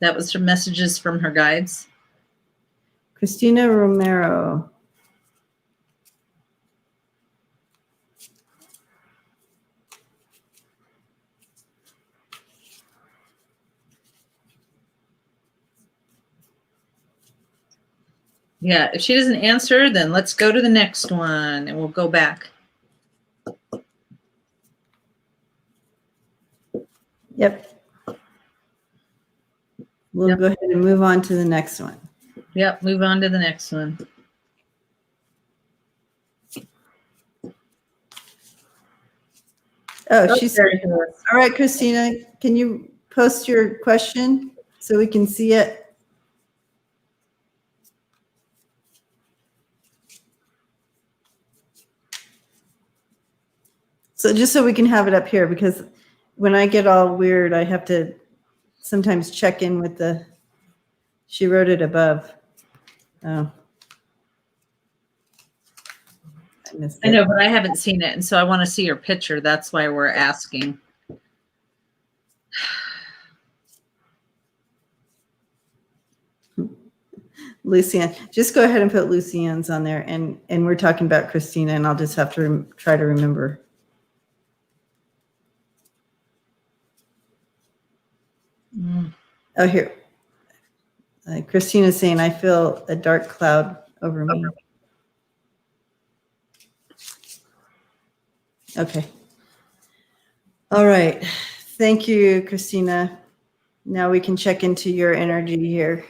That was from messages from her guides? Christina Romero. Yeah, if she doesn't answer, then let's go to the next one and we'll go back. Yep. We'll go ahead and move on to the next one. Yep, move on to the next one. Oh, she's there. All right, Christina, can you post your question so we can see it? So just so we can have it up here, because when I get all weird, I have to sometimes check in with she wrote it above. Oh. I missed it. I know, but I haven't seen it, and so I want to see your picture. That's why we're asking. Lucianne, just go ahead and put Lucianne's on there, and we're talking about Christina, and I'll just have to try to remember. Oh, here. Christina's saying, I feel a dark cloud over me. Okay. All right. Thank you, Christina. Now we can check into your energy here.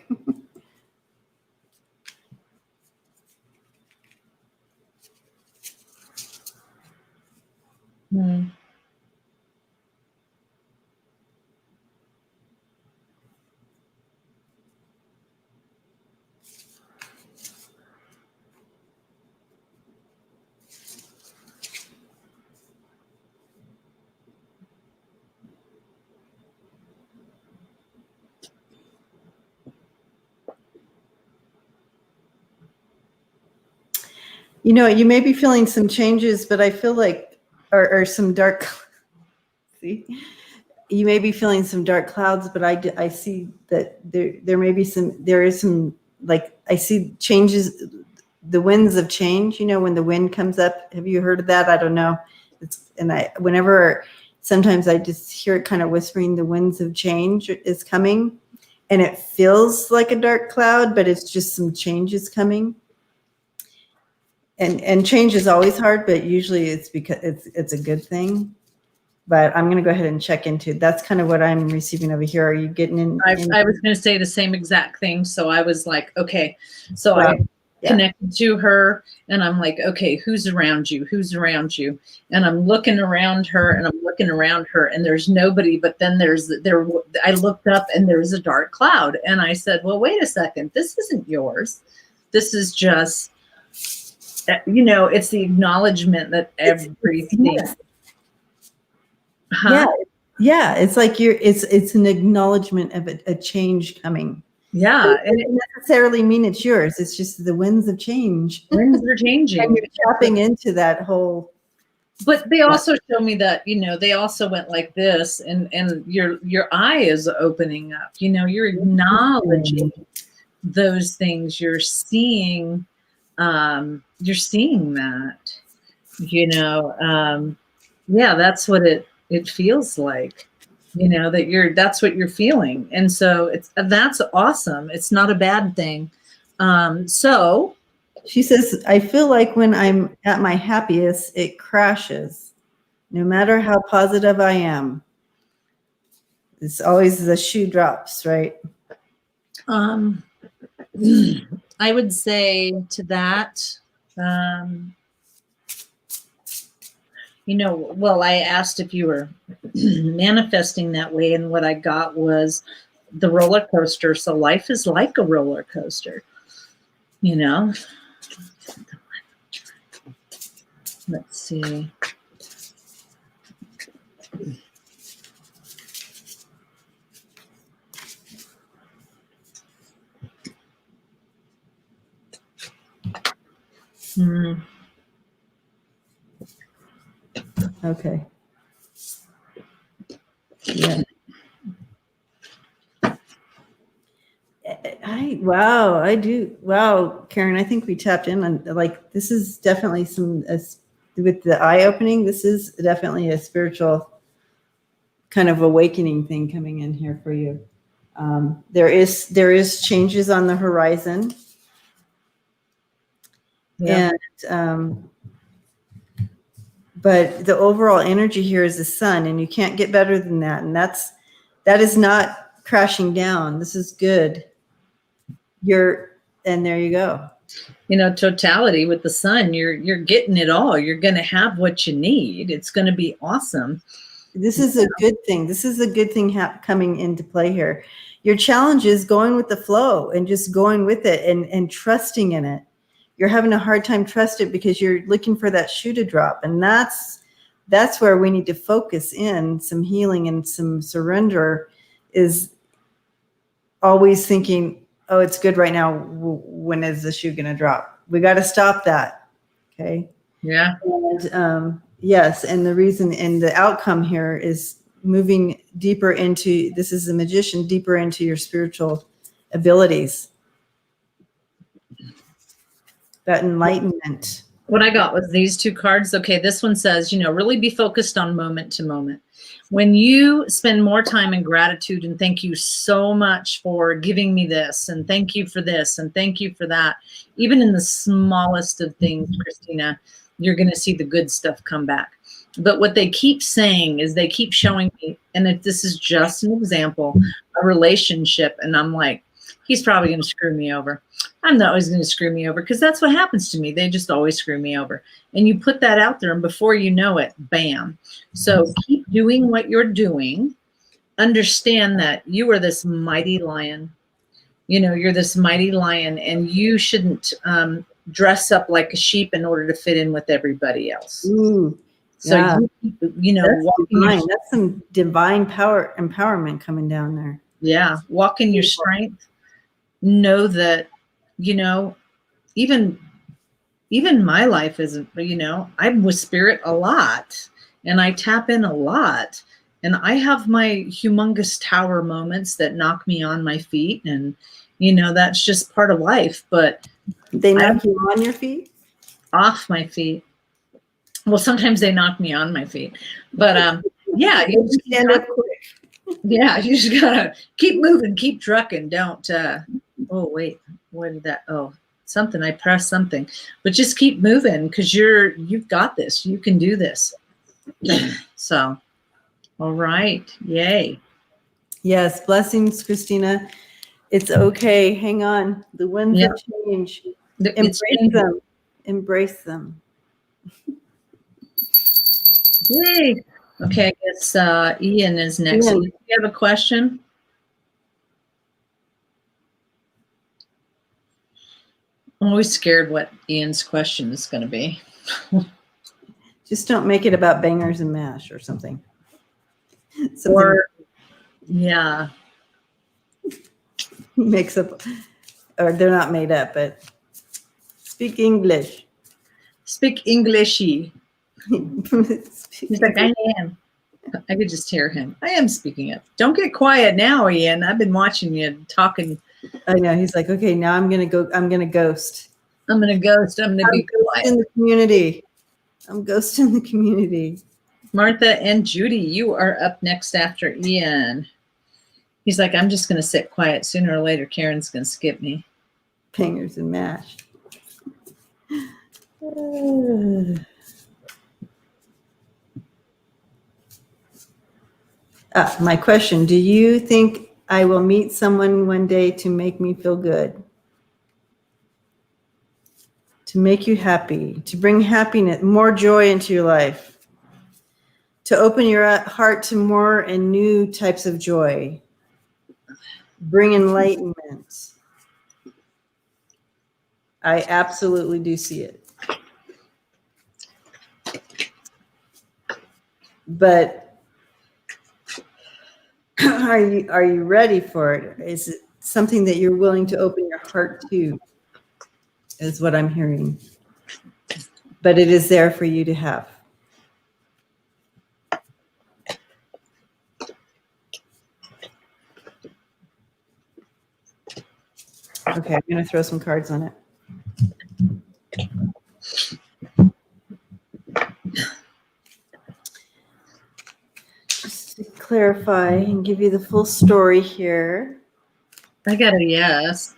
You know, you may be feeling some changes, but I feel like, or some dark, see, you may be feeling some dark clouds, but I see that there is some, like, I see changes, the winds of change, you know, when the wind comes up. Have you heard of that? I don't know. Sometimes I just hear it kind of whispering, the winds of change is coming, and it feels like a dark cloud, but it's just some changes coming. And change is always hard, but usually it's because it's a good thing. But I'm going to go ahead and check into it. That's kind of what I'm receiving over here. Are you getting in? I was going to say the same exact thing. So I was like, okay. So I connected to her, and I'm like, okay, who's around you? Who's around you? And I'm looking around her, and I'm looking around her, and there's nobody. But then I looked up, and there's a dark cloud, and I said, well, wait a second. This isn't yours. This is just, you know, it's the acknowledgement that everything. Huh? Yeah. It's like it's an acknowledgement of a change coming. Yeah. It doesn't necessarily mean it's yours. It's just the winds of change. Winds are changing. And you're tapping into that whole. But they also show me that, you know, they also went like this, and your eye is opening up. You know, you're acknowledging those things. You're seeing that, you know. Yeah, that's what it feels like, you know, that's what you're feeling. And so that's awesome. It's not a bad thing. So she says, I feel like when I'm at my happiest, it crashes. No matter how positive I am. It's always the shoe drops, right? I would say to that, you know, well, I asked if you were manifesting that way, and what I got was the roller coaster. So life is like a roller coaster, you know. Let's see. Okay. Yeah. Wow, Karen, I think we tapped in on, like, this is definitely with the eye opening, this is definitely a spiritual kind of awakening thing coming in here for you. There is changes on the horizon. Yeah. And but the overall energy here is the sun, and you can't get better than that. And that is not crashing down. This is good. And there you go. You know, totality with the sun, you're getting it all. You're going to have what you need. It's going to be awesome. This is a good thing. This is a good thing coming into play here. Your challenge is going with the flow and just going with it and trusting in it. You're having a hard time trust it because you're looking for that shoe to drop. And that's that's where we need to focus in some healing and some surrender, is always thinking, oh, it's good right now. When is the shoe going to drop? We got to stop that. Okay. Yeah. And yes. And the reason and the outcome here is moving deeper into, this is the magician, deeper into your spiritual abilities. That enlightenment. What I got was these two cards. Okay, this one says, really be focused on moment to moment. When you spend more time in gratitude and thank you so much for giving me this, and thank you for this, and thank you for that, even in the smallest of things, Christina, you're going to see the good stuff come back. But what they keep saying is they keep showing me, and if this is just an example, a relationship, and I'm like, he's probably going to screw me over. I'm not always going to screw me over, because that's what happens to me. They just always screw me over. And you put that out there, and before you know it, bam. So keep doing what you're doing. Understand that you are this mighty lion. You're this mighty lion, and you shouldn't dress up like a sheep in order to fit in with everybody else. Ooh, so yeah. That's some divine power, empowerment coming down there. Yeah, walk in your strength. Know that, even my life is, I'm with spirit a lot, and I tap in a lot, and I have my humongous tower moments that knock me on my feet, and that's just part of life. But they knock you on your feet, off my feet. Well, sometimes they knock me on my feet, but yeah, you just stand up quick. Yeah, you just gotta keep moving, keep trucking. Don't oh wait, what did that? Oh, something, I pressed something. But just keep moving, because you've got this. You can do this. So, all right. Yay. Yes, blessings, Christina. It's okay. Hang on. The winds of change. Embrace them. Embrace them. Yay. Okay, I guess Ian is next. Ian, do you have a question? I'm always scared what Ian's question is going to be. Just don't make it about bangers and mash or something. Or, yeah. Mix up, or they're not made up, but speak English. Speak Englishy. He's like, I am. I could just hear him. I am speaking it. Don't get quiet now, Ian. I've been watching you talking. I know. He's like, okay, now I'm gonna go. I'm gonna ghost. I'm gonna ghost. I'm gonna be quiet in the community. I'm ghosting the community. Martha and Judy, you are up next after Ian. He's like, I'm just gonna sit quiet. Sooner or later, Karen's gonna skip me. Bangers and mash. My question, do you think I will meet someone one day to make me feel good? To make you happy, to bring happiness, more joy into your life, to open your heart to more and new types of joy, bring enlightenment. I absolutely do see it. But are you ready for it? Is it something that you're willing to open your heart to? Is what I'm hearing. But it is there for you to have. Okay, I'm going to throw some cards on it. Just to clarify and give you the full story here. I got a yes,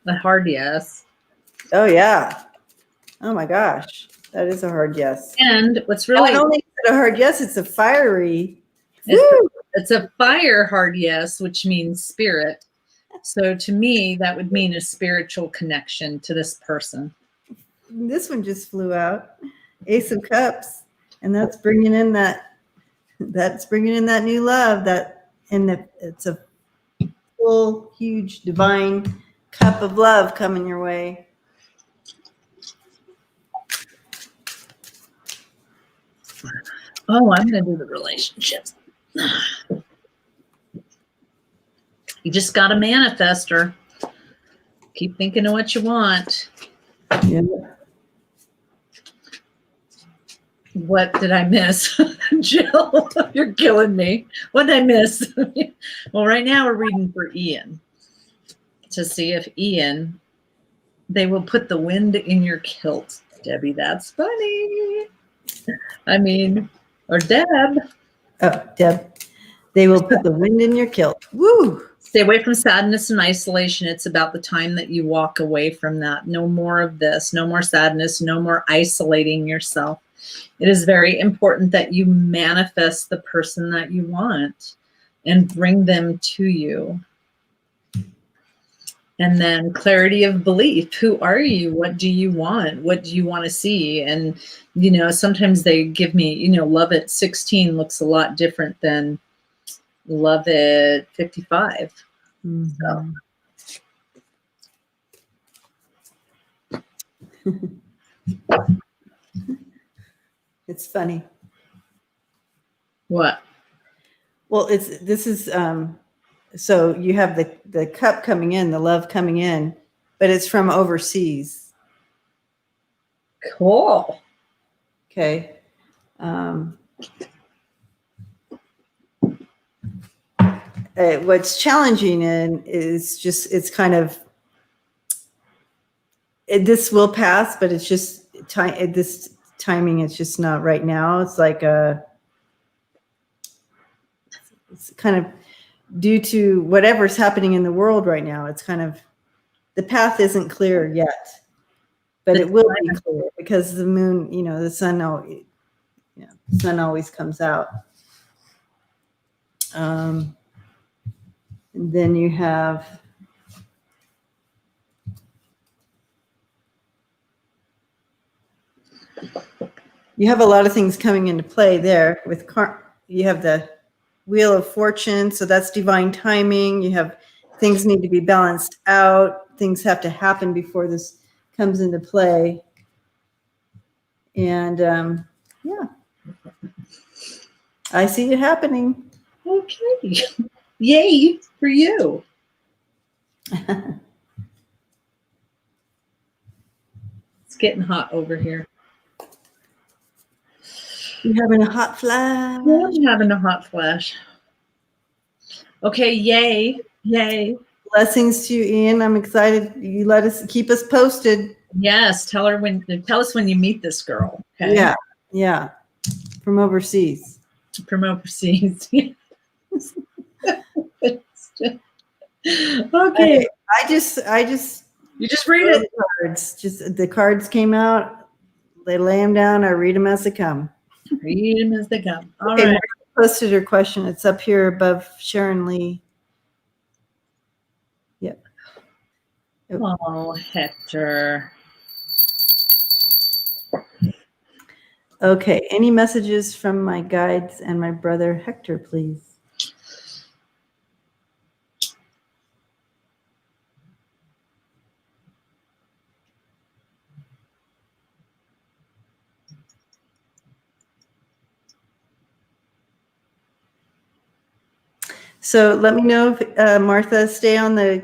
a hard yes. Oh, yeah. Oh, my gosh. That is a hard yes. And what's really... I don't think it's a hard yes. It's a fiery... It's a fire hard yes, which means spirit. So to me, that would mean a spiritual connection to this person. This one just flew out. Ace of Cups. And that's bringing in that new love. It's a full, huge, divine cup of love coming your way. Oh, I'm going to do the relationships. You just got to manifest her. Keep thinking of what you want. Yeah. What did I miss? Jill, you're killing me. What did I miss? Well, right now we're reading for Ian to see if Ian, they will put the wind in your kilt. Debbie, that's funny. I mean, or Deb. Oh, Deb. They will put the wind in your kilt. Woo! Stay away from sadness and isolation. It's about the time that you walk away from that. No more of this. No more sadness. No more isolating yourself. It is very important that you manifest the person that you want and bring them to you. And then clarity of belief. Who are you? What do you want? What do you want to see? And, you know, sometimes they give me, you know, love at 16 looks a lot different than love at 55. Mm-hmm. So. It's funny. What? Well, this is so you have the cup coming in, the love coming in, but it's from overseas. Cool. Okay. What's challenging is just it's kind of this will pass, but it's just this timing. It's just not right now. It's like it's kind of due to whatever's happening in the world right now. It's kind of the path isn't clear yet, but it will be clear because the moon, you know, the sun always comes out. And then you have a lot of things coming into play there with you have the Wheel of Fortune, so that's divine timing. You have things need to be balanced out. Things have to happen before this comes into play. And yeah, I see it happening. Okay. Yay for you. It's getting hot over here. You having a hot flash? Yeah, I'm having a hot flash. Okay, yay. Yay. Blessings to you, Ian. I'm excited. You keep us posted. Yes, tell us when you meet this girl. Okay? Yeah. From overseas. From overseas. Okay. I just you just read it. Cards. Just the cards came out. They lay them down. I read them as they come. Read them as they come. All okay, right. Posted her question. It's up here above Sharon Lee. Yep. Oh, Hector. Okay. Any messages from my guides and my brother Hector, please? So let me know if Martha, stay on the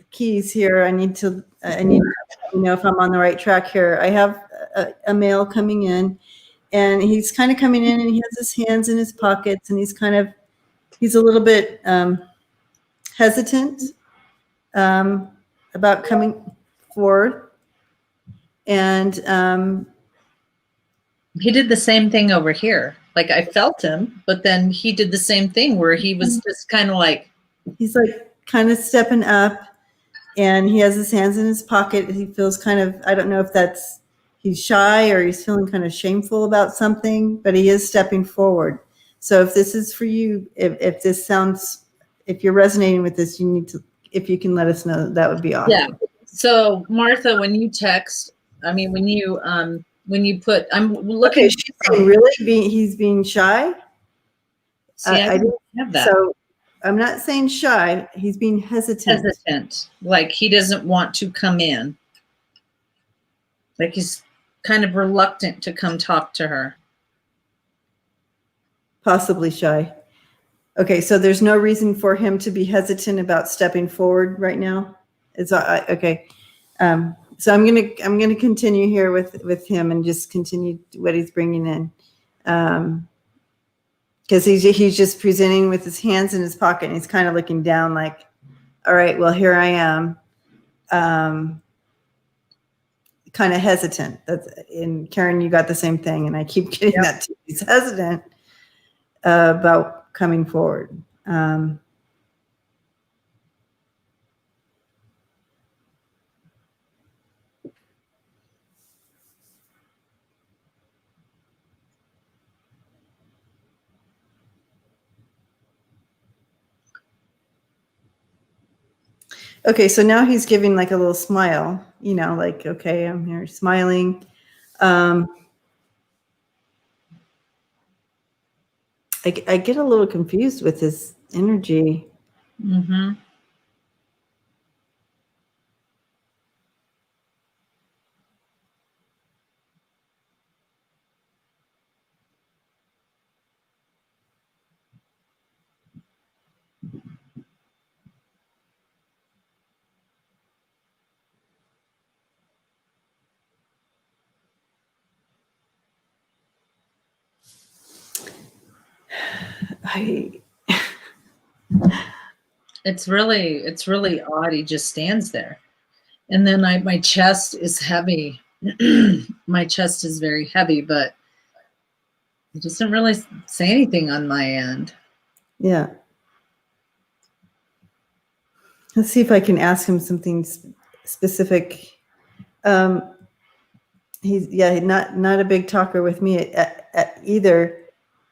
keys here. I need to know if I'm on the right track here. I have a male coming in, and he's kind of coming in, and he has his hands in his pockets, and he's a little bit hesitant about coming forward, and he did the same thing over here. Like I felt him, but then he did the same thing where he was just kind of like. He's like kind of stepping up, and he has his hands in his pocket. He feels kind of, I don't know if he's shy or he's feeling kind of shameful about something, but he is stepping forward. So if this is for you, if you're resonating with this, you need to, if you can let us know, that would be awesome. Yeah. So Martha, when you text, when you put, I'm looking. Okay, she's saying really he's being shy. See, I didn't have that. So I'm not saying shy. He's being hesitant. Like he doesn't want to come in. Like he's kind of reluctant to come talk to her. possibly shy. Okay, so there's no reason for him to be hesitant about stepping forward right now. It's okay. So I'm gonna continue here with him and just continue what he's bringing in, because he's just presenting with his hands in his pocket and he's kind of looking down like, all right, well here I am, kind of hesitant. That's in Karen, you got the same thing, and I keep getting that too. He's hesitant about coming forward. Okay, so now he's giving like a little smile, like, okay, I'm here smiling. I get a little confused with his energy. Mm-hmm. It's really odd. He just stands there. And then my chest is heavy. My chest is very heavy, but he doesn't really say anything on my end. Yeah. Let's see if I can ask him something specific. He's not a big talker with me at either.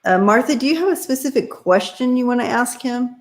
Martha, do you have a specific question you want to ask him?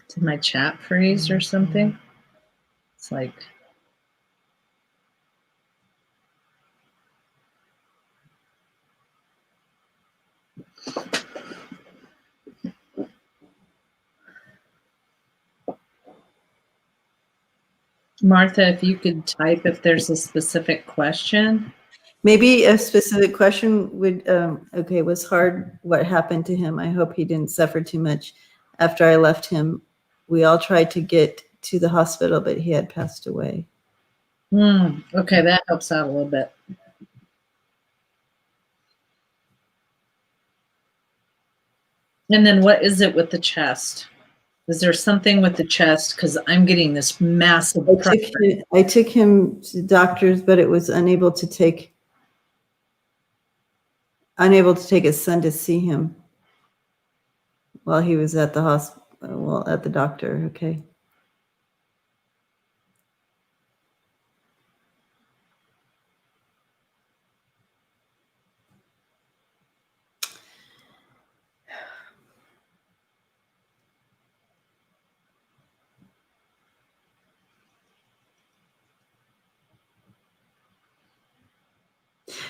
Did my chat freeze or something? It's like, Martha, if you could type if there's a specific question. Maybe a specific question would, okay, was hard. What happened to him? I hope he didn't suffer too much after I left him. We all tried to get to the hospital, but he had passed away. Okay, that helps out a little bit. And then what is it with the chest? Is there something with the chest? Because I'm getting this massive pressure. I took him to doctors, but it was unable to take his son to see him while he was at the hospital. Well, at the doctor. Okay.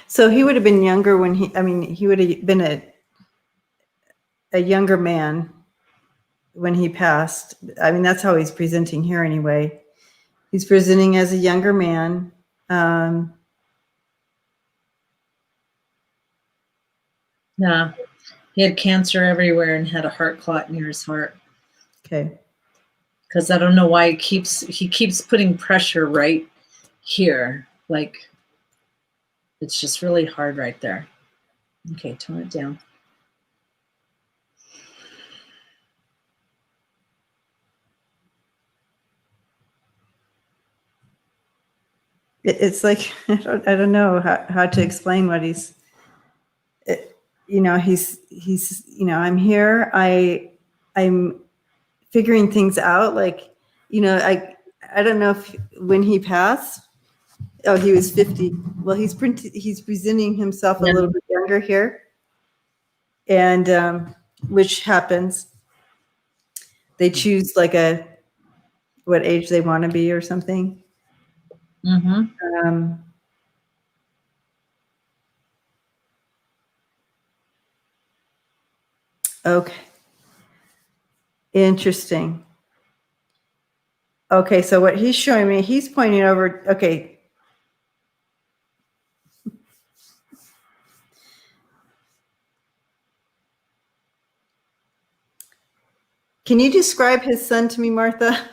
So he would have been younger when he would have been a younger man when he passed. I mean, that's how he's presenting here anyway. He's presenting as a younger man. Yeah, he had cancer everywhere and had a heart clot near his heart. Okay. Because I don't know why he keeps putting pressure right here. Like, it's just really hard right there. Okay, tone it down. It's like, I don't know how to explain what he's, I'm here. I'm figuring things out. Like, I don't know if when he passed, he was 50. well, he's presenting himself a little bit younger here, and which happens. They choose like what age they want to be or something. Mm-hmm. Okay. Interesting. Okay, so what he's showing me, he's pointing over. Okay. Can you describe his son to me, Martha?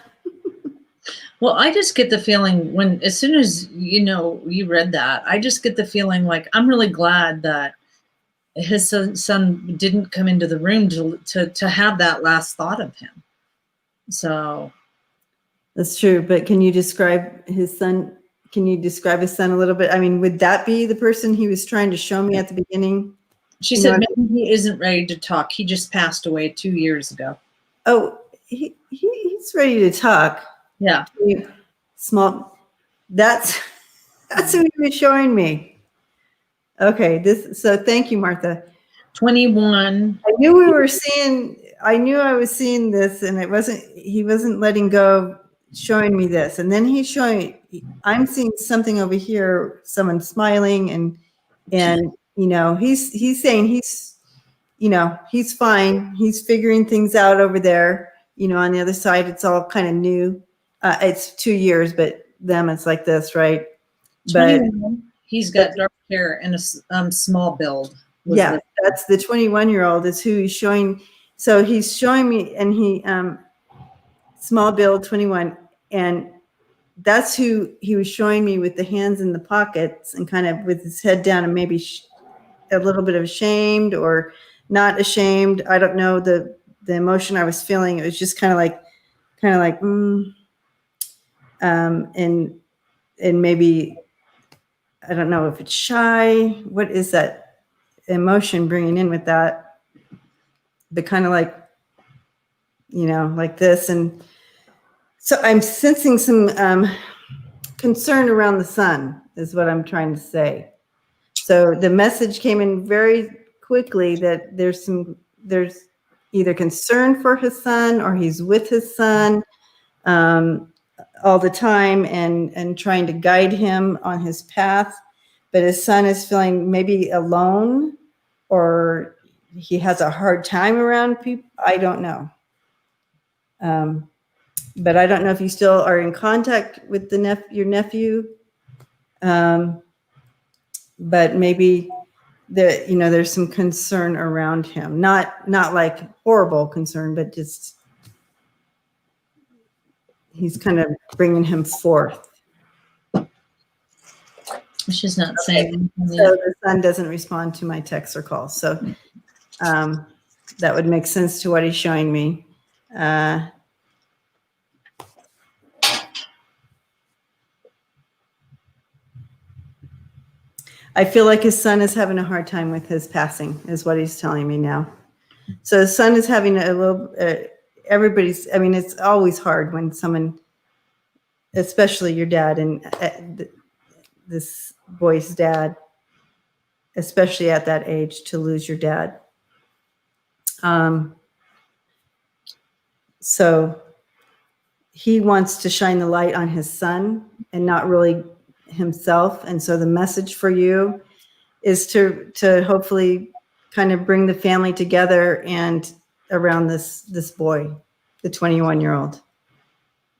Well, I just get the feeling as soon as, you read that, I just get the feeling like I'm really glad that his son didn't come into the room to have that last thought of him. So. That's true. But can you describe his son? Can you describe his son a little bit? I mean, would that be the person he was trying to show me at the beginning? She said maybe he isn't ready to talk. He just passed away 2 years ago. Oh, he's ready to talk. Yeah. Small. That's who he was showing me. Okay. So thank you, Martha. 21. I knew I was seeing this, and he wasn't letting go of showing me this. And then I'm seeing something over here, someone smiling and he's saying he's fine. He's figuring things out over there. On the other side, it's all kind of new. It's 2 years, but them, it's like this, right? 21. But he's got dark hair and a small build. Yeah, that's the 21-year-old is who he's showing. So he's showing me, and he small build, 21, and that's who he was showing me with the hands in the pockets and kind of with his head down and maybe a little bit of ashamed or not ashamed. I don't know the emotion I was feeling. It was just kind of like, and maybe, I don't know if it's shy. What is that emotion bringing in with that? But kind of like, like this. And so I'm sensing some concern around the son is what I'm trying to say. So the message came in very quickly that there's either concern for his son or he's with his son all the time and trying to guide him on his path. But his son is feeling maybe alone, or he has a hard time around people. I don't know. But I don't know if you still are in contact with your nephew. But maybe there's some concern around him, not like horrible concern, but just he's kind of bringing him forth. She's not saying anything so yet. The son doesn't respond to my text or call, so that would make sense to what he's showing me. I feel like his son is having a hard time with his passing, is what he's telling me now. So his son is having a little, it's always hard when someone, especially your dad and this boy's dad, especially at that age, to lose your dad. So he wants to shine the light on his son and not really himself. And so the message for you is to hopefully kind of bring the family together and around this boy, the 21-year-old,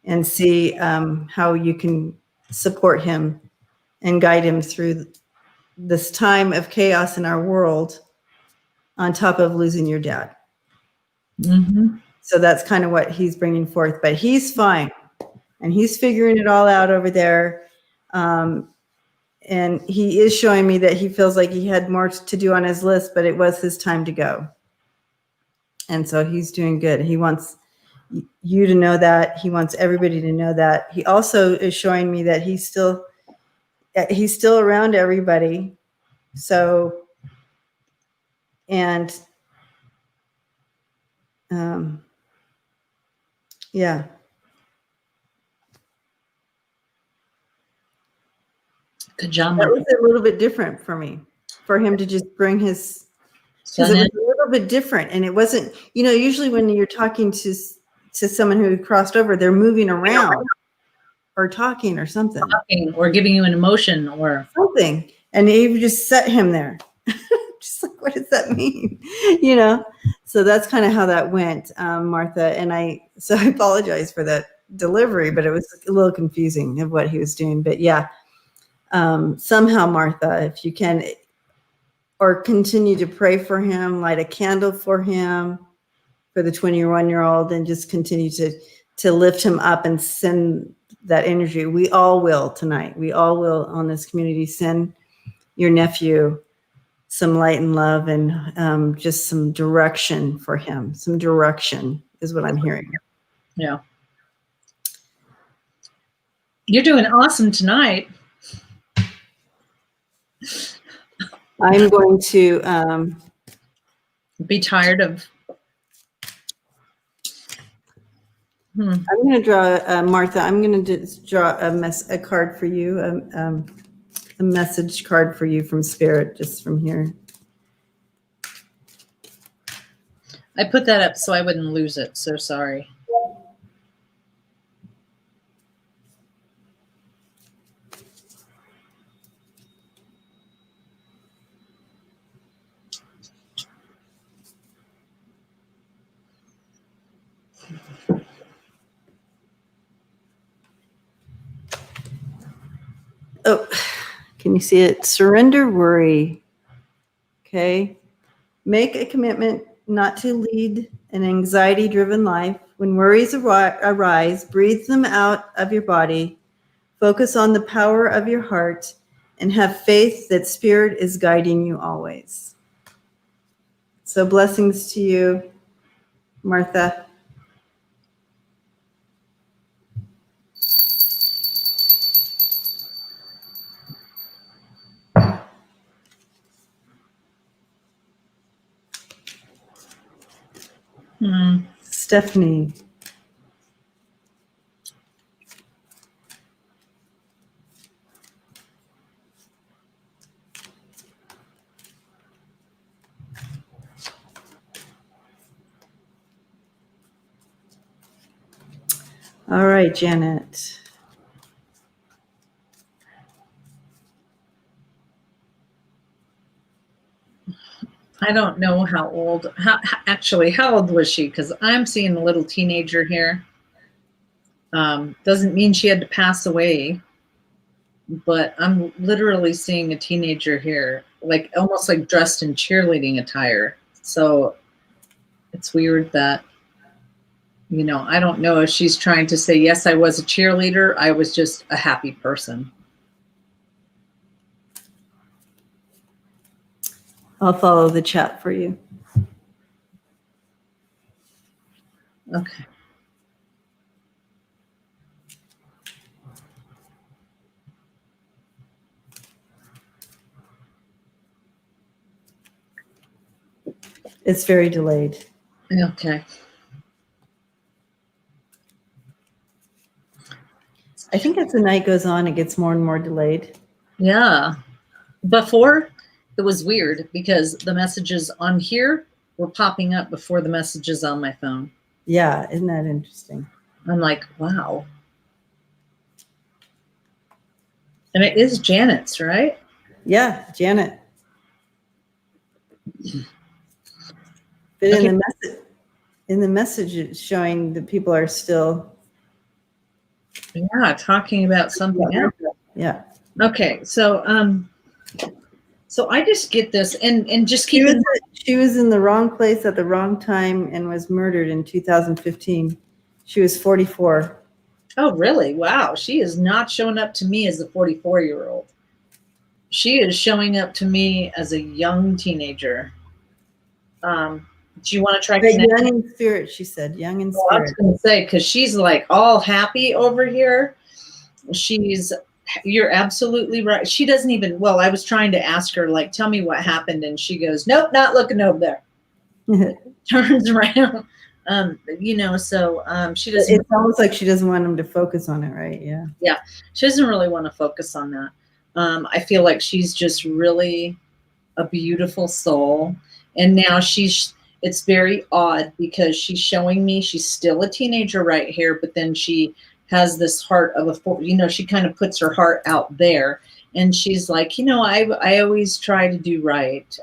and see how you can support him and guide him through this time of chaos in our world, on top of losing your dad. Mm-hmm. So that's kind of what he's bringing forth, but he's fine and he's figuring it all out over there. And he is showing me that he feels like he had more to do on his list, but it was his time to go. And so he's doing good. He wants you to know that. He wants everybody to know that. He also is showing me that he's still around everybody. So, and yeah. Good job, That Martha. was a little bit different for me, for him to just bring his, because it was a little bit different. And it wasn't, usually when you're talking to someone who crossed over, they're moving around or talking or something. Or giving you an emotion or something. And he just set him there. Just like, what does that mean? So that's kind of how that went, Martha. And I apologize for that delivery, but it was a little confusing of what he was doing. But yeah, somehow, Martha, if you can, or continue to pray for him, light a candle for him, for the 21-year-old, and just continue to lift him up and send that energy. We all will tonight. We all will on this community send your nephew some light and love and just some direction for him. Some direction is what I'm hearing. Yeah. You're doing awesome tonight. I'm going to be tired of. I'm going to draw, Martha, I'm going to just draw a card for you, a message card for you from Spirit, just from here. I put that up so I wouldn't lose it. So sorry. Oh, can you see it? Surrender worry. Okay. Make a commitment not to lead an anxiety-driven life. When worries arise, breathe them out of your body. Focus on the power of your heart and have faith that Spirit is guiding you always. So blessings to you, Martha. Stephanie. All right, Janet. I don't know how old, how old was she? Because I'm seeing a little teenager here. Doesn't mean she had to pass away, but I'm literally seeing a teenager here, like almost like dressed in cheerleading attire. So it's weird that, I don't know if she's trying to say, yes, I was a cheerleader. I was just a happy person. I'll follow the chat for you. Okay. It's very delayed. Okay. I think as the night goes on, it gets more and more delayed. Yeah. Before, it was weird because the messages on here were popping up before the messages on my phone. Yeah, isn't that interesting? I'm like, wow. And it is Janet's, right? Yeah, Janet. But Okay. in the message, it's showing that people are still. Yeah, talking about something else. Yeah. Okay, so I just get this and just keep. She was in the wrong place at the wrong time and was murdered in 2015. She was 44. Oh, really? Wow. She is not showing up to me as a 44-year-old. She is showing up to me as a young teenager. Do you want to try? Young in spirit, she said. Young in spirit. I was going to say, because she's like all happy over here. You're absolutely right. She doesn't even, I was trying to ask her, like, tell me what happened. And she goes, nope, not looking over there. Turns around. She doesn't. It's almost like she doesn't want him to focus on it, right? Yeah. Yeah. She doesn't really want to focus on that. I feel like she's just really a beautiful soul. And now it's very odd because she's showing me she's still a teenager right here, but then she has this heart of she kind of puts her heart out there. And she's like, I always try to do right.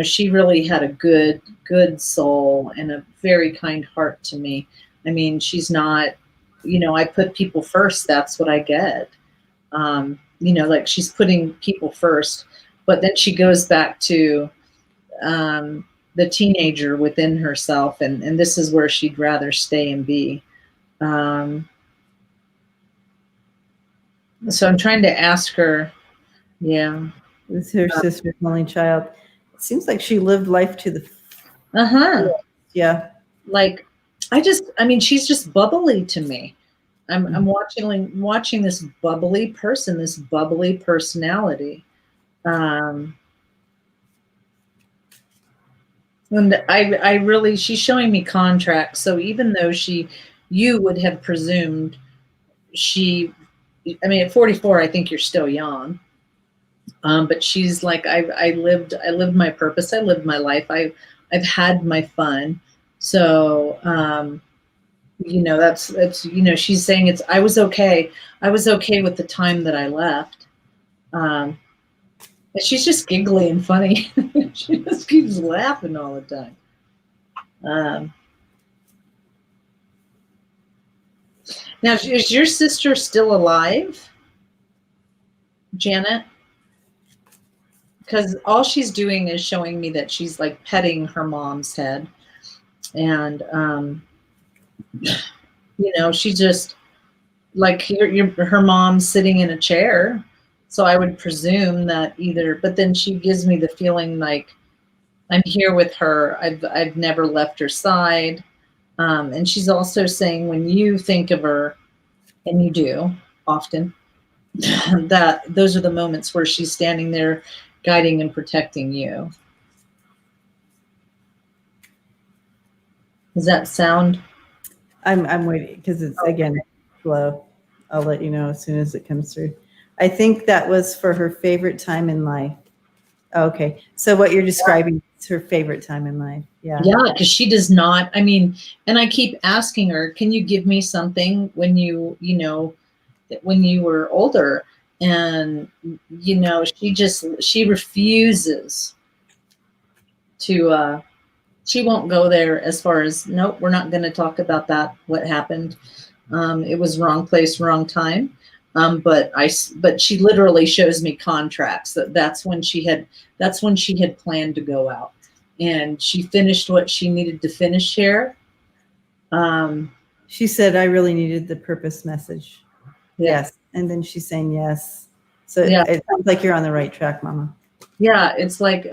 She really had a good soul and a very kind heart to me. I mean, she's not, I put people first. That's what I get. Like she's putting people first, but then she goes back to the teenager within herself, and this is where she'd rather stay and be. So I'm trying to ask her, yeah. It's her sister's only child. It seems like she lived life to the yeah. Like she's just bubbly to me. I'm watching this bubbly person, this bubbly personality. And I really, she's showing me contracts. So even though you would have presumed at 44, I think you're still young. But she's like, I lived my purpose. I lived my life. I've had my fun. So, that's she's saying I was okay. I was okay with the time that I left. And she's just giggly and funny. She just keeps laughing all the time. Now, is your sister still alive, Janet? Because all she's doing is showing me that she's like petting her mom's head. And, she just like her mom's sitting in a chair. So I would presume that but then she gives me the feeling like I'm here with her. I've never left her side. And she's also saying when you think of her, and you do often, that those are the moments where she's standing there guiding and protecting you. Does that sound? I'm waiting because it's again slow. I'll let you know as soon as it comes through. I think that was for her favorite time in life. Okay. So what you're describing is her favorite time in life. Yeah. Yeah, because she does not, and I keep asking her, can you give me something when when you were older? And, she refuses to, she won't go there as far as, nope, we're not going to talk about that, what happened. It was wrong place, wrong time. But she literally shows me contracts that's when she had planned to go out, and she finished what she needed to finish here. She said, I really needed the purpose message. Yeah. Yes. And then she's saying yes. So yeah. It sounds like you're on the right track, Mama. Yeah. It's like,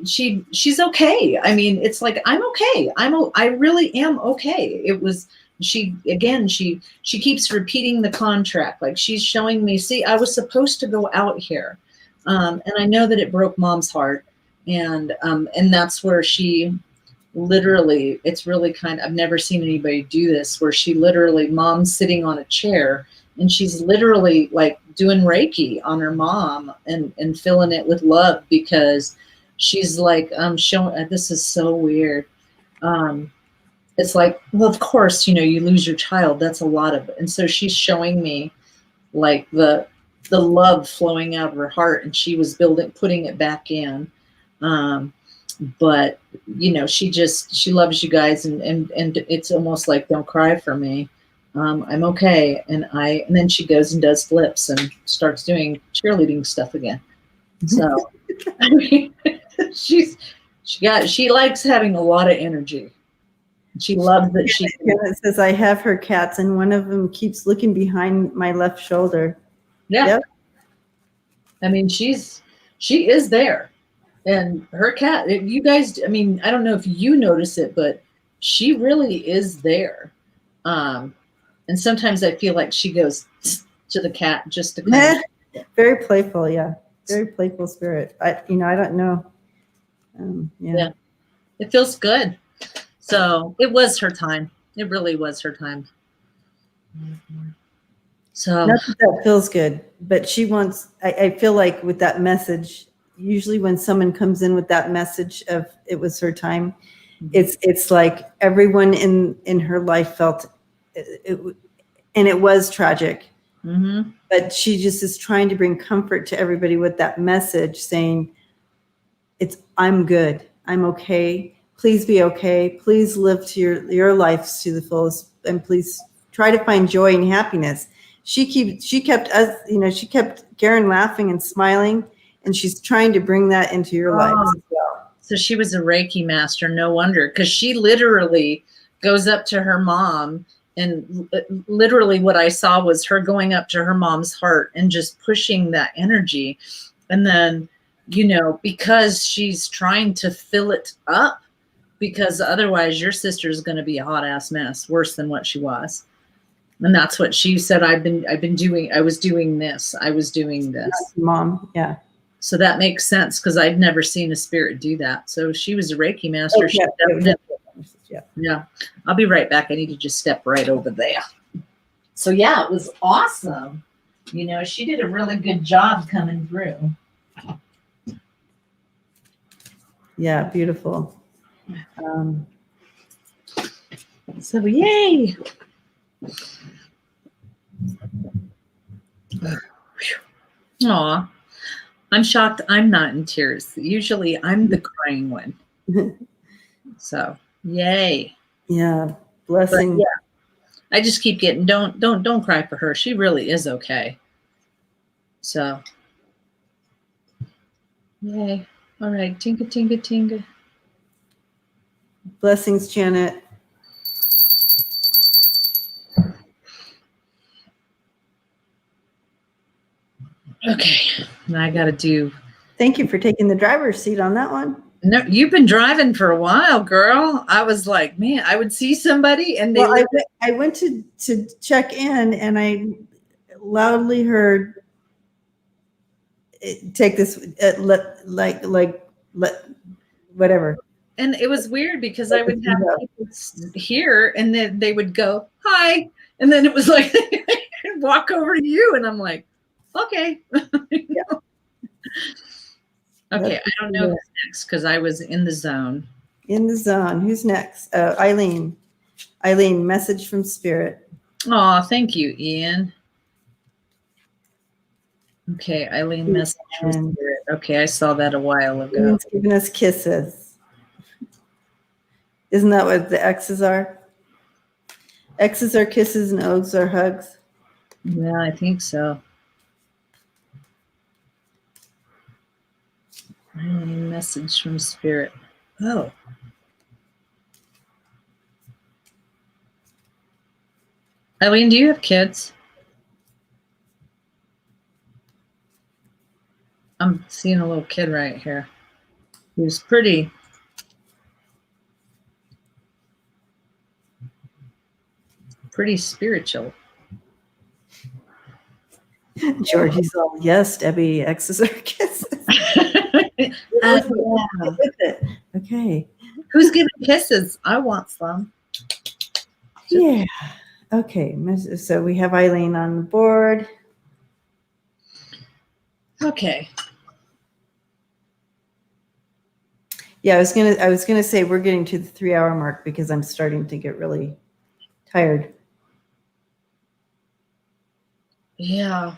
she's okay. It's like, I'm okay. I really am okay. It was, she keeps repeating the contract. Like she's showing me, see, I was supposed to go out here. And I know that it broke Mom's heart. And that's where she literally, it's really I've never seen anybody do this, where she literally, Mom's sitting on a chair and she's literally like doing Reiki on her mom and filling it with love, because she's like, showing, this is so weird. It's like, well, of course, you lose your child. That's a lot of it. And so she's showing me like the love flowing out of her heart, and she was putting it back in. But she loves you guys, and it's almost like, don't cry for me. I'm okay. And then she goes and does flips and starts doing cheerleading stuff again. So she likes having a lot of energy. She loves that it says, I have her cats, and one of them keeps looking behind my left shoulder. Yeah. Yep. She is there. And her cat, you guys, I don't know if you notice it, but she really is there. And sometimes I feel like she goes to the cat just to very playful. Yeah. Very playful spirit. I don't know. Yeah. It feels good. So it was her time. It really was her time. So Not that that feels good, but she wants, I feel like with that message, usually when someone comes in with that message of it was her time, it's like everyone in her life felt it, and it was tragic. mm-hmm. But she just is trying to bring comfort to everybody with that message saying, I'm good. I'm okay. Please be okay. Please live to your life to the fullest, and please try to find joy and happiness. She kept us, she kept Karen laughing and smiling, and she's trying to bring that into your lives as well. So she was a Reiki master, no wonder, because she literally goes up to her mom, and literally what I saw was her going up to her mom's heart and just pushing that energy. And then, because she's trying to fill it up, because otherwise your sister is going to be a hot ass mess, worse than what she was. And that's what she said. I was doing this. Mom, yeah. So that makes sense, because I'd never seen a spirit do that. So she was a Reiki master. Yeah. I'll be right back. I need to just step right over there. So yeah, it was awesome. She did a really good job coming through. Yeah, beautiful. So yay. Aw. I'm shocked I'm not in tears. Usually I'm the crying one. So yay. Yeah. Blessing. But, yeah. I just keep getting don't cry for her. She really is okay. So yay. All right. Tinga tinga tinga. Blessings, Janet. Okay. Now I gotta do. Thank you for taking the driver's seat on that one. No, you've been driving for a while, girl. I was like, man, I would see somebody and they. Well, I went to check in, and I loudly heard, "Take this, let whatever." And it was weird because I would have people here, and then they would go, "Hi," and then it was like walk over to you, and I'm like, okay. Yeah. Okay, I don't know who's next because I was in the zone. In the zone. Who's next? Eileen. Eileen, message from spirit. Oh, thank you, Ian. Okay, Eileen, message from spirit. Okay, I saw that a while ago. Ian's giving us kisses. Isn't that what the X's are? X's are kisses and O's are hugs. Yeah, I think so. Message from spirit. Oh. Eileen, do you have kids? I'm seeing a little kid right here. Who's pretty spiritual. Georgie's all, yes, Debbie, X's are kisses. Okay. Who's giving kisses? I want some. Yeah. Okay. So we have Eileen on the board. Okay. Yeah, I was gonna say we're getting to the 3-hour mark because I'm starting to get really tired. Yeah.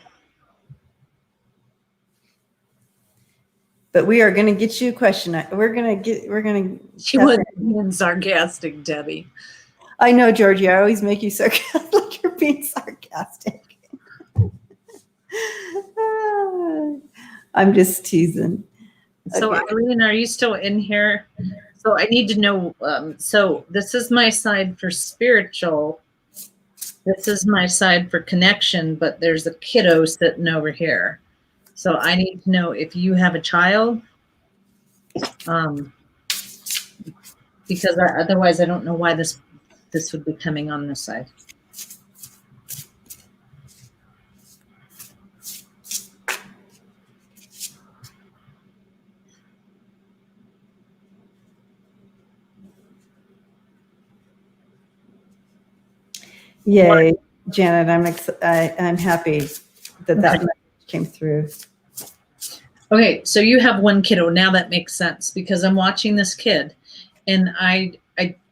But we are going to get you a question. She wasn't being sarcastic, Debbie. I know, Georgie. I always make you sarcastic. Like you're being sarcastic. I'm just teasing. So, okay. Eileen, are you still in here? So I need to know. So this is my side for spiritual. This is my side for connection, but there's a kiddo sitting over here. So I need to know if you have a child, because otherwise I don't know why this would be coming on this side. Yay. Janet. I'm happy that message came through. Okay, so you have one kiddo. Now that makes sense because I'm watching this kid, and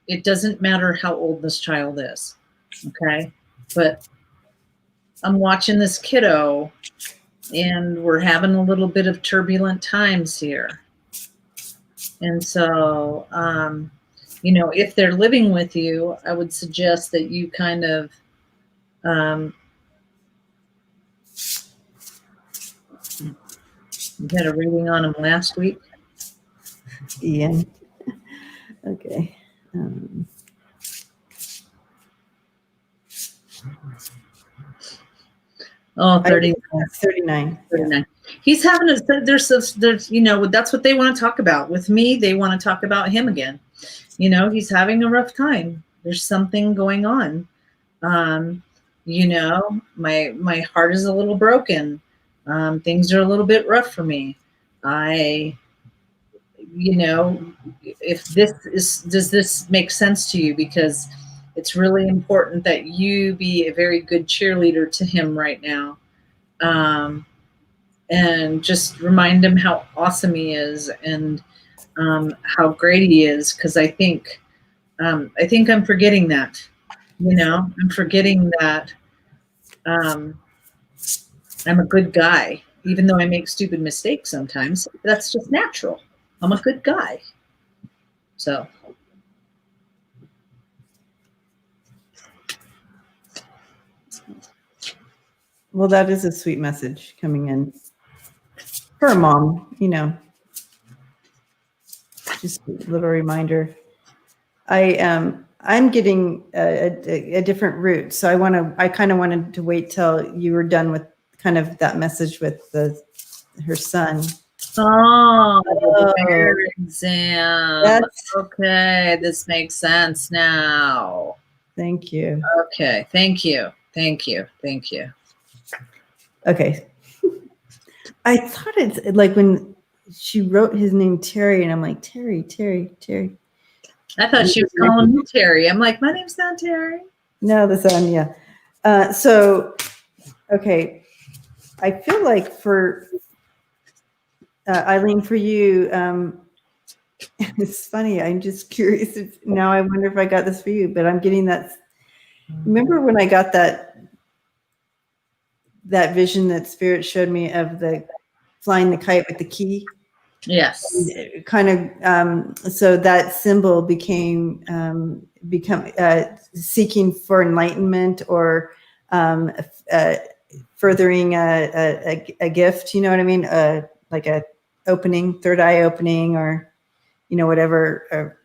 it doesn't matter how old this child is, okay? But I'm watching this kiddo, and we're having a little bit of turbulent times here. And so, if they're living with you, I would suggest that you kind of, you had a reading on them last week. Ian. Okay. Oh, 39. 39. 39. Yeah. He's having there's, that's what they want to talk about. With me, they want to talk about him again. He's having a rough time. There's something going on. My heart is a little broken. Things are a little bit rough for me. Does this make sense to you? Because it's really important that you be a very good cheerleader to him right now. And just remind him how awesome he is and how great he is. Because I think I'm forgetting that. I'm forgetting that I'm a good guy, even though I make stupid mistakes sometimes. That's just natural. I'm a good guy. So. Well, that is a sweet message coming in for a mom, just a little reminder. I'm getting a different route. So I kind of wanted to wait till you were done with kind of that message with her son. Oh, exam. Okay, this makes sense now. Thank you. Okay, thank you. Okay. I thought it's like when she wrote his name Terry, and I'm like, Terry. I thought she was calling me Terry. I'm like, my name's not Terry. No, the son, yeah. Okay. I feel like for Eileen, for you, it's funny. I'm just curious. Now I wonder if I got this for you, but I'm getting that. Remember when I got that vision that Spirit showed me of the flying the kite with the key? Yes. Kind of. So that symbol become seeking for enlightenment or furthering a gift. You know what I mean? Like a opening, third eye opening, or whatever.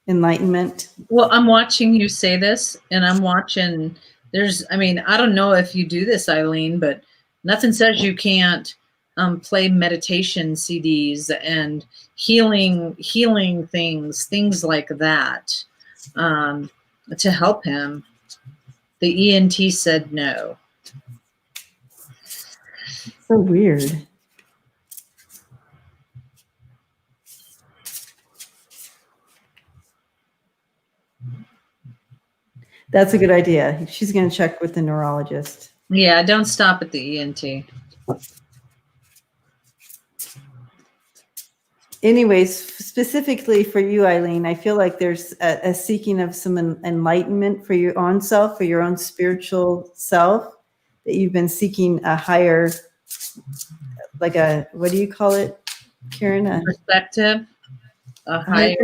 Enlightenment. Well, I'm watching you say this, and I'm watching. I don't know if you do this, Eileen, but nothing says you can't play meditation CDs and healing things like that to help him. The ENT said no. So weird. That's a good idea. She's going to check with the neurologist. Yeah, don't stop at the ENT. Anyways, specifically for you, Eileen, I feel like there's a seeking of some enlightenment for your own self, for your own spiritual self, that you've been seeking a higher, like what do you call it, Karen? Perspective, a higher.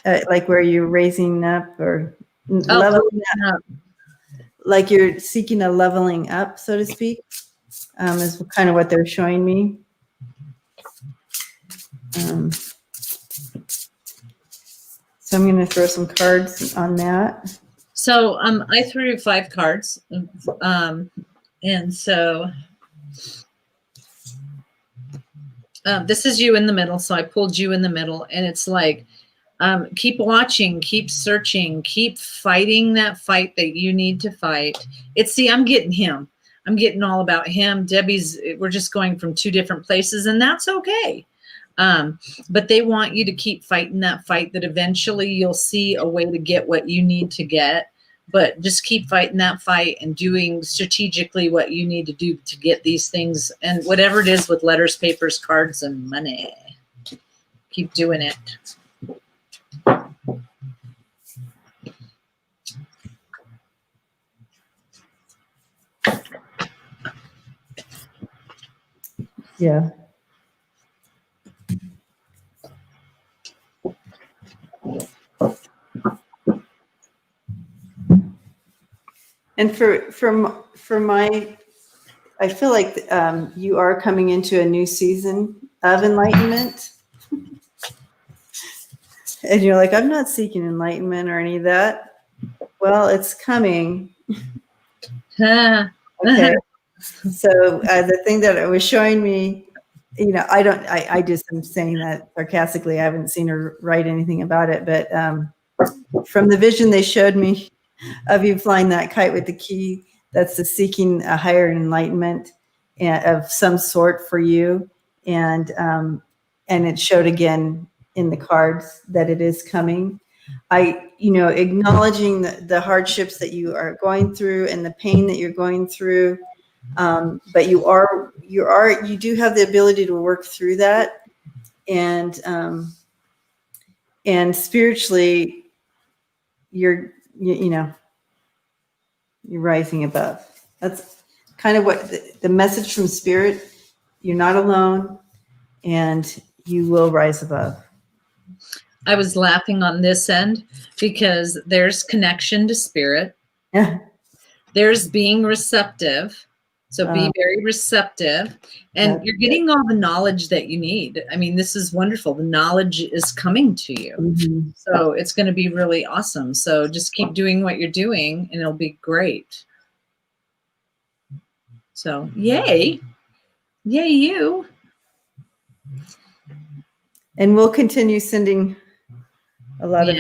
Like where you're raising up or leveling up. Like you're seeking a leveling up, so to speak, is kind of what they're showing me. So I'm going to throw some cards on that. So I threw 5 cards, and so this is you in the middle. So I pulled you in the middle, and it's like, keep watching, keep searching, keep fighting that fight that you need to fight. I'm getting him. I'm getting all about him. We're just going from 2 different places, and that's okay. But they want you to keep fighting that fight, that eventually you'll see a way to get what you need to get. But just keep fighting that fight and doing strategically what you need to do to get these things, and whatever it is with letters, papers, cards, and money. Keep doing it. Yeah. And for my, I feel like you are coming into a new season of enlightenment. And you're like, I'm not seeking enlightenment or any of that. Well, it's coming. Okay. So the thing that it was showing me, I just am saying that sarcastically. I haven't seen her write anything about it, but from the vision they showed me of you flying that kite with the key, that's the seeking a higher enlightenment of some sort for you. And it showed again in the cards that it is coming. Acknowledging the hardships that you are going through and the pain that you're going through. But you do have the ability to work through that. And spiritually, you're rising above. That's kind of what the message from spirit. You're not alone, and you will rise above. I was laughing on this end because there's connection to spirit. Yeah. There's being receptive. So be very receptive, and you're getting all the knowledge that you need. I mean, this is wonderful. The knowledge is coming to you. Mm-hmm. So it's going to be really awesome. So just keep doing what you're doing and it'll be great. So yay. Yay, you. And we'll continue sending a lot of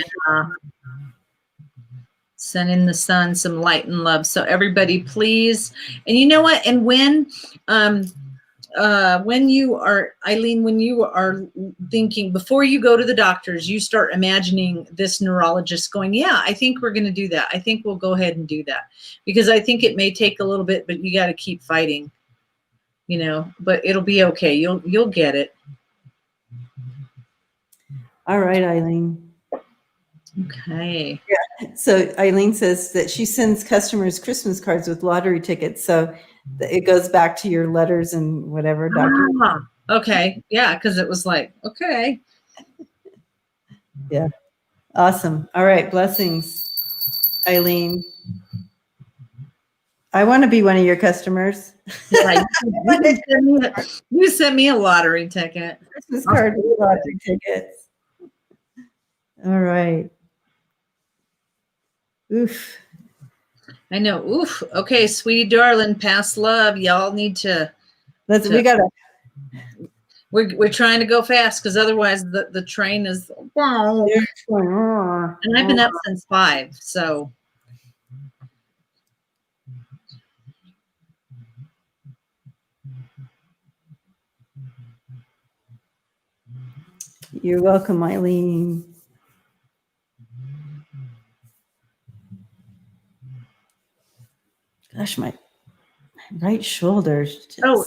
sending the sun some light and love. So everybody, please. And you know what? And when you are, Eileen, when you are thinking, before you go to the doctors, you start imagining this neurologist going, yeah, I think we're going to do that. I think we'll go ahead and do that, because I think it may take a little bit, but you got to keep fighting, but it'll be okay. You'll get it. All right, Eileen. Okay. Yeah. So Eileen says that she sends customers Christmas cards with lottery tickets. So it goes back to your letters and whatever. Okay. Yeah. Because it was like, okay. Yeah. Awesome. All right. Blessings, Eileen. I want to be one of your customers. Yeah, you sent me a lottery ticket. Christmas card with lottery tickets. All right. Oof. I know. Oof. Okay, sweetie darling, past love. Y'all need to. We're trying to go fast because otherwise the train is. And I've been up since 5, so. You're welcome, Eileen. Gosh, my right shoulder's just... Oh,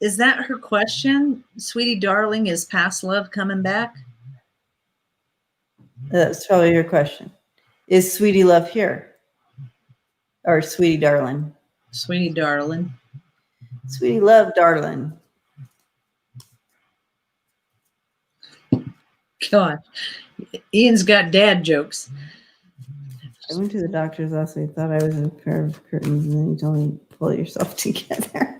is that her question? Sweetie darling, is past love coming back? That's probably your question. Is sweetie love here? Or sweetie darling? Sweetie darling. Sweetie love, darling. God, Ian's got dad jokes. I went to the doctor's last week. Thought I was in a pair of curtains, and then he told me, pull yourself together.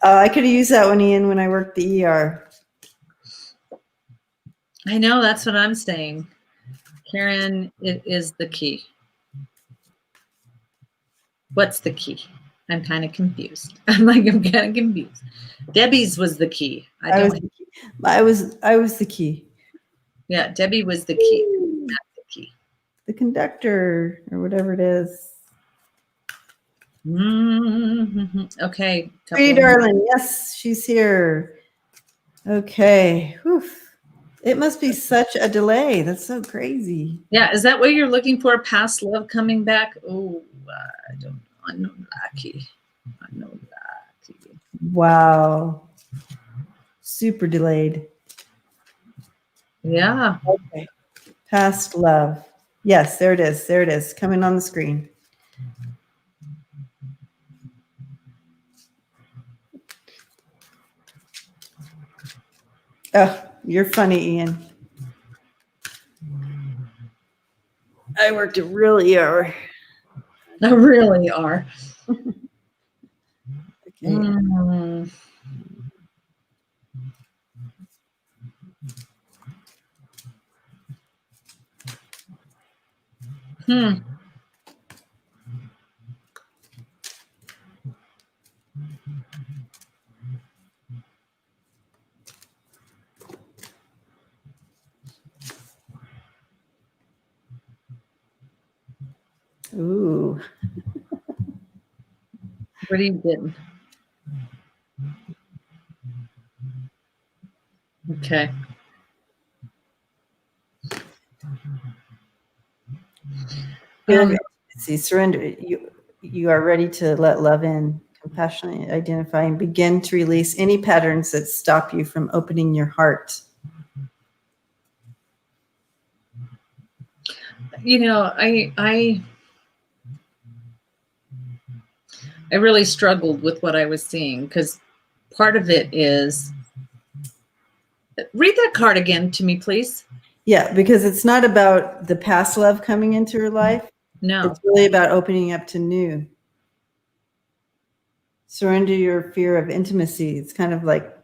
I could have used that one, Ian, when I worked the ER. I know, that's what I'm saying. Karen, it is the key. What's the key? I'm kind of confused. I'm kind of confused. Debbie's was the key. I was the key. Yeah, Debbie was the key. Not the key. The conductor or whatever it is. Okay. Pretty darling. Yes, she's here. Okay. Whew. It must be such a delay. That's so crazy. Yeah. Is that what you're looking for? Past love coming back? Oh, I don't know. I'm not lucky. I'm not lucky. Wow. Super delayed. Yeah. Okay. Past love. Yes, there it is. There it is. Coming on the screen. Oh, you're funny, Ian. I worked it really hard. They really are. Okay. Ooh. What are you getting? Okay. See, surrender. You are ready to let love in, compassionately identify, and begin to release any patterns that stop you from opening your heart. You know, I really struggled with what I was seeing because part of it is, read that card again to me, please. Yeah, because it's not about the past love coming into her life. No. It's really about opening up to new. Surrender your fear of intimacy. It's kind of like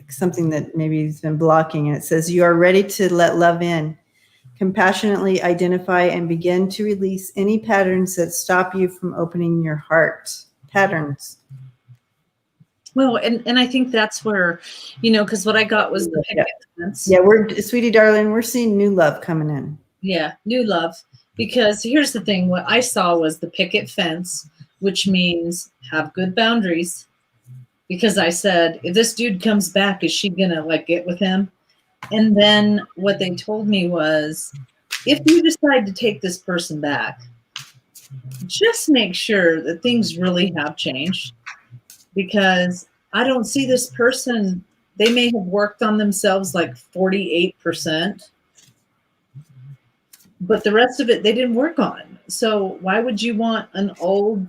something that maybe has been blocking. And it says, you are ready to let love in. Compassionately identify and begin to release any patterns that stop you from opening your heart. Patterns. Well, and I think that's where, you know, because what I got was the picket fence. Yeah, sweetie darling, we're seeing new love coming in. Yeah, new love. Because here's the thing, what I saw was the picket fence, which means have good boundaries. Because I said, if this dude comes back, is she gonna like get with him? And then what they told me was, if you decide to take this person back, just make sure that things really have changed, because I don't see this person. They may have worked on themselves like 48%, but the rest of it they didn't work on. So why would you want an old?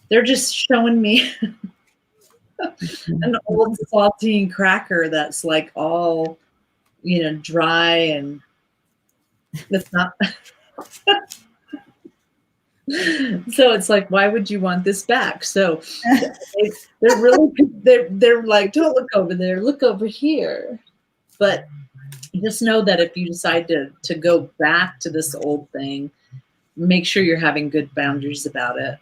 They're just showing me an old saltine cracker that's like all, you know, dry, and it's not. So it's like, why would you want this back? So they're really, they're like, don't look over there, look over here. But just know that if you decide to go back to this old thing, make sure you're having good boundaries about it.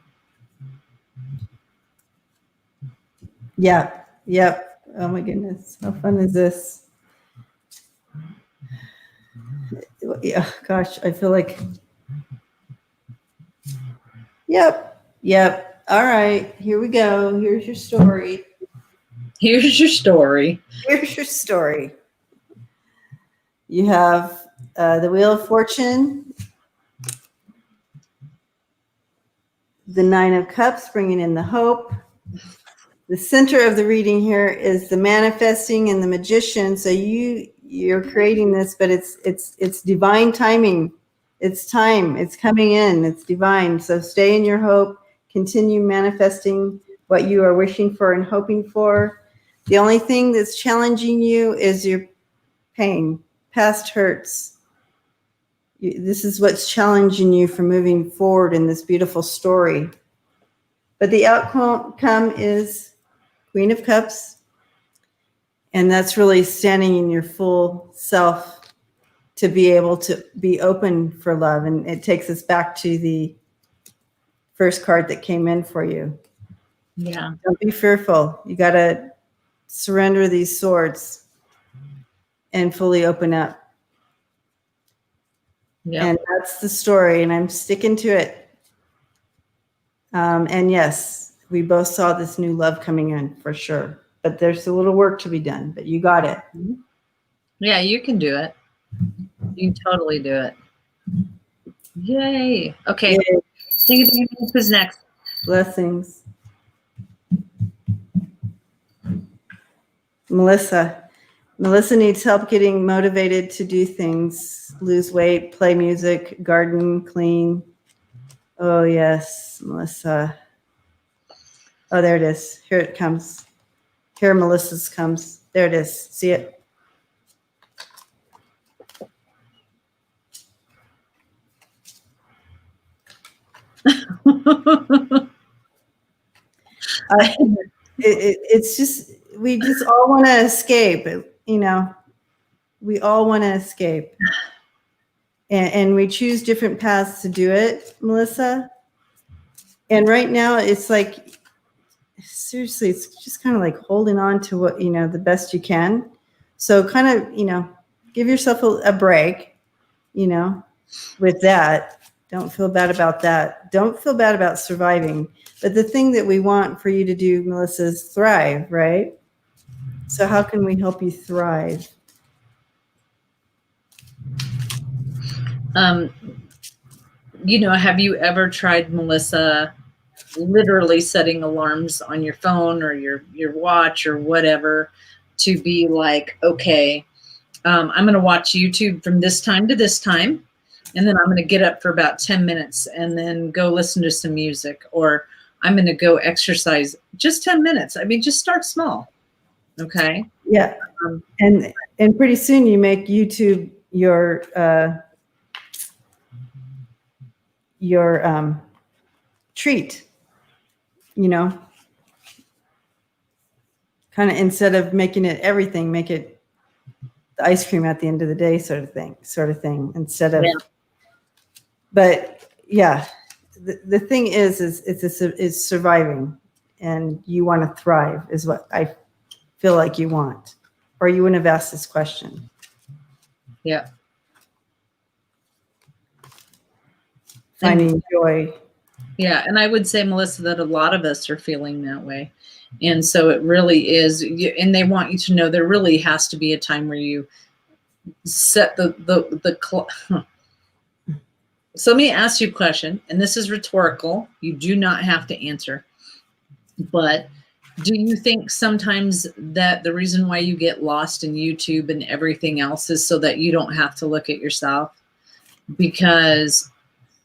Yeah. Yep. Oh my goodness. How fun is this? Yeah. Gosh, I feel like. Yep. Yep. All right. Here we go. Here's your story. Here's your story. Here's your story. You have the Wheel of Fortune, the Nine of Cups, bringing in the hope. The center of the reading here is the manifesting and the Magician. So you're creating this, but it's divine timing. It's time. It's coming in. It's divine. So stay in your hope. Continue manifesting what you are wishing for and hoping for. The only thing that's challenging you is your pain, past hurts. This is what's challenging you from moving forward in this beautiful story. But the outcome is Queen of Cups. And that's really standing in your full self to be able to be open for love. And it takes us back to the first card that came in for you. Yeah. Don't be fearful. You got to surrender these swords and fully open up. Yeah. And that's the story. And I'm sticking to it. And yes, we both saw this new love coming in for sure. But there's a little work to be done. But you got it. Yeah, you can do it. You can totally do it. Yay. Okay. Yay. Think who's next. Blessings. Melissa. Melissa needs help getting motivated to do things, lose weight, play music, garden, clean. Oh, yes, Melissa. Oh, there it is. Here it comes. Here Melissa's comes. There it is. See it? It's just, we just all want to escape, you know, we all want to escape. And we choose different paths to do it, Melissa. And right now it's like, seriously, it's just kind of like holding on to what, you know, the best you can. So kind of, you know, give yourself a break, you know, with that. Don't feel bad about that. Don't feel bad about surviving. But the thing that we want for you to do, Melissa, is thrive, right? So how can we help you thrive? You know, have you ever tried, Melissa, literally setting alarms on your phone or your watch or whatever to be like, okay, I'm going to watch YouTube from this time to this time. And then I'm going to get up for about 10 minutes and then go listen to some music, or I'm going to go exercise just 10 minutes. I mean, just start small. Okay. Yeah. And pretty soon you make YouTube your treat, you know, kind of, instead of making it everything, make it the ice cream at the end of the day sort of thing instead of, but yeah, the thing is surviving, and you want to thrive is what I feel like you want, or you wouldn't have asked this question. Yeah. Finding joy. Yeah. And I would say, Melissa, that a lot of us are feeling that way. And so it really is. And they want you to know there really has to be a time where you set So let me ask you a question, and this is rhetorical. You do not have to answer. But do you think sometimes that the reason why you get lost in YouTube and everything else is so that you don't have to look at yourself? Because,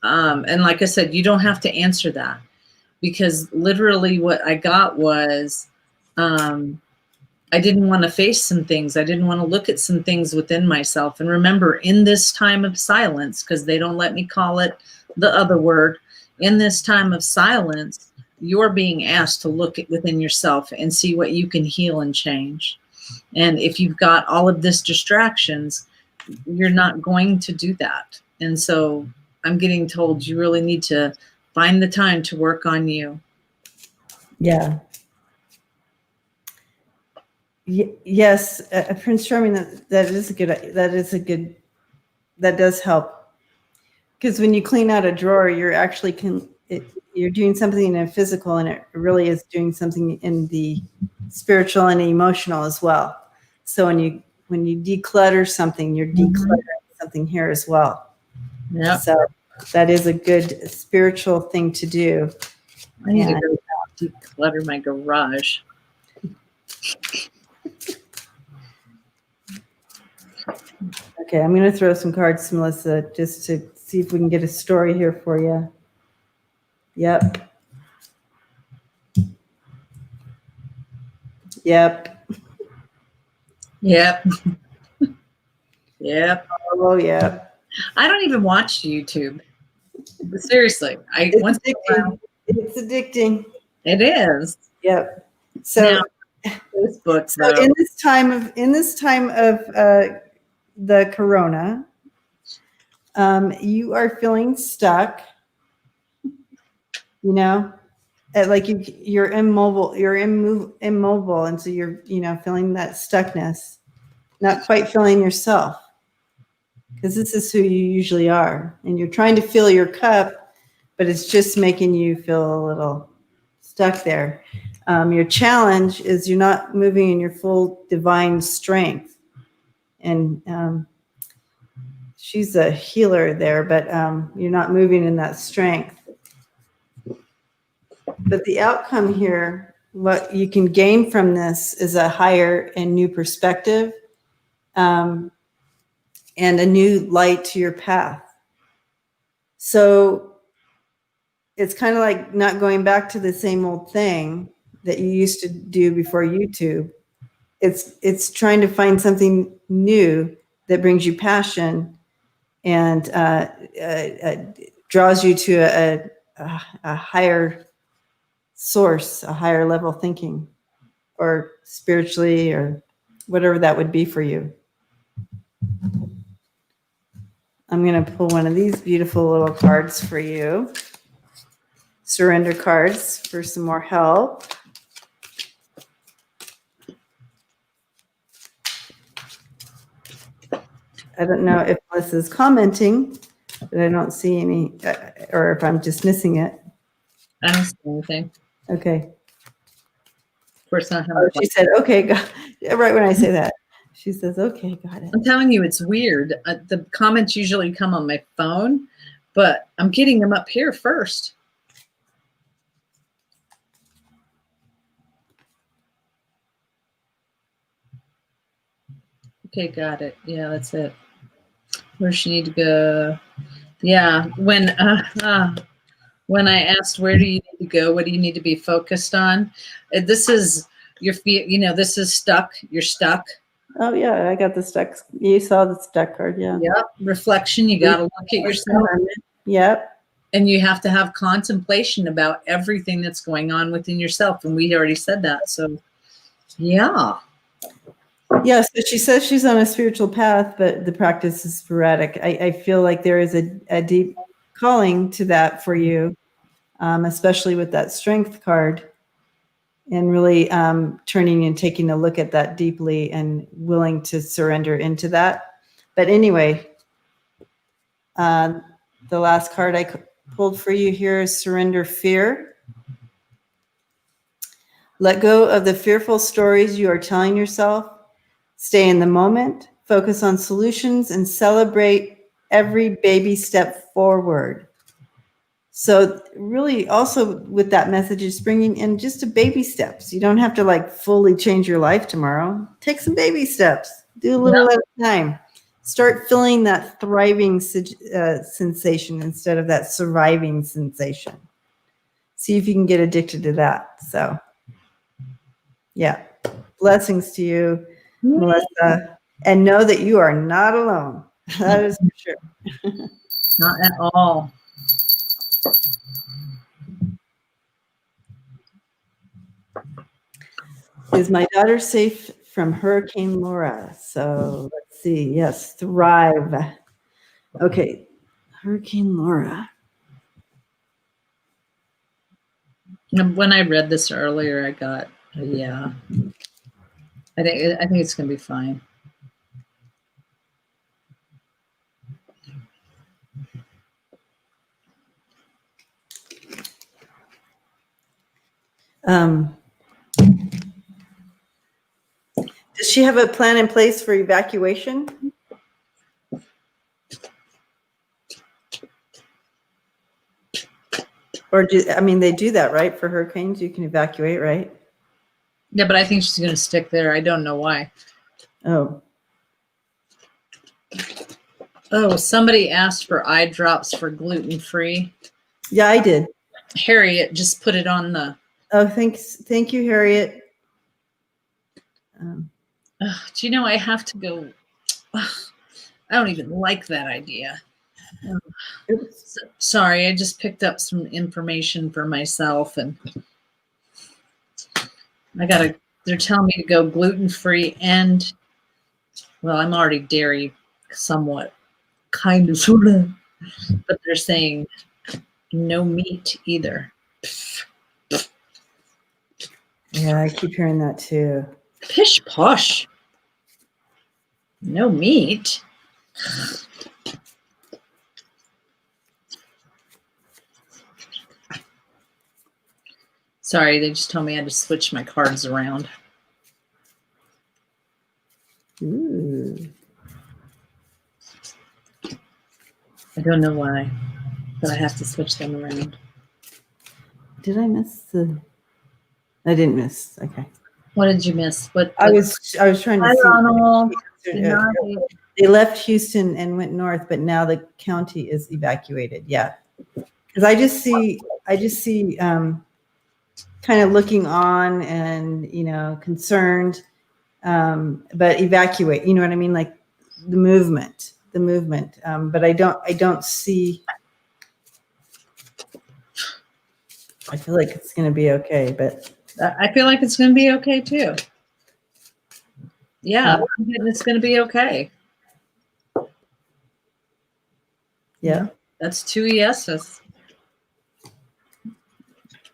and like I said, you don't have to answer that, because literally what I got was, I didn't want to face some things. I didn't want to look at some things within myself. And remember, in this time of silence, because they don't let me call it the other word, in this time of silence, you're being asked to look at within yourself and see what you can heal and change. And if you've got all of this distractions, you're not going to do that. And so I'm getting told you really need to find the time to work on you. Yeah. Yes, Prince Charming, that does help. Because when you clean out a drawer, you're actually you're doing something in a physical, and it really is doing something in the spiritual and emotional as well. So when you declutter something, you're decluttering something here as well. Yeah. So that is a good spiritual thing to do. I need to go declutter my garage. Okay, I'm going to throw some cards to Melissa just to see if we can get a story here for you. Yep. Yep. Yep. Yep. Oh, yeah. I don't even watch YouTube. Seriously. It's addicting. It is. Yep. So those books. So in this time of the corona, you are feeling stuck. You know, like you're immobile. You're immobile, and so you're feeling that stuckness, not quite feeling yourself, because this is who you usually are, and you're trying to fill your cup but it's just making you feel a little stuck there. Your challenge is you're not moving in your full divine strength. And she's a healer there, but you're not moving in that strength. But the outcome here, what you can gain from this is a higher and new perspective, and a new light to your path. So it's kind of like not going back to the same old thing that you used to do before YouTube. It's trying to find something new that brings you passion and draws you to a higher source, a higher level thinking, or spiritually, or whatever that would be for you. I'm going to pull one of these beautiful little cards for you. Surrender cards for some more help. I don't know if Melissa's commenting, but I don't see any, or if I'm just missing it. I don't see anything. Okay. Of course, not. Oh, she said, okay, got it. Right when I say that. She says, okay, got it. I'm telling you, it's weird. The comments usually come on my phone, but I'm getting them up here first. Okay, got it. Yeah, that's it. Where she need to go? Yeah, when I asked where do you need to go, what do you need to be focused on? This is your feet. You know, this is stuck. You're stuck. Oh yeah, I got the stuck. You saw the stuck card, yeah. Yep. Reflection. You got to look at yourself. Yep. And you have to have contemplation about everything that's going on within yourself. And we already said that. So, yeah. Yes, but she says she's on a spiritual path, but the practice is sporadic. I feel like there is a deep calling to that for you, especially with that strength card, and really turning and taking a look at that deeply and willing to surrender into that. But anyway, the last card I pulled for you here is Surrender Fear. Let go of the fearful stories you are telling yourself. Stay in the moment, focus on solutions, and celebrate every baby step forward. So really also with that message is bringing in just a baby steps. You don't have to like fully change your life tomorrow. Take some baby steps. Do a little at a time. Start feeling that thriving sensation instead of that surviving sensation. See if you can get addicted to that. So yeah, blessings to you, Melissa, and know that you are not alone. That is for sure. Not at all. Is my daughter safe from Hurricane Laura? So let's see. Yes, thrive. Okay, Hurricane Laura. When I read this earlier, I got yeah. I think it's gonna be fine. Does she have a plan in place for evacuation? Or they do that, right? For hurricanes, you can evacuate, right? Yeah, but I think she's gonna stick there. I don't know why. Oh. Oh, somebody asked for eye drops for gluten-free. Yeah, I did. Harriet just put it on the. Oh, thanks. Thank you, Harriet. Do you know I have to go? I don't even like that idea. Sorry, I just picked up some information for myself, and they're telling me to go gluten-free and, well, I'm already dairy somewhat, kind of, sort of, but they're saying no meat either. Yeah, I keep hearing that too. Pish posh. No meat. Sorry, they just told me I had to switch my cards around. Ooh. I don't know why, but I have to switch them around. Did I miss the? I didn't miss. Okay. What did you miss? What I was trying to Hi, see. Ronald. Good Good night. They left Houston and went north, but now the county is evacuated. Yeah, because I just see kind of looking on and concerned, but evacuate. You know what I mean? Like the movement. But I don't see. I feel like it's going to be okay, but I feel like it's going to be okay too. Yeah, it's going to be okay. yeah. That's 2 yeses.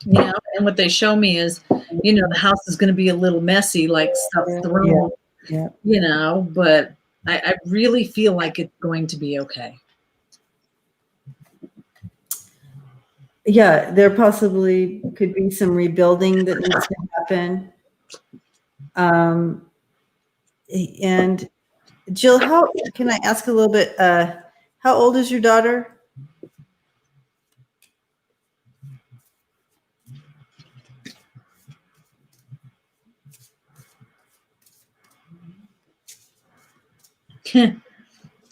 And what they show me is, the house is going to be a little messy, like stuff thrown, but I really feel like it's going to be okay. Yeah, there possibly could be some rebuilding that needs to happen. And Jill, how can I ask a little bit? How old is your daughter?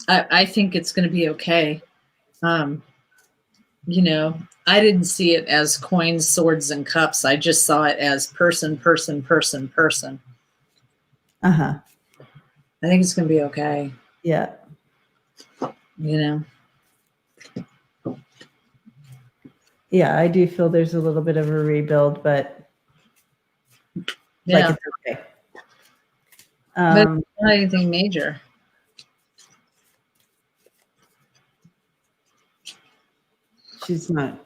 I think it's going to be okay. I didn't see it as coins, swords, and cups. I just saw it as person, person, person, person. Uh-huh. I think it's going to be okay. Yeah. Yeah, I do feel there's a little bit of a rebuild, but yeah, like it's okay. But not anything major.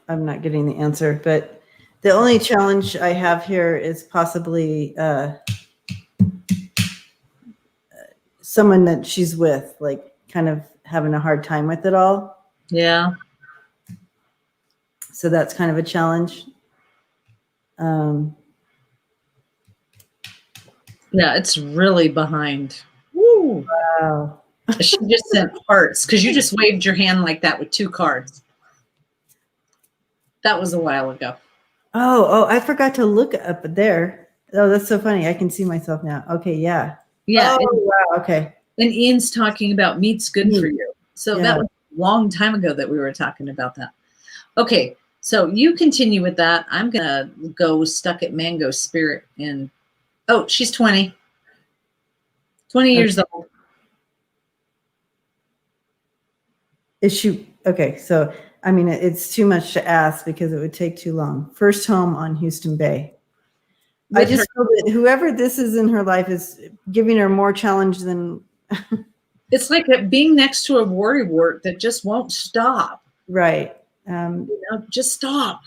I'm not getting the answer, but the only challenge I have here is possibly someone that she's with, like kind of having a hard time with it all. Yeah. So that's kind of a challenge. Yeah, it's really behind. Woo. Wow. She just sent hearts because you just waved your hand like that with 2 cards. That was a while ago. Oh, I forgot to look up there. Oh, that's so funny. I can see myself now. Okay, yeah. Yeah. Oh, wow. Okay. And Ian's talking about meat's good for you. So that was a long time ago that we were talking about that. Okay, so you continue with that. I'm going to go stuck at Mango Spirit. And, oh, she's 20. 20 years old. Is she? Okay, so I mean, it's too much to ask because it would take too long. First home on Houston Bay. I just feel that whoever this is in her life is giving her more challenge than. It's like being next to a worrywart that just won't stop. Right. Just stop.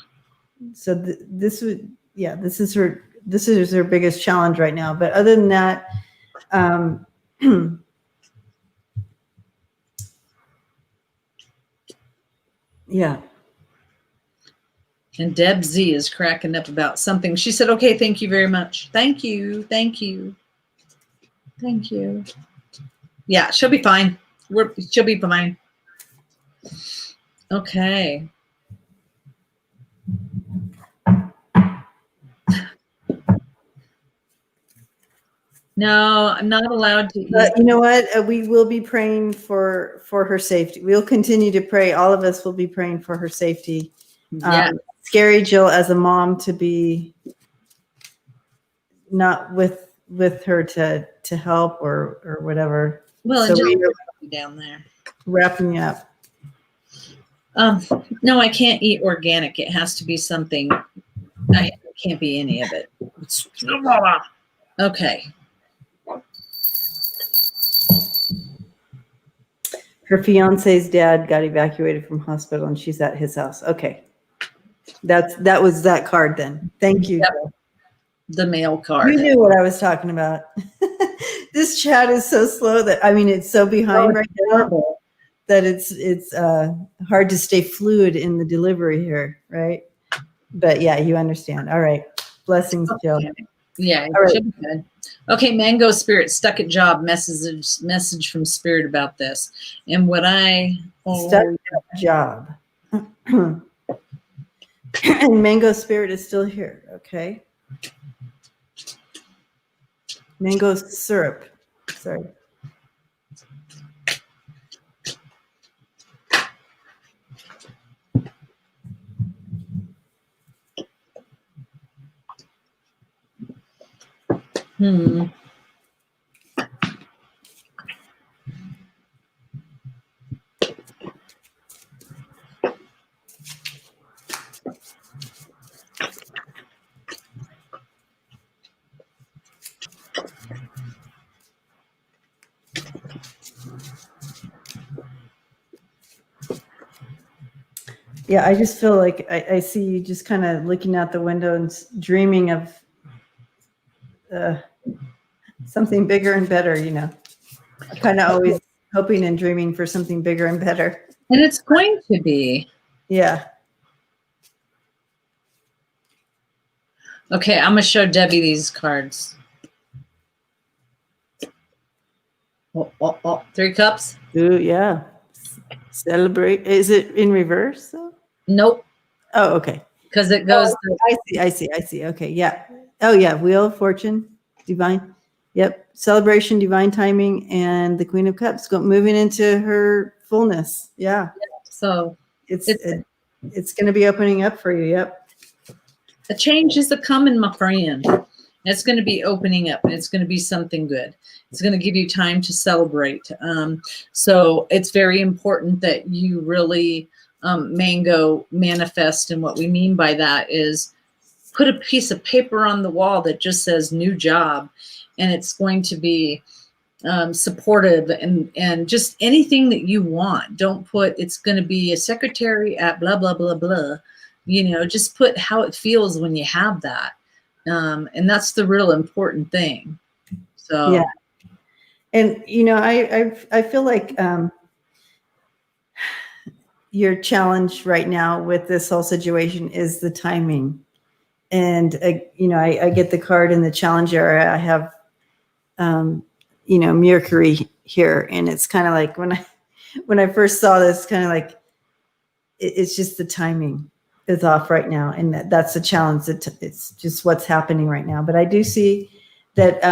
So this is her biggest challenge right now. But other than that, yeah. And Deb Z is cracking up about something. She said, okay, thank you very much. Thank you. Thank you. Thank you. Yeah, she'll be fine. She'll be fine. Okay. No, I'm not allowed to eat. You know what? We will be praying for her safety. We'll continue to pray. All of us will be praying for her safety. Yeah. Scary, Jill, as a mom, to be not with her to help or whatever. Well, so and just down there. Wrapping you up. No, I can't eat organic. It has to be something. It can't be any of it. Okay. Her fiance's dad got evacuated from hospital, and she's at his house. Okay, that was that card then. Thank you. Yep. The mail card. You knew what I was talking about. This chat is so slow that it's so behind right now that it's hard to stay fluid in the delivery here, right? But yeah, you understand. All right. Blessings, Jill. Okay. Yeah, All right. should be good. Okay, Mango Spirit, stuck at job, message from Spirit about this. And what Stuck at job. And Mango Spirit is still here. Okay. Mango syrup. Sorry. Yeah, I just feel like I see you just kind of looking out the window and dreaming of something bigger and better, you know. Kind of always hoping and dreaming for something bigger and better. And it's going to be. Yeah. Okay, I'm going to show Debbie these cards. Oh, 3 cups? Ooh, yeah. Celebrate. Is it in reverse? Though? Nope. Oh, okay. Because it goes. I see. Okay, yeah. Oh, yeah. Wheel of Fortune, divine. Yep. Celebration, divine timing, and the Queen of Cups moving into her fullness. Yeah. So it's going to be opening up for you. Yep. The change is a coming, my friend. It's going to be opening up, and it's going to be something good. It's going to give you time to celebrate. So it's very important that you really Mango manifest. And what we mean by that is put a piece of paper on the wall that just says new job. And it's going to be supportive and just anything that you want. Don't put, it's going to be a secretary at blah, blah, blah, blah. You know, just put how it feels when you have that. And that's the real important thing. So, yeah. And, you know, I feel like your challenge right now with this whole situation is the timing. And, you know, I get the card in the challenge area. I have, you know, Mercury here. And it's kind of like when I first saw this, kind of like, it's just the timing is off right now. And that's the challenge. It's just what's happening right now. But I do see that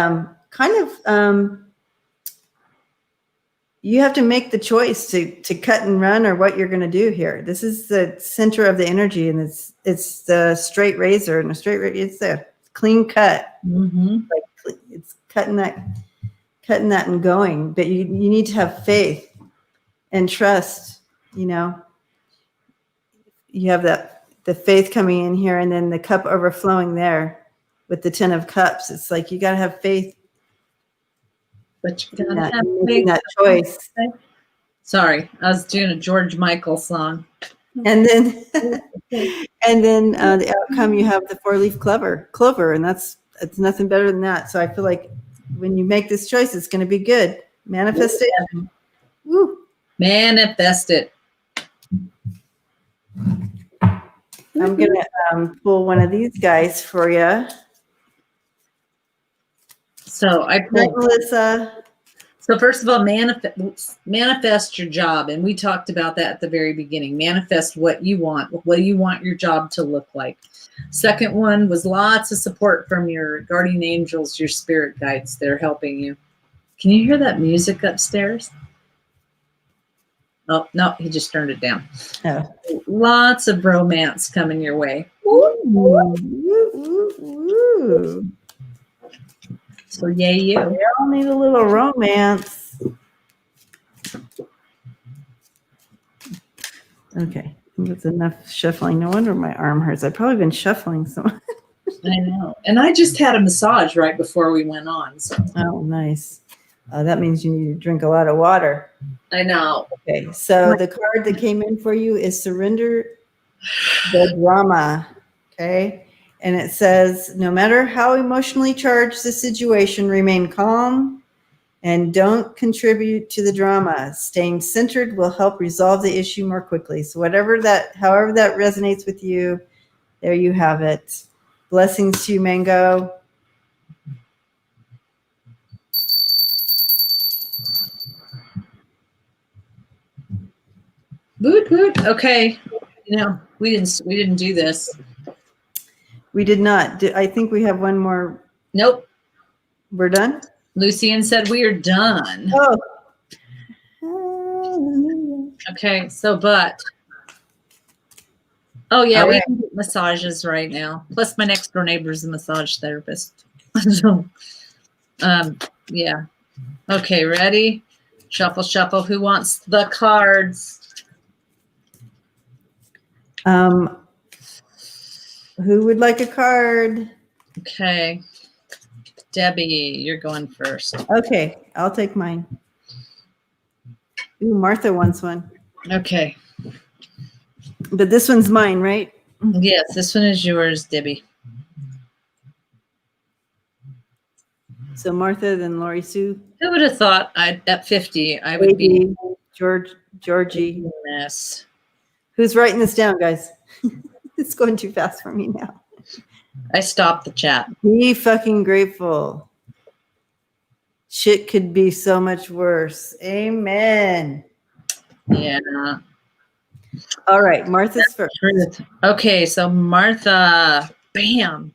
you have to make the choice to cut and run or what you're going to do here. This is the center of the energy, and it's the straight razor, and it's a clean cut. Mm-hmm. Like it's cutting that and going. But you need to have faith and trust. You know, you have the faith coming in here, and then the cup overflowing there with the 10 of Cups. It's like you got to have faith. But you gotta have making that choice. Sorry, I was doing a George Michael song. And then, the outcome, you have the 4-leaf clover, and it's nothing better than that. So I feel like when you make this choice, it's going to be good. Manifest it. Woo. Manifest it. I'm going to pull one of these guys for you. So I pulled, Melissa. So first of all, manifest your job. And we talked about that at the very beginning. Manifest what you want. What do you want your job to look like? Second one was lots of support from your guardian angels, your spirit guides. They're helping you. Can you hear that music upstairs? Oh, no, he just turned it down. Oh. Lots of romance coming your way. Ooh. Ooh. So yay you. We all need a little romance. Okay, that's enough shuffling. No wonder my arm hurts. I've probably been shuffling so much. I know. And I just had a massage right before we went on. So. Oh, nice. That means you need to drink a lot of water. I know. Okay, so the card that came in for you is Surrender the Drama. Okay. And it says, no matter how emotionally charged the situation, remain calm and don't contribute to the drama. Staying centered will help resolve the issue more quickly. So however that resonates with you, there you have it. Blessings to you, Mango. Woot woot. Okay. You know, we didn't do this. We did not. I think we have one more. Nope. We're done? Lucian said we are done. Oh. Okay, so oh yeah, All we right. can get massages right now. Plus my next door neighbor is a massage therapist. So yeah. Okay, ready? Shuffle, shuffle. Who wants the cards? Who would like a card? Okay. Debbie, you're going first. Okay, I'll take mine. Ooh, Martha wants one. Okay. But this one's mine, right? Yes, this one is yours, Debbie. So Martha, then Lori Sue. Who would have thought at 50 I would be Georgie. mess. Who's writing this down, guys? It's going too fast for me now. I stopped the chat. Be fucking grateful. Shit could be so much worse. Amen. Yeah. All right, Martha's first. Truth. Okay, so Martha, bam.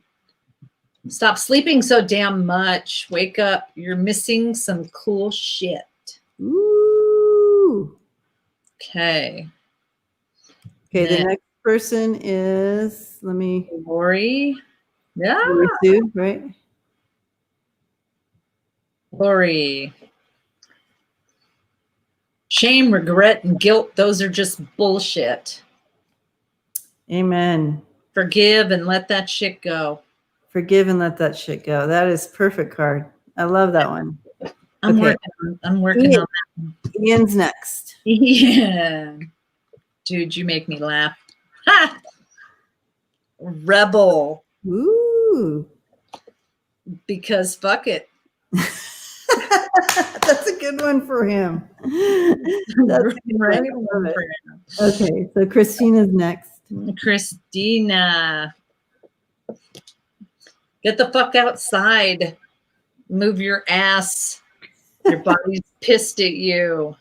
Stop sleeping so damn much. Wake up. You're missing some cool shit. Ooh. Okay. Okay, the Then next person is, let me, Lori. Yeah. Lori Sue, right? Lori. Shame, regret, and guilt, those are just bullshit. Amen. Forgive and let that shit go. Forgive and let that shit go. That is perfect card. I love that one. I'm Okay. working on that. Ian's next. Yeah. Dude, you make me laugh. Ha! Rebel. Ooh. Because fuck it. That's a good one for him. That's a good Right? one. I love it. Okay, so Christina's next. Christina. Get the fuck outside. Move your ass. Your body's pissed at you.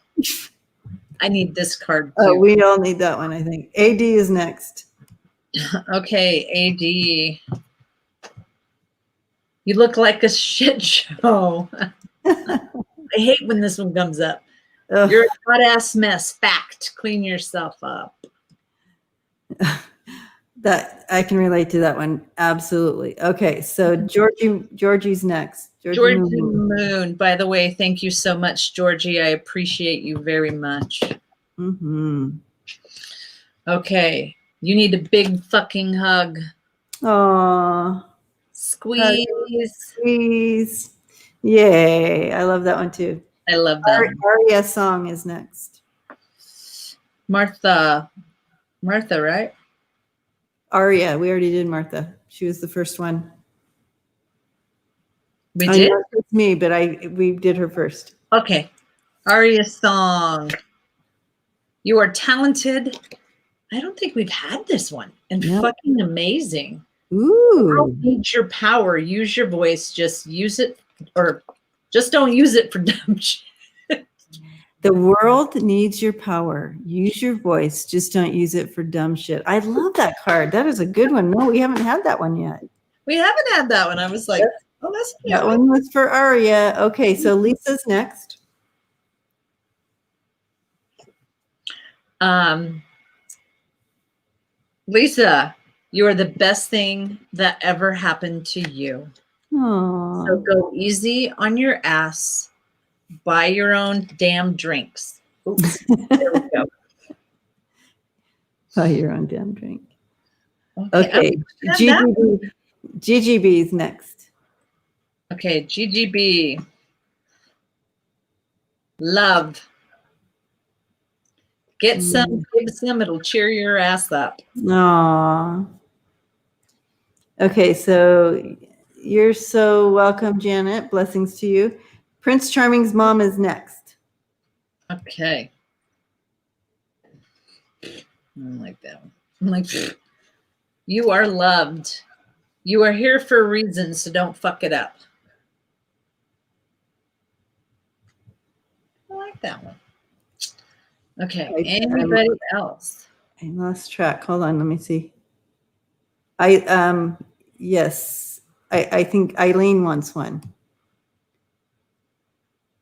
I need this card too. Oh, we all need that one, I think. AD is next. Okay, AD. You look like a shit show. I hate when this one comes up. Ugh. You're a hot ass mess. Fact. Clean yourself up. That I can relate to that one. Absolutely. Okay, so Georgie's next. Georgie Moon. By the way, thank you so much, Georgie. I appreciate you very much. Mm-hmm. Okay. You need a big fucking hug. Aww. Squeeze. Squeeze. Yay. I love that one too. I love that. Aria Song is next. Martha, right? Aria. We already did Martha. She was the first one. We did? It's me, but we did her first. Okay. Aria Song. You are talented. I don't think we've had this one. And fucking amazing. Ooh. Use your power. Use your voice. Just use it, or just don't use it for dumb shit. The world needs your power. Use your voice. Just don't use it for dumb shit. I love that card. That is a good one. No, we haven't had that one yet. We haven't had that one. I was like, oh, that's good. That one was for Aria. Okay, so Lisa's next. Lisa, you are the best thing that ever happened to you. Aww. So go easy on your ass. Buy your own damn drinks. Oops. There we go. Buy your own damn drink. Okay. GGB's next. Okay, GGB. Love. Get some, give some, it'll cheer your ass up. Aww. Okay, so you're so welcome, Janet. Blessings to you. Prince Charming's mom is next. Okay. I don't like that one. I'm like, you are loved. You are here for a reason, so don't fuck it up. I like that one. Okay, anybody else? I lost track. Hold on, let me see. Yes, I think Eileen wants one.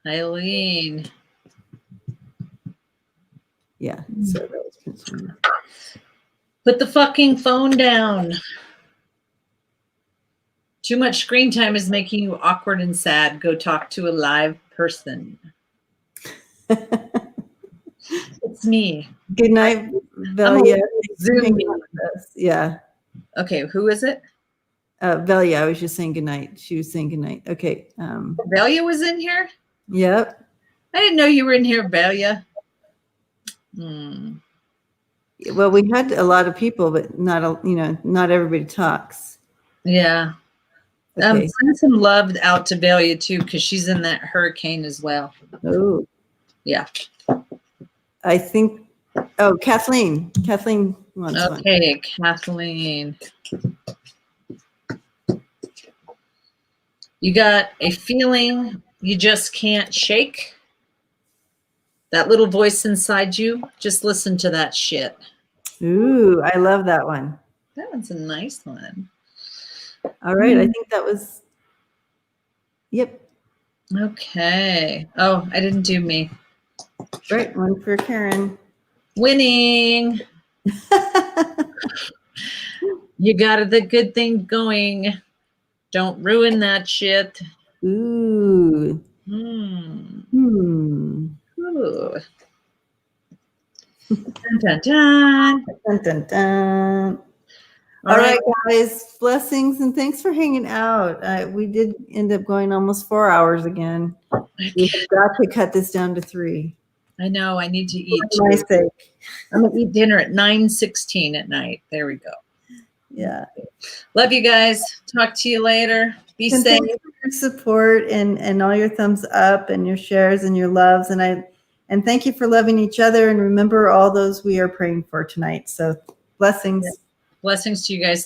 Eileen. Yeah. So that was Prince William. Put the fucking phone down. Too much screen time is making you awkward and sad. Go talk to a live person. It's me. Good night, Velia. Zoom. Yeah. Okay, who is it? Velia, I was just saying good night. She was saying good night. Okay. Velia was in here? Yep. I didn't know you were in here, Velia. Well, we had a lot of people, but not everybody talks. Yeah. Okay. Send some love out to Velia too, because she's in that hurricane as well. Oh. Yeah. I think. Oh, Kathleen. Kathleen wants one. Okay, Kathleen. You got a feeling you just can't shake? That little voice inside you, just listen to that shit. Ooh, I love that one. That one's a nice one. All right, I think that was. Yep. Okay. Oh, I didn't do me. Right, one for Karen. Winning. You got the good thing going. Don't ruin that shit. Ooh. Ooh. Dun, dun, dun. Dun, dun, dun. All right, guys. Blessings and thanks for hanging out. We did end up going almost 4 hours again. We've got to cut this down to 3. I know. I need to eat. For my sake. I'm going to eat dinner at 9:16 at night. There we go. Yeah. Love you guys. Talk to you later. Be safe. Thanks for your support and all your thumbs up and your shares and your loves. And thank you for loving each other. And remember all those we are praying for tonight. So blessings. Blessings to you guys.